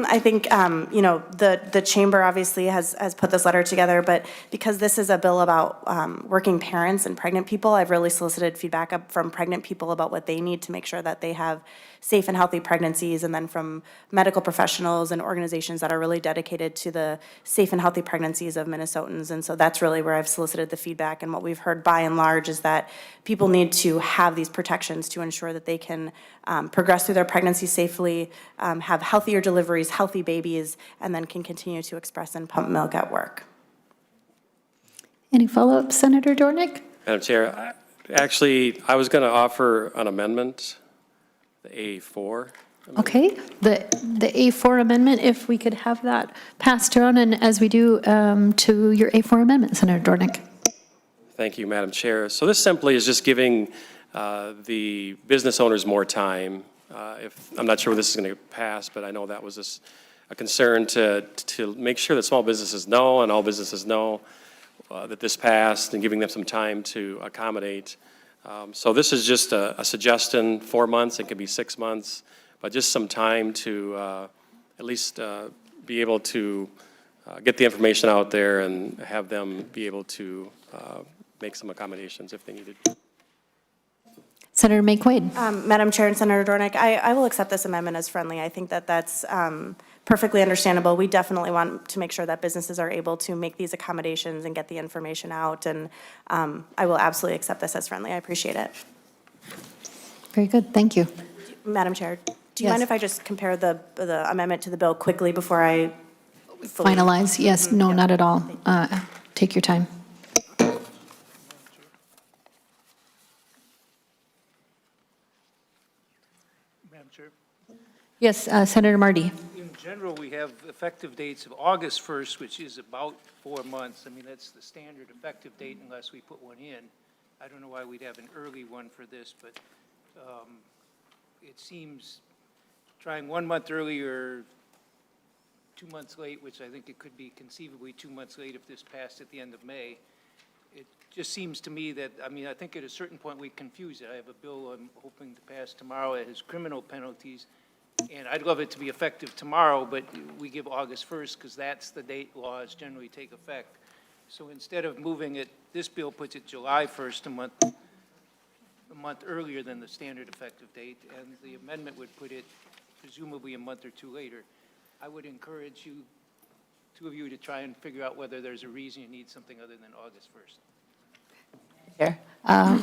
I think, the chamber obviously has put this letter together, but because this is a bill about working parents and pregnant people, I've really solicited feedback up from pregnant people about what they need to make sure that they have safe and healthy pregnancies, and then from medical professionals and organizations that are really dedicated to the safe and healthy pregnancies of Minnesotans. And so that's really where I've solicited the feedback. And what we've heard by and large is that people need to have these protections to ensure that they can progress through their pregnancy safely, have healthier deliveries, healthy babies, and then can continue to express and pump milk at work. Any follow-up, Senator Dornick? Madam Chair, I was going to offer an amendment, the A4. Okay, the A4 amendment, if we could have that passed around, and as we do to your A4 amendment, Senator Dornick. Thank you, Madam Chair. So this simply is just giving the business owners more time. I'm not sure this is going to pass, but I know that was a concern to make sure that small businesses know and all businesses know that this passed, and giving them some time to accommodate. So this is just a suggestion, 4 months, it could be 6 months, but just some time to at least be able to get the information out there and have them be able to make some accommodations if they needed. Senator Maye Quade. Madam Chair and Senator Dornick, I will accept this amendment as friendly. I think that that's perfectly understandable. We definitely want to make sure that businesses are able to make these accommodations and get the information out, and I will absolutely accept this as friendly. I appreciate it. Very good, thank you. Madam Chair, do you Yes. mind if I just compare the amendment to the bill quickly before I Finalize, yes, no, not at all. Take your time. Madam Chair. Yes, Senator Marty. In general, we have effective dates of August 1st, which is about 4 months. I mean, that's the standard effective date unless we put one in. I don't know why we'd have an early one for this, but it seems trying 1 month early or 2 months late, which I think it could be conceivably 2 months late if this passed at the end of May. It just seems to me that, I mean, I think at a certain point we confuse it. I have a bill I'm hoping to pass tomorrow that has criminal penalties, and I'd love it to be effective tomorrow, but we give August 1st because that's the date laws generally take effect. So instead of moving it, this bill puts it July 1st, a month earlier than the standard effective date, and the amendment would put it presumably a month or two later. I would encourage you, two of you, to try and figure out whether there's a reason you need something other than August 1st.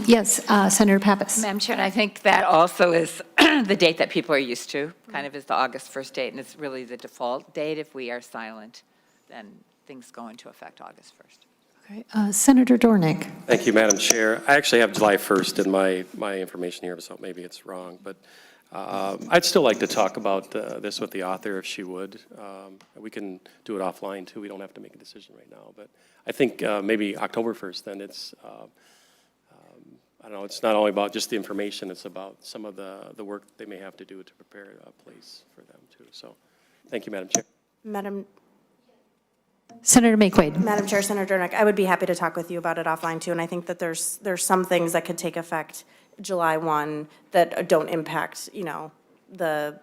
Yes, Senator Pappas. Madam Chair, and I think that also is the date that people are used to, kind of is the August 1st date, and it's really the default date. If we are silent, then things go into effect August 1st. Okay, Senator Dornick. Thank you, Madam Chair. I actually have July 1st in my information here, so maybe it's wrong, but I'd still like to talk about this with the author if she would. We can do it offline too. We don't have to make a decision right now, but I think maybe October 1st, then it's, I don't know, it's not only about just the information, it's about some of the work they may have to do to prepare a place for them too. So thank you, Madam Chair. Senator Maye Quade. Madam Chair, Senator Dornick, I would be happy to talk with you about it offline too, and I think that there's some things that could take effect July 1 that don't impact, the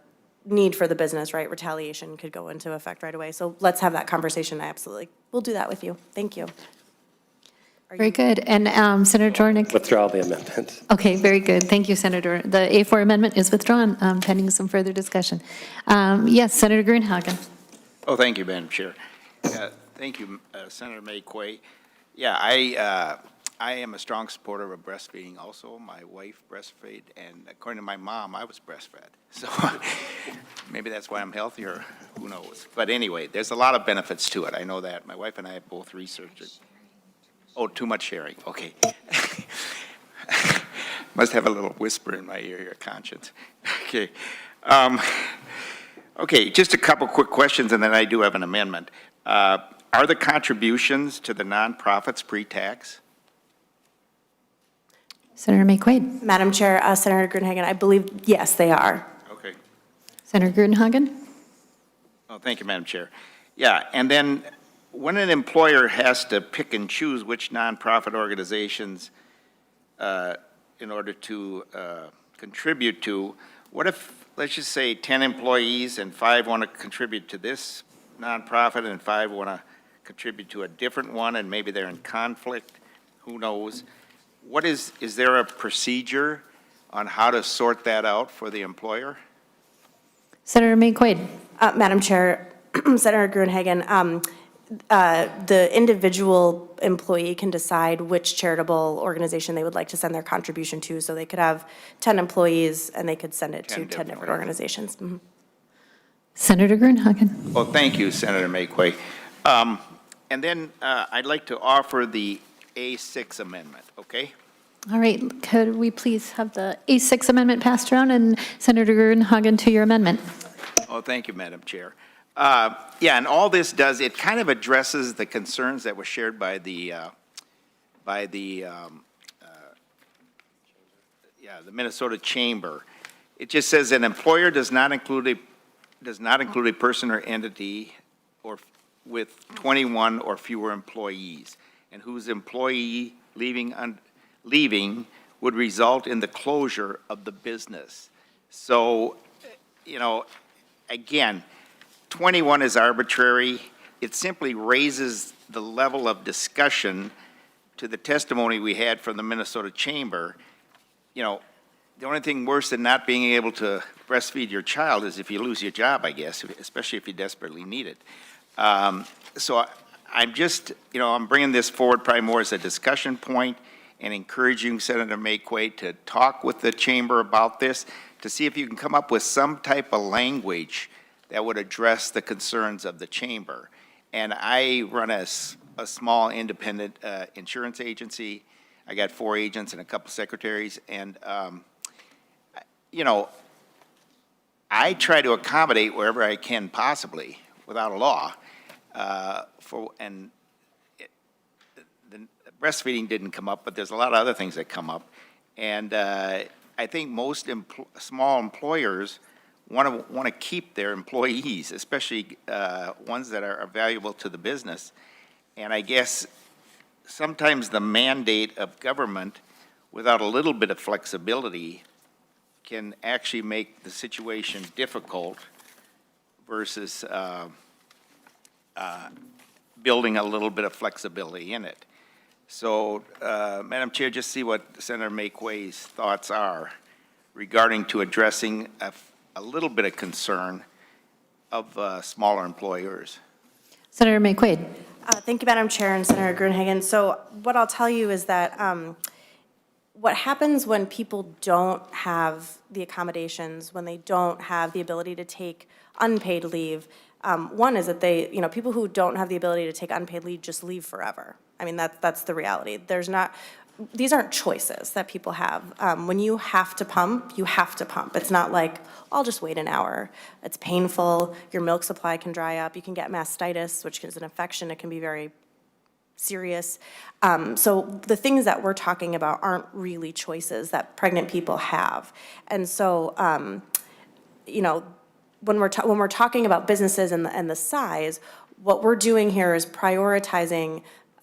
need for the business, right? Retaliation could go into effect right away. So let's have that conversation. I absolutely will do that with you. Thank you. Very good. And Senator Dornick? Withdraw the amendment. Okay, very good. Thank you, Senator. The A4 amendment is withdrawn, pending some further discussion. Yes, Senator Greenhagen. Oh, thank you, Madam Chair. Thank you, Senator Maye Quade. Yeah, I am a strong supporter of breastfeeding also. My wife breastfed, and according to my mom, I was breastfed. So maybe that's why I'm healthier, who knows. But anyway, there's a lot of benefits to it. I know that. My wife and I have both researched it. Oh, too much sharing. Okay. Must have a little whisper in my ear here, conscience. Okay. Okay, just a couple quick questions, and then I do have an amendment. Are the contributions to the nonprofits pre-tax? Senator Maye Quade. Madam Chair, Senator Gruenhagen, I believe, yes, they are. Okay. Senator Gruenhagen. Oh, thank you, Madam Chair. Yeah, and then when an employer has to pick and choose which nonprofit organizations in order to contribute to, what if, let's just say, 10 employees and 5 want to contribute to this nonprofit and 5 want to contribute to a different one, and maybe they're in conflict, who knows? Is there a procedure on how to sort that out for the employer? Senator Maye Quade. Madam Chair, Senator Gruenhagen, the individual employee can decide which charitable organization they would like to send their contribution to. So they could have 10 employees and they could send it to 10 different organizations. Mm-hmm. Senator Gruenhagen. Well, thank you, Senator Maye Quade. And then I'd like to offer the A6 amendment, okay? All right, could we please have the A6 amendment passed around, and Senator Gruenhagen to your amendment? Oh, thank you, Madam Chair. Yeah, and all this does, it kind of addresses the concerns that were shared by the Minnesota Chamber. It just says an employer does not include a person or entity or with 21 or fewer employees, and whose employee leaving would result in the closure of the business. So, you know, again, 21 is arbitrary. It simply raises the level of discussion to the testimony we had from the Minnesota Chamber. You know, the only thing worse than not being able to breastfeed your child is if you lose your job, I guess, especially if you desperately need it. So I'm just, you know, I'm bringing this forward probably more as a discussion point and encouraging Senator Maye Quade to talk with the Chamber about this to see if you can come up with some type of language that would address the concerns of the Chamber. And I run a small independent insurance agency. I got 4 agents and a couple secretaries, and you know, I try to accommodate wherever I can possibly without a law. The breastfeeding didn't come up, but there's a lot of other things that come up. And I think most small employers want to keep their employees, especially ones that are valuable to the business. And I guess sometimes the mandate of government, without a little bit of flexibility, can actually make the situation difficult versus building a little bit of flexibility in it. So, Madam Chair, just see what Senator Maye Quade's thoughts are regarding to addressing a little bit of concern of smaller employers. Senator Maye Quade. Thank you, Madam Chair and Senator Gruenhagen. So what I'll tell you is that what happens when people don't have the accommodations, when they don't have the ability to take unpaid leave, one is that they, you know, people who don't have the ability to take unpaid leave just leave forever. I mean, that's the reality. These aren't choices that people have. When you have to pump, you have to pump. It's not like, I'll just wait an hour. It's painful. Your milk supply can dry up. You can get mastitis, which is an infection. It can be very serious. So the things that we're talking about aren't really choices that pregnant people have. And so, you know, when we're talking about businesses and the size, what we're doing here is prioritizing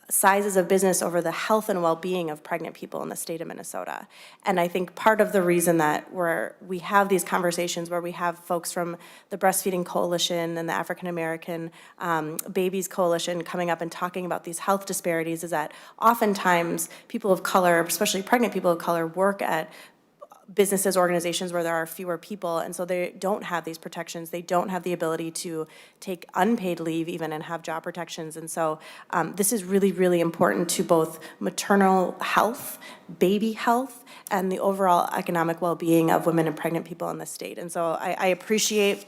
sizes of business over the health and well-being of pregnant people in the state of Minnesota. And I think part of the reason that we have these conversations where we have folks from the Breastfeeding Coalition and the African American Babies Coalition coming up and talking about these health disparities is that oftentimes people of color, especially pregnant people of color, work at businesses, organizations where there are fewer people, and so they don't have these protections. They don't have the ability to take unpaid leave even and have job protections. And so this is really, really important to both maternal health, baby health, and the overall economic well-being of women and pregnant people in the state. And so I appreciate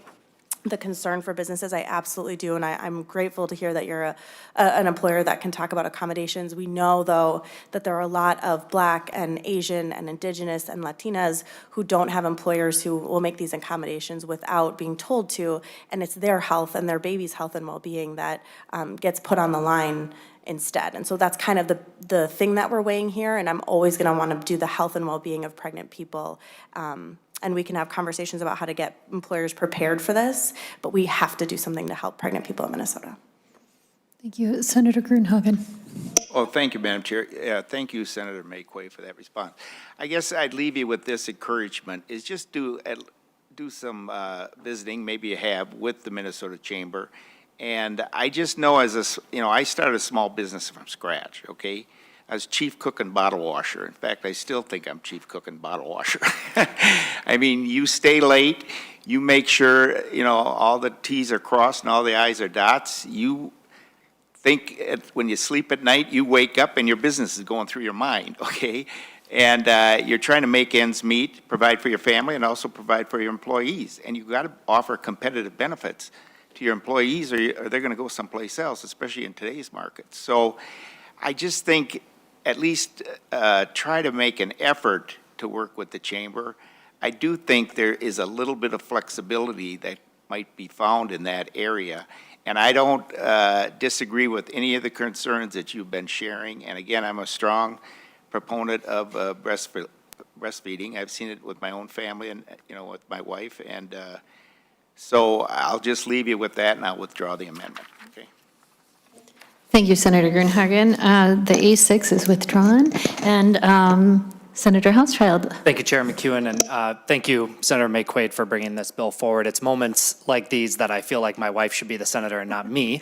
the concern for businesses. I absolutely do, and I'm grateful to hear that you're an employer that can talk about accommodations. We know, though, that there are a lot of Black and Asian and Indigenous and Latinas who don't have employers who will make these accommodations without being told to, and it's their health and their baby's health and well-being that gets put on the line instead. And so that's kind of the thing that we're weighing here, and I'm always going to want to do the health and well-being of pregnant people. And we can have conversations about how to get employers prepared for this, but we have to do something to help pregnant people in Minnesota. Thank you. Senator Grunhagen. Oh, thank you, Madam Chair. Thank you, Senator Maye Quade, for that response. I guess I'd leave you with this encouragement, is just do some visiting, maybe you have, with the Minnesota Chamber. And I just know I started a small business from scratch, okay? I was chief cook and bottle washer. In fact, I still think I'm chief cook and bottle washer. I mean, you stay late, you make sure, all the T's are crossed and all the I's are dots. You think when you sleep at night, you wake up and your business is going through your mind, okay? And you're trying to make ends meet, provide for your family, and also provide for your employees. And you've got to offer competitive benefits to your employees, or they're going to go someplace else, especially in today's market. So I just think at least try to make an effort to work with the Chamber. I do think there is a little bit of flexibility that might be found in that area. And I don't disagree with any of the concerns that you've been sharing. And again, I'm a strong proponent of breastfeeding. I've seen it with my own family and, with my wife. And so I'll just leave you with that, and I'll withdraw the amendment. Okay. Thank you, Senator Grunhagen. The A6 is withdrawn. And Senator Houschild. Thank you, Chair McEwen, and thank you, Senator Maye Quade, for bringing this bill forward. It's moments like these that I feel like my wife should be the senator and not me,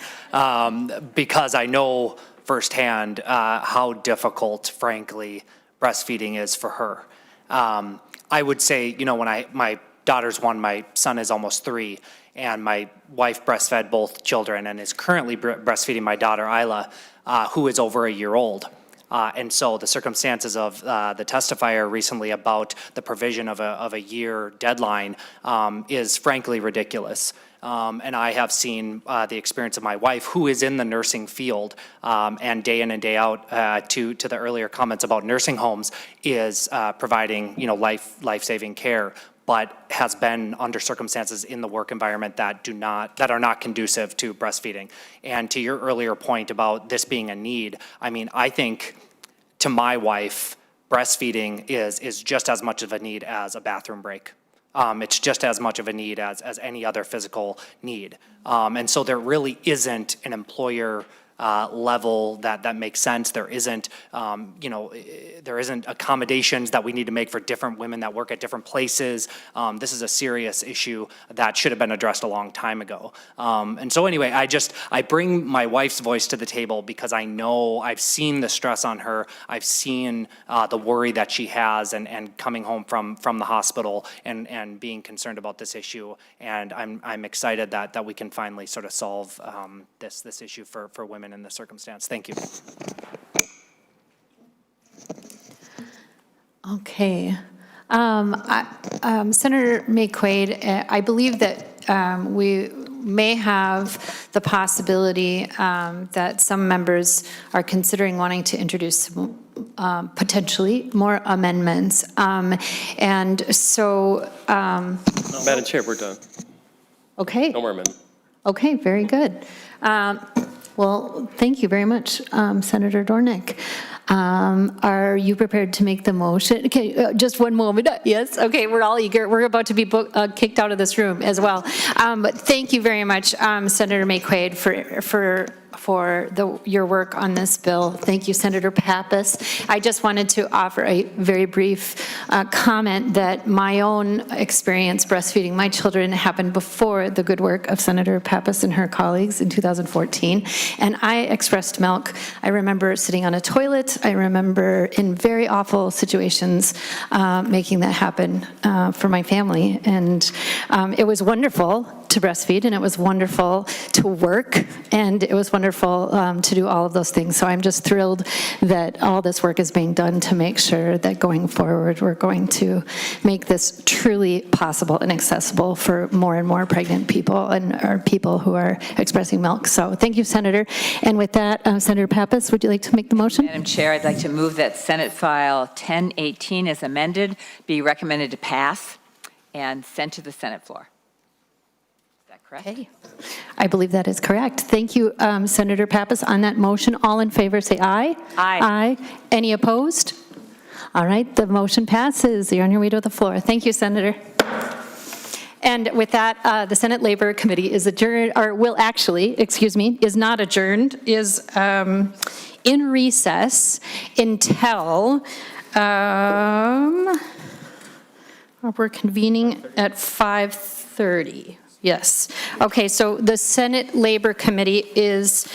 because I know firsthand how difficult, frankly, breastfeeding is for her. I would say, when my daughter's 1, my son is almost 3, and my wife breastfed both children and is currently breastfeeding my daughter, Isla, who is over a year old. And so the circumstances of the testifier recently about the provision of a year deadline is frankly ridiculous. And I have seen the experience of my wife, who is in the nursing field, and day in and day out, to the earlier comments about nursing homes, is providing life-saving care, but has been under circumstances in the work environment that are not conducive to breastfeeding. And to your earlier point about this being a need, I mean, I think to my wife, breastfeeding is just as much of a need as a bathroom break. It's just as much of a need as any other physical need. And so there really isn't an employer level that makes sense. There isn't, there isn't accommodations that we need to make for different women that work at different places. This is a serious issue that should have been addressed a long time ago. And so anyway, I bring my wife's voice to the table because I know I've seen the stress on her. I've seen the worry that she has and coming home from the hospital and being concerned about this issue. And I'm excited that we can finally sort of solve this issue for women in this circumstance. Thank you. Okay. Senator Maye Quade, I believe that we may have the possibility that some members are considering wanting to introduce potentially more amendments. And so... Madam Chair, we're done. Okay. No more amendment. Okay, very good. Well, thank you very much, Senator Dornick. Are you prepared to make the motion? Okay, just one moment. Yes, okay, we're all eager. We're about to be kicked out of this room as well. But thank you very much, Senator Maye Quade, for your work on this bill. Thank you, Senator Pappas. I just wanted to offer a very brief comment that my own experience breastfeeding my children happened before the good work of Senator Pappas and her colleagues in 2014. And I expressed milk. I remember sitting on a toilet. I remember in very awful situations making that happen for my family. And it was wonderful. to breastfeed, and it was wonderful to work, and it was wonderful to do all of those things. So I'm just thrilled that all this work is being done to make sure that going forward, we're going to make this truly possible and accessible for more and more pregnant people and our people who are expressing milk. So thank you, Senator. And with that, Senator Pappas, would you like to make the motion? Madam Chair, I'd like to move that Senate File 1018 as amended be recommended to pass and sent to the Senate floor. Is that correct? Okay. I believe that is correct. Thank you, Senator Pappas. On that motion, all in favor say aye. Aye. Aye. Any opposed? All right, the motion passes. You're on your way to the floor. Thank you, Senator. And with that, the Senate Labor Committee is adjourned, or will actually, is not adjourned, is in recess until we're convening at 5:30. Yes. Okay, so the Senate Labor Committee is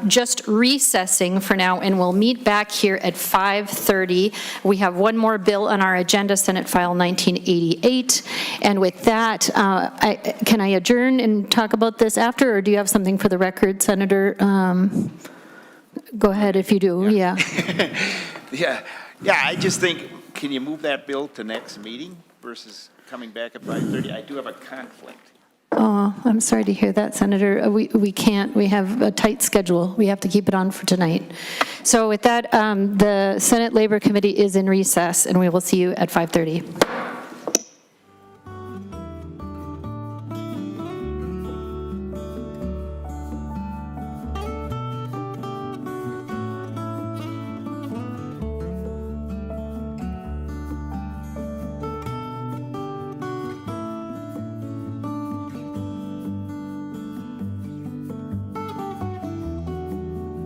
just recessing for now, and we'll meet back here at 5:30. We have one more bill on our agenda, Senate File 1988. And with that, can I adjourn and talk about this after, or do you have something for the record, Senator? Go ahead if you do, yeah. Yeah, I just think, can you move that bill to next meeting versus coming back at 5:30? I do have a conflict. Oh, I'm sorry to hear that, Senator. We can't. We have a tight schedule. We have to keep it on for tonight. So with that, the Senate Labor Committee is in recess, and we will see you at 5:30.